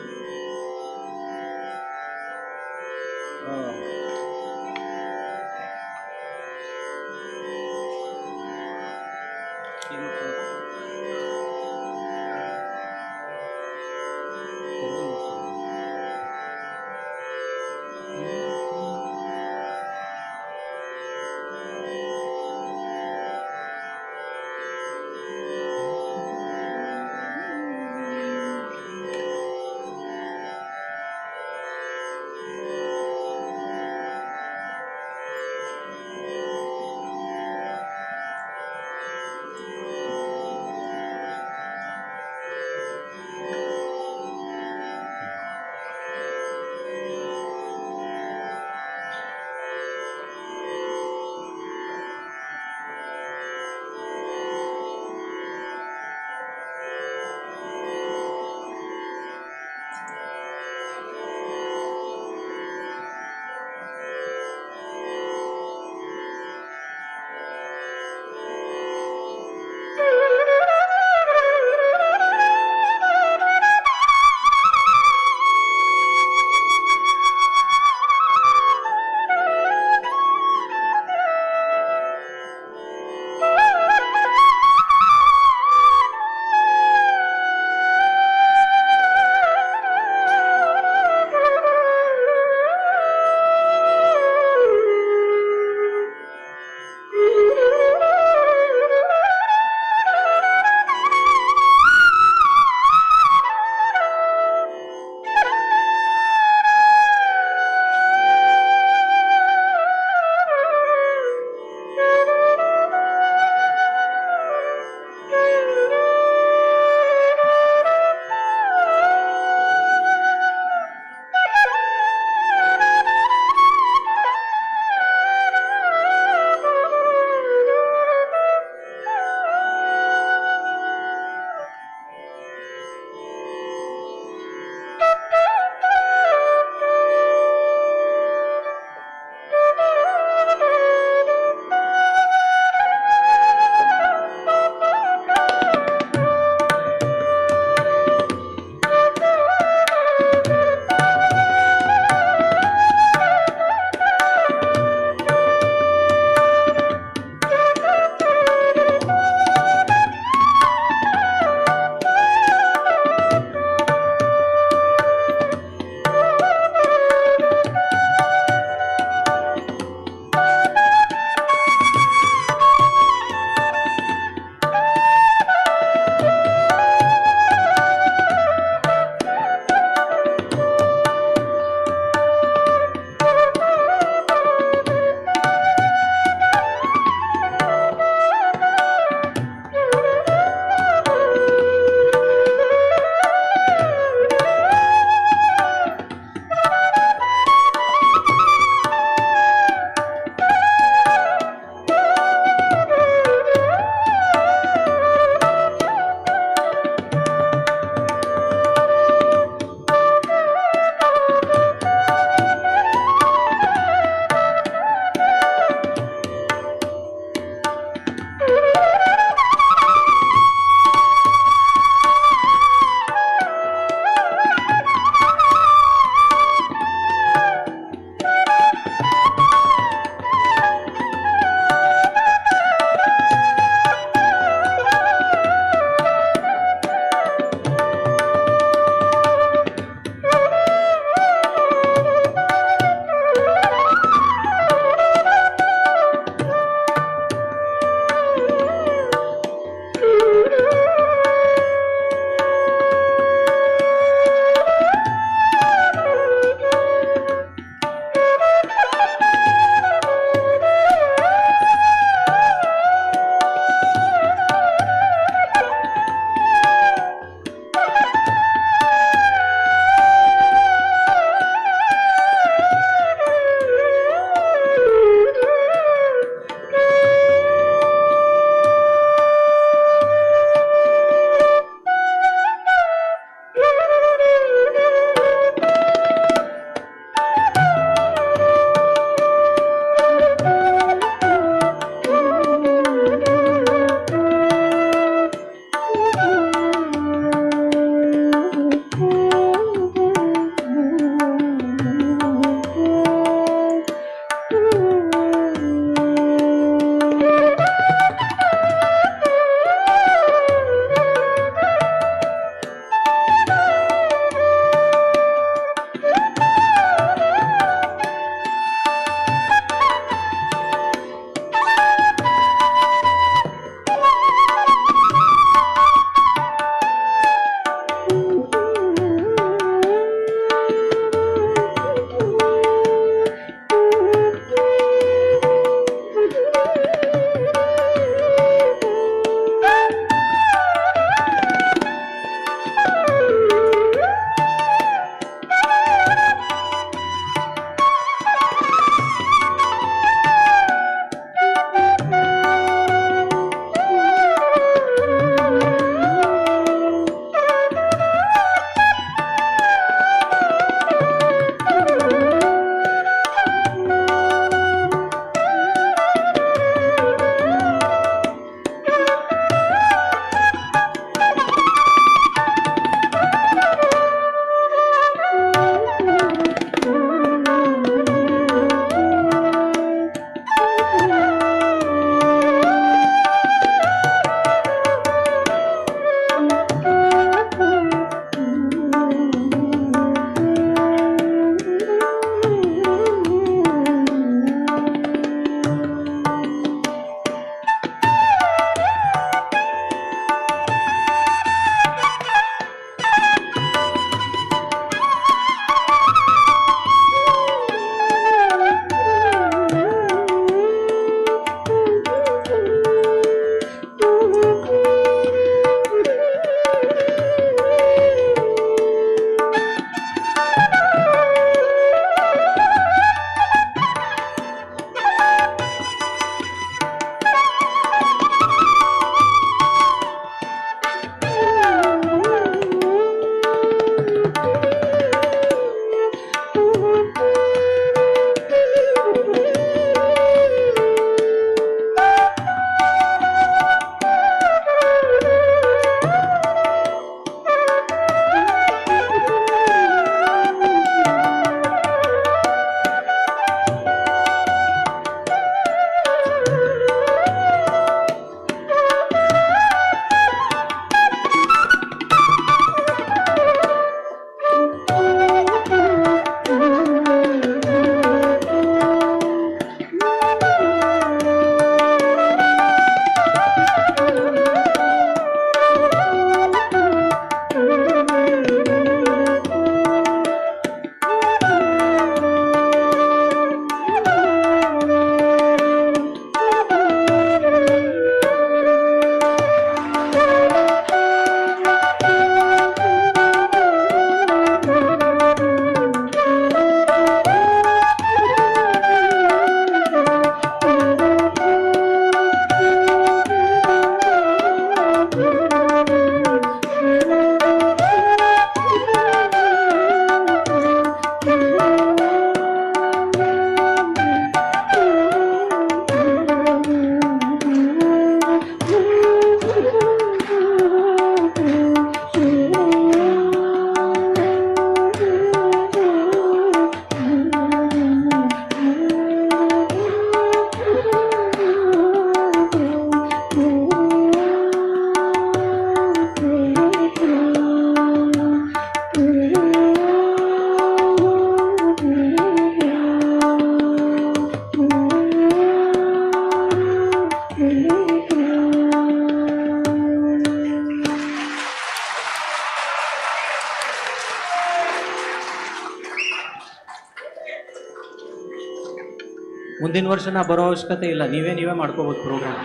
ಮುಂದಿನ ವರ್ಷ ನಾ ಬರೋ ಅವಶ್ಯಕತೆ ಇಲ್ಲ, ನೀವೇ ಮಾಡ್ಕೋಬೋದು ಪ್ರೋಗ್ರಾಮ್.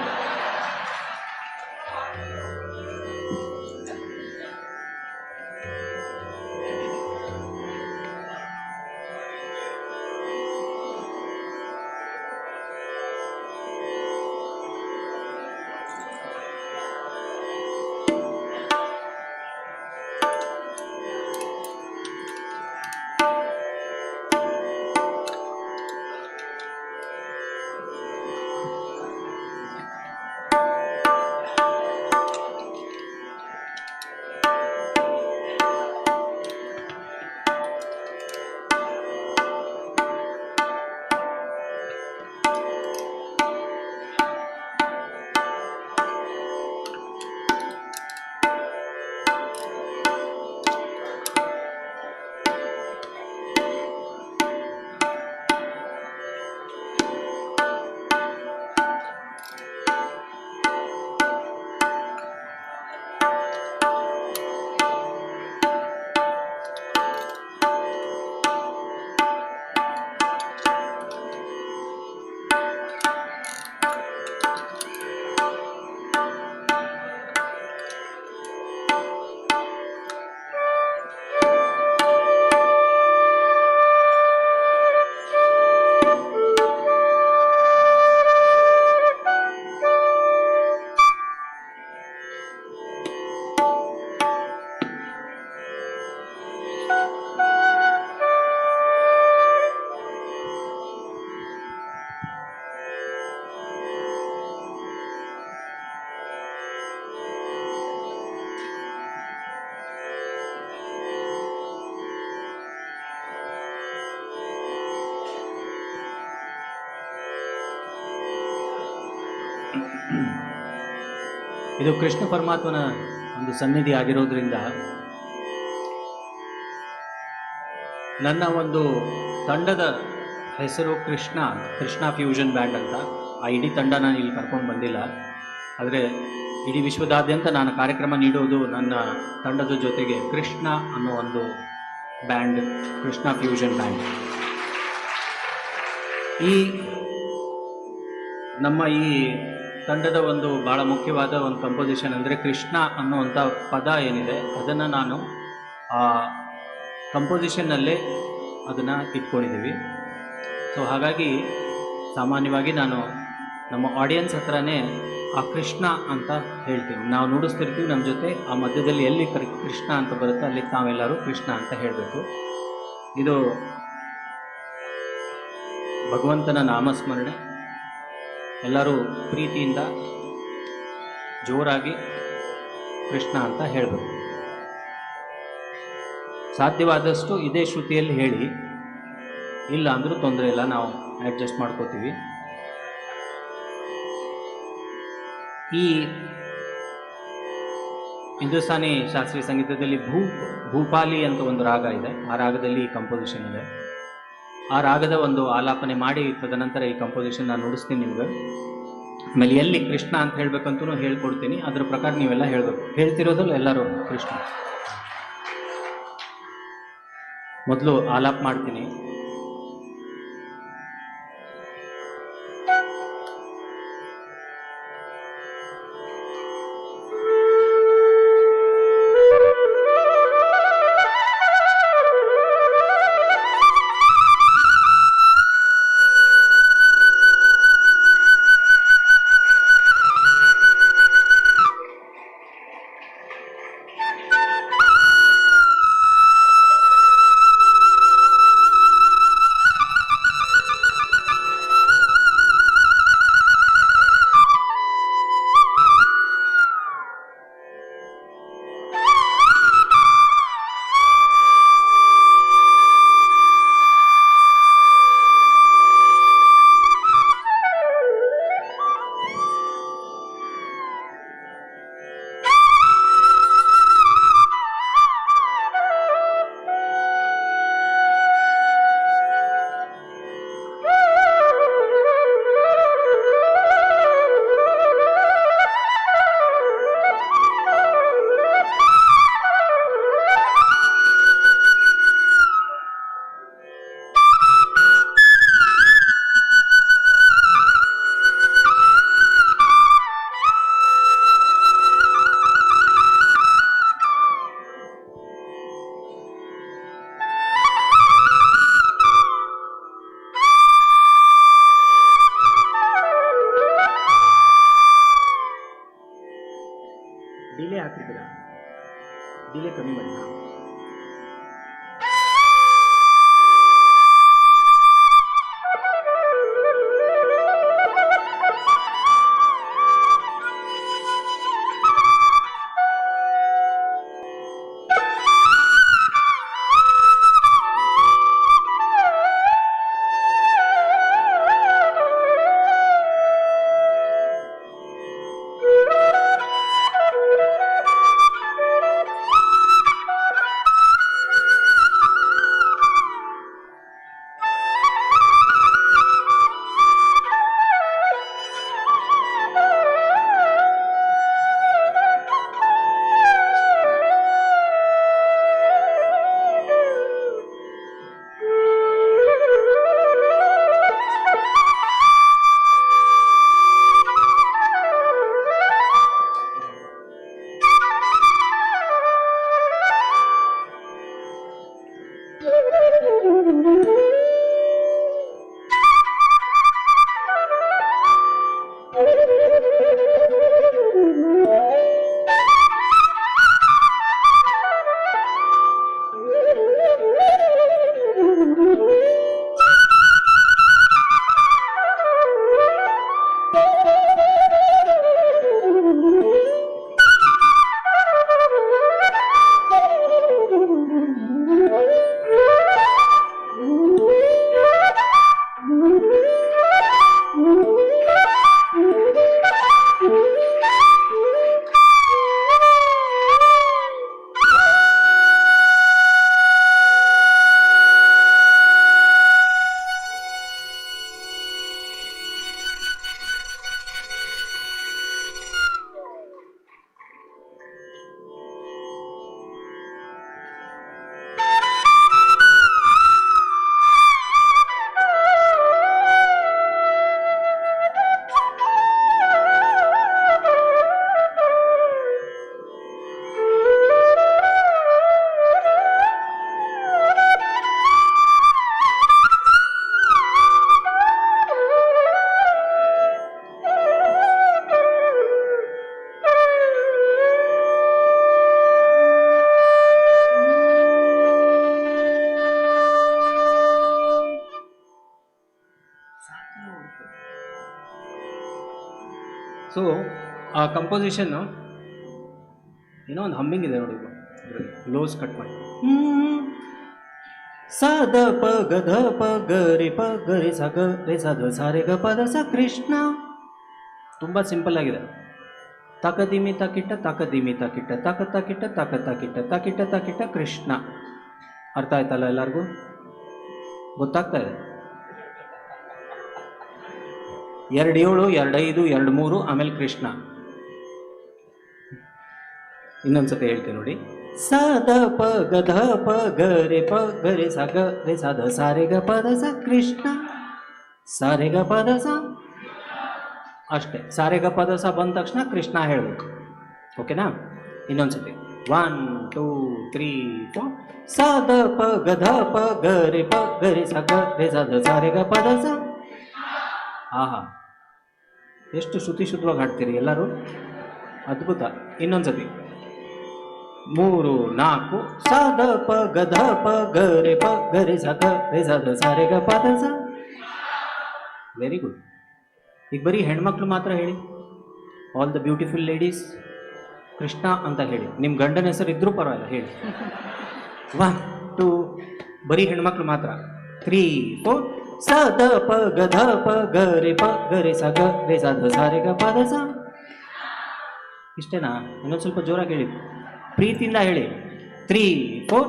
ಇದು ಕೃಷ್ಣ ಪರಮಾತ್ಮನ ಒಂದು ಸನ್ನಿಧಿ ಆಗಿರೋದ್ರಿಂದ ನನ್ನ ಒಂದು ತಂಡದ ಹೆಸರು ಕೃಷ್ಣ ಫ್ಯೂಷನ್ ಬ್ಯಾಂಡ್ ಅಂತ. ಆ ಇಡೀ ತಂಡ ನಾನು ಇಲ್ಲಿ ಕರ್ಕೊಂಡು ಬಂದಿಲ್ಲ, ಆದರೆ ಇಡೀ ವಿಶ್ವದಾದ್ಯಂತ ನಾನು ಕಾರ್ಯಕ್ರಮ ನೀಡೋದು ನನ್ನ ತಂಡದ ಜೊತೆಗೆ ಕೃಷ್ಣ ಅನ್ನೋ ಒಂದು ಬ್ಯಾಂಡ್, ಕೃಷ್ಣ ಫ್ಯೂಷನ್ ಬ್ಯಾಂಡ್. ನಮ್ಮ ಈ ತಂಡದ ಒಂದು ಭಾಳ ಮುಖ್ಯವಾದ ಒಂದು ಕಂಪೋಸಿಷನ್ ಅಂದರೆ ಕೃಷ್ಣ ಅನ್ನುವಂಥ ಪದ ಏನಿದೆ ಅದನ್ನು ನಾನು ಆ ಕಂಪೋಸಿಷನ್ನಲ್ಲೇ ಅದನ್ನು ಇಟ್ಕೊಂಡಿದ್ದೀವಿ. ಸೊ ಹಾಗಾಗಿ ಸಾಮಾನ್ಯವಾಗಿ ನಾನು ನಮ್ಮ ಆಡಿಯನ್ಸ್ ಹತ್ರನೇ ಆ ಕೃಷ್ಣ ಅಂತ ಹೇಳ್ತೀನಿ. ನಾವು ನುಡಿಸ್ತಿರ್ತೀವಿ, ನಮ್ಮ ಜೊತೆ ಆ ಮಧ್ಯದಲ್ಲಿ ಎಲ್ಲಿ ಕೃಷ್ಣ ಅಂತ ಬರುತ್ತೆ ಅಲ್ಲಿ ತಾವೆಲ್ಲರೂ ಕೃಷ್ಣ ಅಂತ ಹೇಳಬೇಕು. ಇದು ಭಗವಂತನ ನಾಮಸ್ಮರಣೆ. ಎಲ್ಲರೂ ಪ್ರೀತಿಯಿಂದ ಜೋರಾಗಿ ಕೃಷ್ಣ ಅಂತ ಹೇಳಬೇಕು. ಸಾಧ್ಯವಾದಷ್ಟು ಇದೇ ಶ್ರುತಿಯಲ್ಲಿ ಹೇಳಿ, ಇಲ್ಲ ಅಂದರೂ ತೊಂದರೆ ಇಲ್ಲ, ನಾವು ಅಡ್ಜಸ್ಟ್ ಮಾಡ್ಕೋತೀವಿ. ಈ ಹಿಂದೂಸ್ತಾನಿ ಶಾಸ್ತ್ರೀಯ ಸಂಗೀತದಲ್ಲಿ ಭೂಪಾಲಿ ಅಂತ ಒಂದು ರಾಗ ಇದೆ. ಆ ರಾಗದಲ್ಲಿ ಈ ಕಂಪೋಸಿಷನ್ ಇದೆ. ಆ ರಾಗದ ಒಂದು ಆಲಾಪನೆ ಮಾಡಿ ತದನಂತರ ಈ ಕಂಪೋಸಿಷನ್ ನಾನು ನುಡಿಸ್ತೀನಿ ನಿಮ್ಗೆ. ಆಮೇಲೆ ಎಲ್ಲಿ ಕೃಷ್ಣ ಅಂತ ಹೇಳ್ಬೇಕಂತೂ ಹೇಳ್ಕೊಡ್ತೀನಿ, ಅದ್ರ ಪ್ರಕಾರ ನೀವೆಲ್ಲ ಹೇಳಬೇಕು. ಹೇಳ್ತಿರೋದ್ರಲ್ಲಿ ಎಲ್ಲರೂ ಕೃಷ್ಣ. ಮೊದಲು ಆಲಾಪ ಮಾಡ್ತೀನಿ. ಸೊ ಆ ಕಂಪೋಸಿಷನ್ನು ಏನೋ ಒಂದು ಹಮ್ಮಿಂಗ್ ಇದೆ ನೋಡಿ, ಲೋಸ್ ಕಟ್ ಮಾಡಿ ಸ ದ ಪ ಗ ಧ ಪ ಗ ರಿ ಪ ಗ ರಿ ಸ ಗ ರಿ ಸ ದ ಸ ರೆ ಗ ಪ ದ ಸ ಕೃಷ್ಣ. ತುಂಬ ಸಿಂಪಲ್ ಆಗಿದೆ. ತಕ ದಿಮಿ ತಕಿಟ್ಟ ತಕ ದಿಮಿ ತಕಿಟ್ಟ ತಕ ತಕಿಟ್ಟ ತಕ ತಕಿಟ್ಟ ತಕಿಟ್ಟ ತಕಿಟ್ಟ ಕೃಷ್ಣ. ಅರ್ಥ ಆಯ್ತಲ್ಲ ಎಲ್ಲರಿಗೂ? ಗೊತ್ತಾಗ್ತಾ ಇದೆ? 2 7 2 5 2 3 ಆಮೇಲೆ ಕೃಷ್ಣ. ಇನ್ನೊಂದ್ಸತಿ ಹೇಳ್ತೀನಿ ನೋಡಿ. ಸ ದ ಪ ಗ ಧ ಪ ಗ ರೆ ಪ ಗ ರೆ ಸ ಗ ರೆ ಸ ದ ಸ ರೆ ಗ ಪ ದ ಸ ಕೃಷ್ಣ. ಸ ರೆ ಗ ಪ ದ ಸ ಅಷ್ಟೇ. ಸ ರೆ ಗ ಪ ದ ಸ ಬಂದ ತಕ್ಷಣ ಕೃಷ್ಣ ಹೇಳಬೇಕು. ಓಕೆನಾ? ಇನ್ನೊಂದ್ಸತಿ 1 2 3 4 ಸ ದ ಪ ಗ ಧ ಪ ಗ ರೆ ಪ ಗ ರೆ ಸ ಗ ರೆ ಸ ದ ಸ ರೆ ಗ ಪ ದ ಸ. ಆಹಾ, ಎಷ್ಟು ಶ್ರುತಿ ಶುದ್ಧವಾಗಿ ಹಾಡ್ತೀರಿ ಎಲ್ಲರೂ, ಅದ್ಭುತ. ಇನ್ನೊಂದ್ಸತಿ 3 4 ಸ ದ ಪ ಗ ಧ ಪ ಗ ರೆ ಪ ಗ ರೆ ಸ ಗ ರೆ ಸ ದ ಸ ರೆ ಗ ಪ ದ ಸ. Very good. ಈಗ ಬರೀ ಹೆಣ್ಮಕ್ಳು ಮಾತ್ರ ಹೇಳಿ. All the beautiful ladies Krishna ಅಂತ ಹೇಳಿ. ನಿಮ್ಮ ಗಂಡನ ಹೆಸರು ಇದ್ರೂ ಪರವಾಗಿಲ್ಲ ಹೇಳಿ. 1 2 ಬರೀ ಹೆಣ್ಮಕ್ಳು ಮಾತ್ರ. 3 4 ಸ ದ ಪ ಗ ಧ ಪ ಗ ರೆ ಪ ಗ ರೆ ಸ ಗ ರೆ ಸ ದ ಸ ರೆ ಗ ಪ ದ ಸ. ಇಷ್ಟೇನಾ? ಇನ್ನೊಂದು ಸ್ವಲ್ಪ ಜೋರಾಗಿ ಹೇಳಿ, ಪ್ರೀತಿಯಿಂದ ಹೇಳಿ. 3 4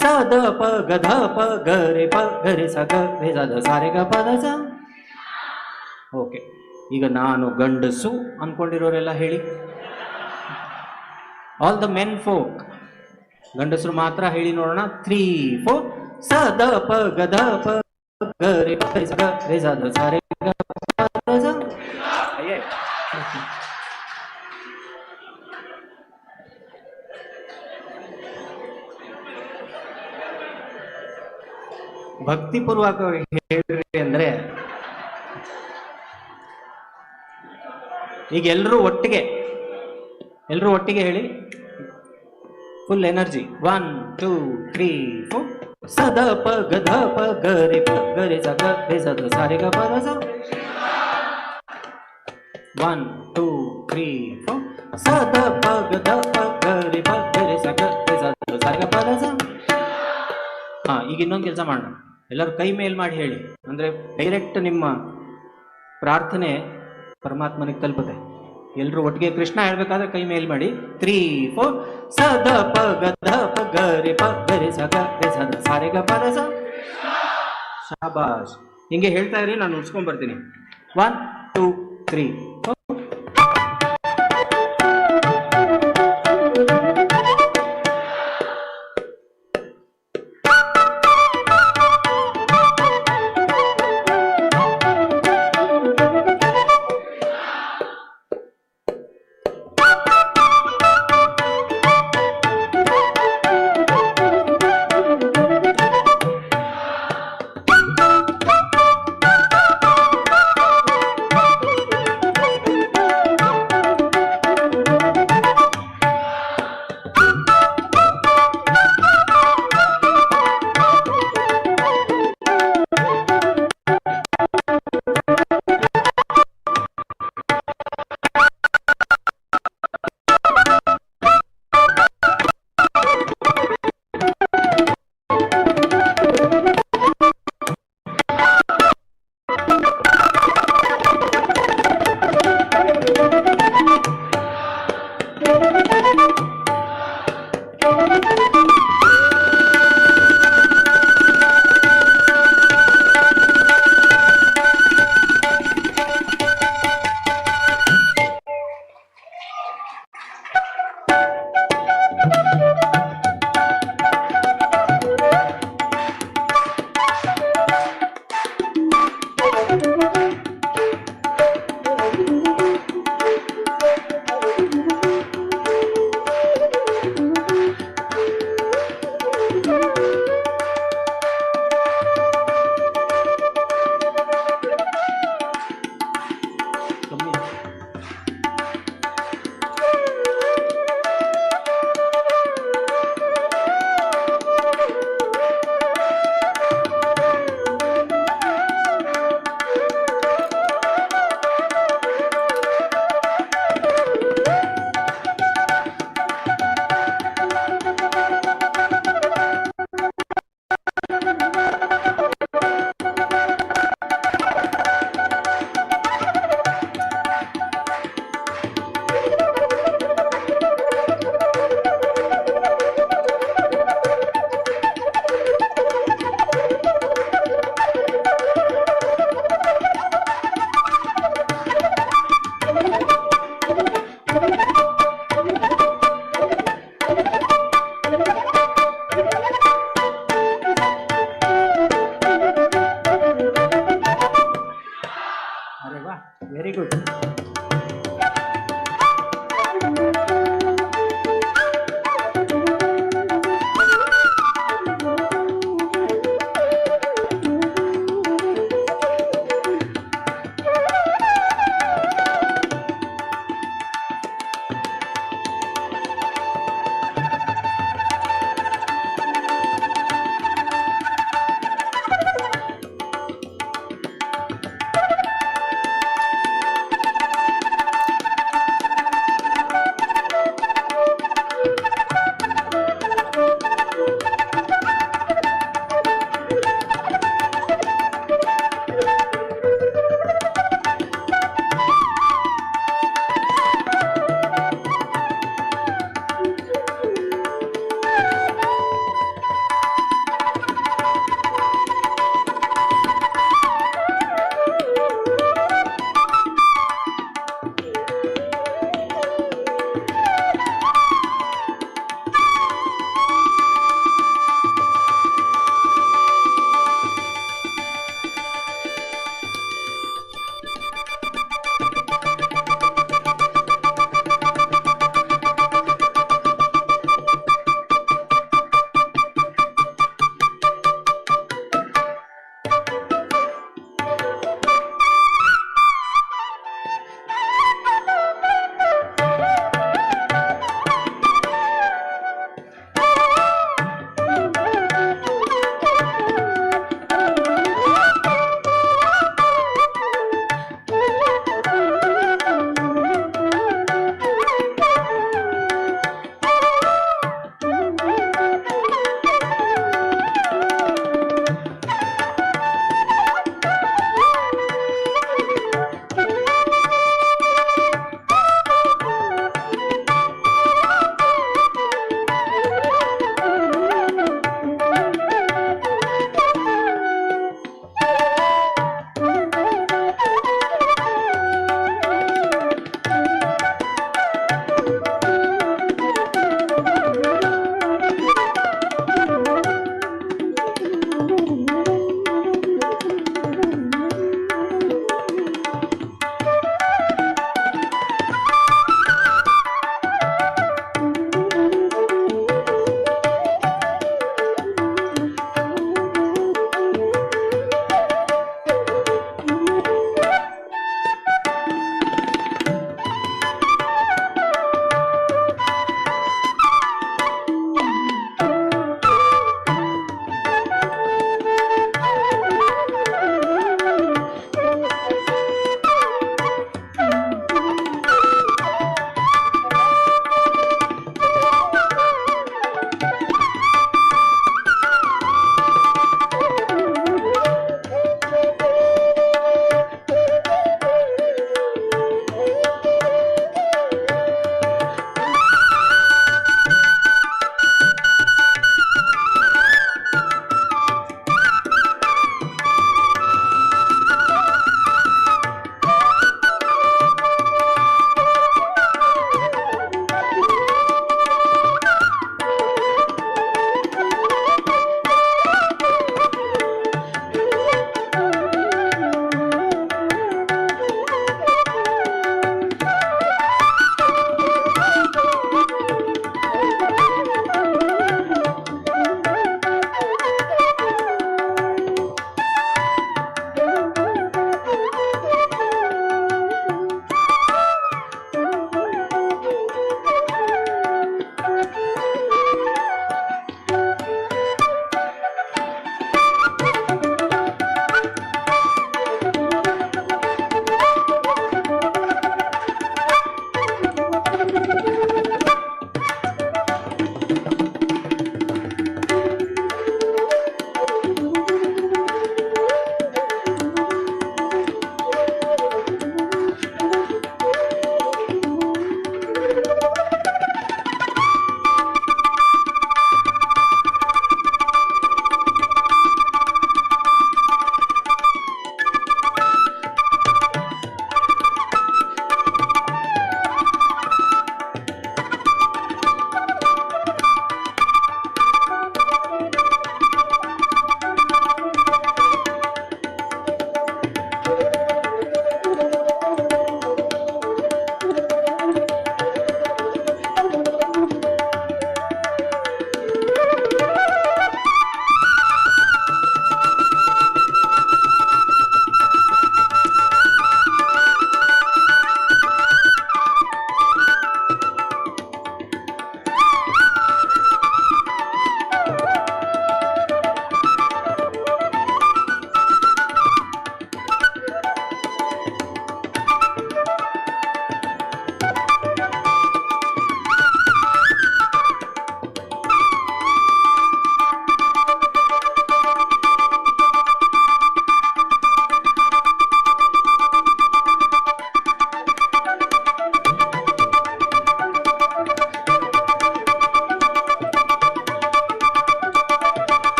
ಸ ದ ಪ ಗ ಧ ಪ ಗ ರೆ ಪ ಗ ರೆ ಸ ಗ ರೆ ಸ ದ ಸ ರೆ ಗ ಪ ದ ಸ. ಓಕೆ, ಈಗ ನಾನು ಗಂಡಸು ಅಂದ್ಕೊಂಡಿರೋರೆಲ್ಲ ಹೇಳಿ. ಆಲ್ ದ ಮೆನ್ ಫೋಕ್, ಗಂಡಸರು ಮಾತ್ರ ಹೇಳಿ ನೋಡೋಣ. 3 4 ಸ ದ ಪ ಗ ಧ ಪ ಗ ರೆ ಪ ರೆ ಸ ಗ ರೆ ಸ ದ ಸ ರೆ ಗ ಪ ದ ಸ. ಅಯ್ಯೇ, ಭಕ್ತಿಪೂರ್ವಕವಾಗಿ ಹೇಳ್ರಿ ಅಂದ್ರೆ ಈಗ ಎಲ್ಲರೂ ಒಟ್ಟಿಗೆ ಹೇಳಿ. Full energy. 1 2 3 4. ಸದ ಪ ಗ ಧ ಪ ಗ ರೆ ಪ ಗ ರೆ ಸ ಗ ರೆ ಸ ದ ಸ ರೆ ಗ ಪ ದ ಸ. 1 2 3 4. ಸದ ಪ ಗ ಧ ಪ ಗ ರೆ ಪ ಗ ರೆ ಸ ಗ ರೆ ಸ ದ ಸ ರೆ ಗ ಪ ದ ಸ. ಈಗ ಇನ್ನೊಂದು ಕೆಲಸ ಮಾಡೋಣ, ಎಲ್ಲರೂ ಕೈ ಮೇಲ್ ಮಾಡಿ ಹೇಳಿ, ಅಂದ್ರೆ ಡೈರೆಕ್ಟ್ ನಿಮ್ಮ ಪ್ರಾರ್ಥನೆ ಪರಮಾತ್ಮನಿಗೆ ತಲುಪುತ್ತೆ. ಎಲ್ಲರೂ ಒಟ್ಟಿಗೆ ಕೃಷ್ಣ ಹೇಳ್ಬೇಕಾದ್ರೆ ಕೈ ಮೇಲ್ ಮಾಡಿ. 3 4. ಸದ ಪ ಗ ಧ ಪ ಗ ರೆ ಪ ಗ ರೆ ಸ ಗ ರೆ ಸ ದ ಸ ರೆ ಗ ಪ ದ ಸ. ಶಾಬಾಷ್. ಹಿಂಗೆ ಹೇಳ್ತಾ ಇರಿ, ನಾನು ಉಡ್ಸ್ಕೊಂಡ್ ಬರ್ತೀನಿ. 1 2 3 4.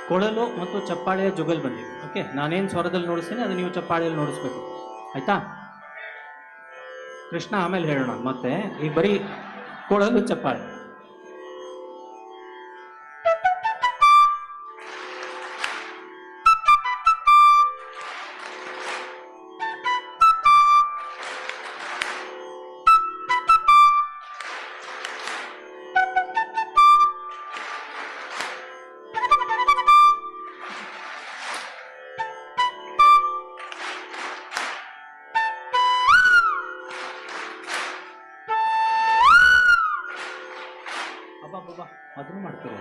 ಕೊಳಲು ಮತ್ತು ಚಪ್ಪಾಳೆಯ ಜುಗಲ್ಬಂದಿ. ಓಕೆ, ನಾನೇನು ಸ್ವರದಲ್ಲಿ ನುಡಿಸ್ತೀನಿ ಅದು ನೀವು ಚಪ್ಪಾಳೆಯಲ್ಲಿ ನುಡಿಸ್ಬೇಕು, ಆಯ್ತಾ? ಕೃಷ್ಣ ಆಮೇಲೆ ಹೇಳೋಣ. ಮತ್ತೆ ಈಗ ಬರೀ ಕೊಳಲು ಚಪ್ಪಾಳೆ. ಅಬ್ಬಾ ಅದನ್ನು ಮಾಡ್ತೀರ?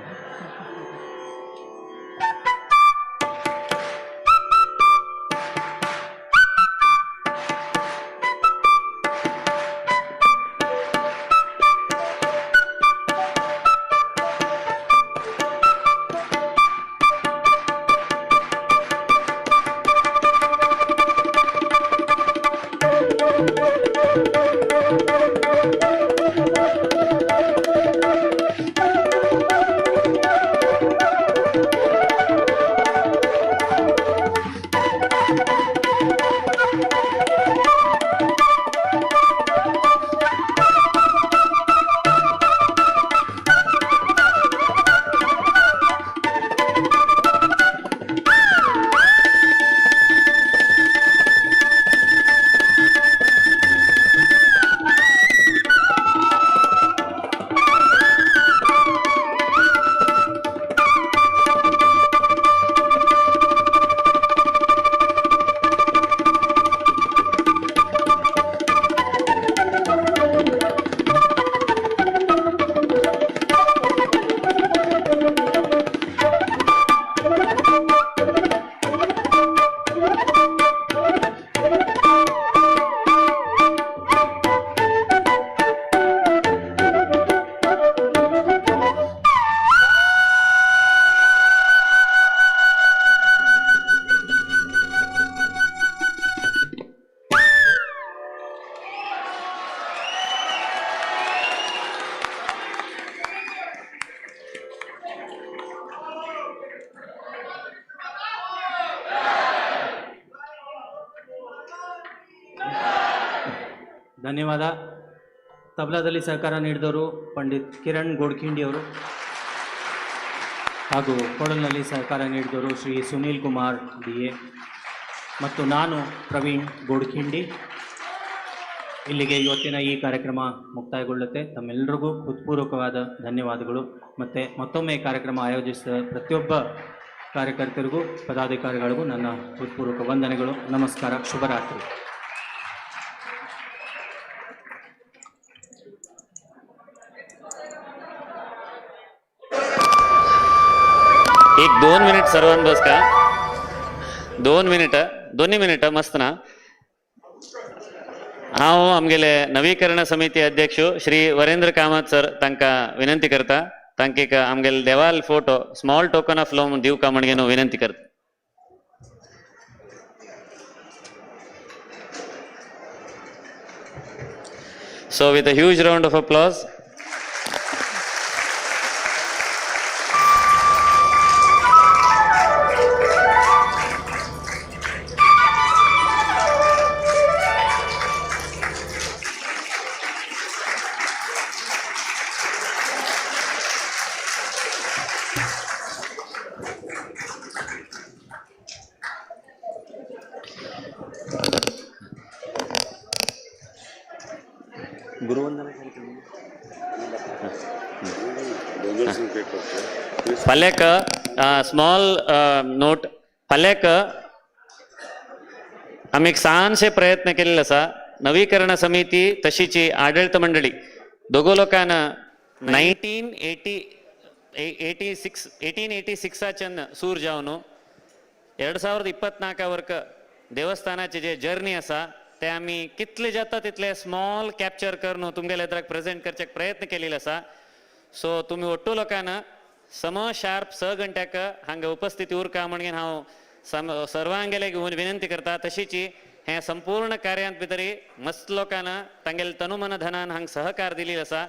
ಧನ್ಯವಾದ. ತಬಲಾದಲ್ಲಿ ಸಹಕಾರ ನೀಡಿದವರು ಪಂಡಿತ್ ಕಿರಣ್ ಗೋಡ್ಖಿಂಡಿ ಅವರು, ಹಾಗೂ ಕೊಳಲಿನಲ್ಲಿ ಸಹಕಾರ ನೀಡಿದವರು ಶ್ರೀ ಸುನೀಲ್ ಕುಮಾರ್ DA ಮತ್ತು ನಾನು ಪ್ರವೀಣ್ ಗೋಡ್ಖಿಂಡಿ. ಇಲ್ಲಿಗೆ ಇವತ್ತಿನ ಈ ಕಾರ್ಯಕ್ರಮ ಮುಕ್ತಾಯಗೊಳ್ಳುತ್ತೆ. ತಮ್ಮೆಲ್ಲರಿಗೂ ಹೃತ್ಪೂರ್ವಕವಾದ ಧನ್ಯವಾದಗಳು. ಮತ್ತು ಮತ್ತೊಮ್ಮೆ ಕಾರ್ಯಕ್ರಮ ಆಯೋಜಿಸಿದ ಪ್ರತಿಯೊಬ್ಬ ಕಾರ್ಯಕರ್ತರಿಗೂ ಪದಾಧಿಕಾರಿಗಳಿಗೂ ನನ್ನ ಹೃತ್ಪೂರ್ವಕ ವಂದನೆಗಳು. ನಮಸ್ಕಾರ, ಶುಭರಾತ್ರಿ. एक 2 मिनिट सर्वांना बस का 2 मिनिट मस्त ना. हांव आमगेले नवीकरण समिती अध्यक्ष श्री वरेंद्र कामत सर तांकां विनंती करता, तांकां एक आमगेले देवाल photo small token of love दिवका म्हणून विनंती करता. So with a huge round of applause. फलक स्मॉल नोट फलक आम्ही एक सहानशे प्रयत्न केलेला असा. नवीकरण समिती तशीची आडಳಿತ मंडळी दोघो लोकांना 1886 सूर जावन 2024 वर्क देवस्थानाचे जे जर्नी असा ते आम्ही कितले जाता तितले स्मॉल कॅप्चर करून तुमगेल्या इतराक प्रेझेंट करच्याक प्रयत्न केलेला असा. सो तुम्ही ಒಟ್ಟು लोकांना सम शार्प 6 घंट्याक हांगा उपस्थिती उरका म्हणून हांव सर्वांगेले विनंती करता. तशीची हे संपूर्ण कार्यांत भितरी मस्त लोकांना तांगेले तनुमन धनान हांगा सहकार दिलेलो आसा.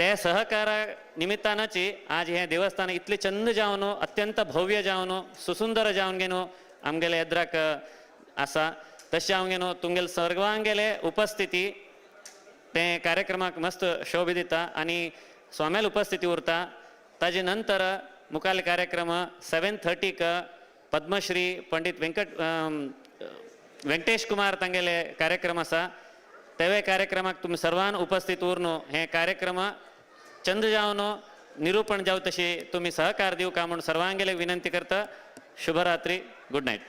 त्या सहकारा निमित्तानची आज हे देवस्थान इतले चंद जावनो अत्यंत भव्य जावनो सुसुंदर जावन गेनो आमगेले येद्राक आसा तशें हांव गेलो तुमगेले सर्वांगेले उपस्थिती ते कार्यक्रमाक मस्त शोभे दिता आणि स्वाम्याल उपस्थिती उरता ताजे नंतर मुखाले कार्यक्रम 7:30 पद्मश्री पंडित व्यंकटेश कुमार तांगेले कार्यक्रम आसा तेवे कार्यक्रमाक तुम्ही सर्वान उपस्थित उरनो हे कार्यक्रम चंद जावनो निरूपण जाव तशी तुम्ही सहकार दिवं का म्हणून सर्वांगेले विनंती करता शुभरात्री गुड नाईट.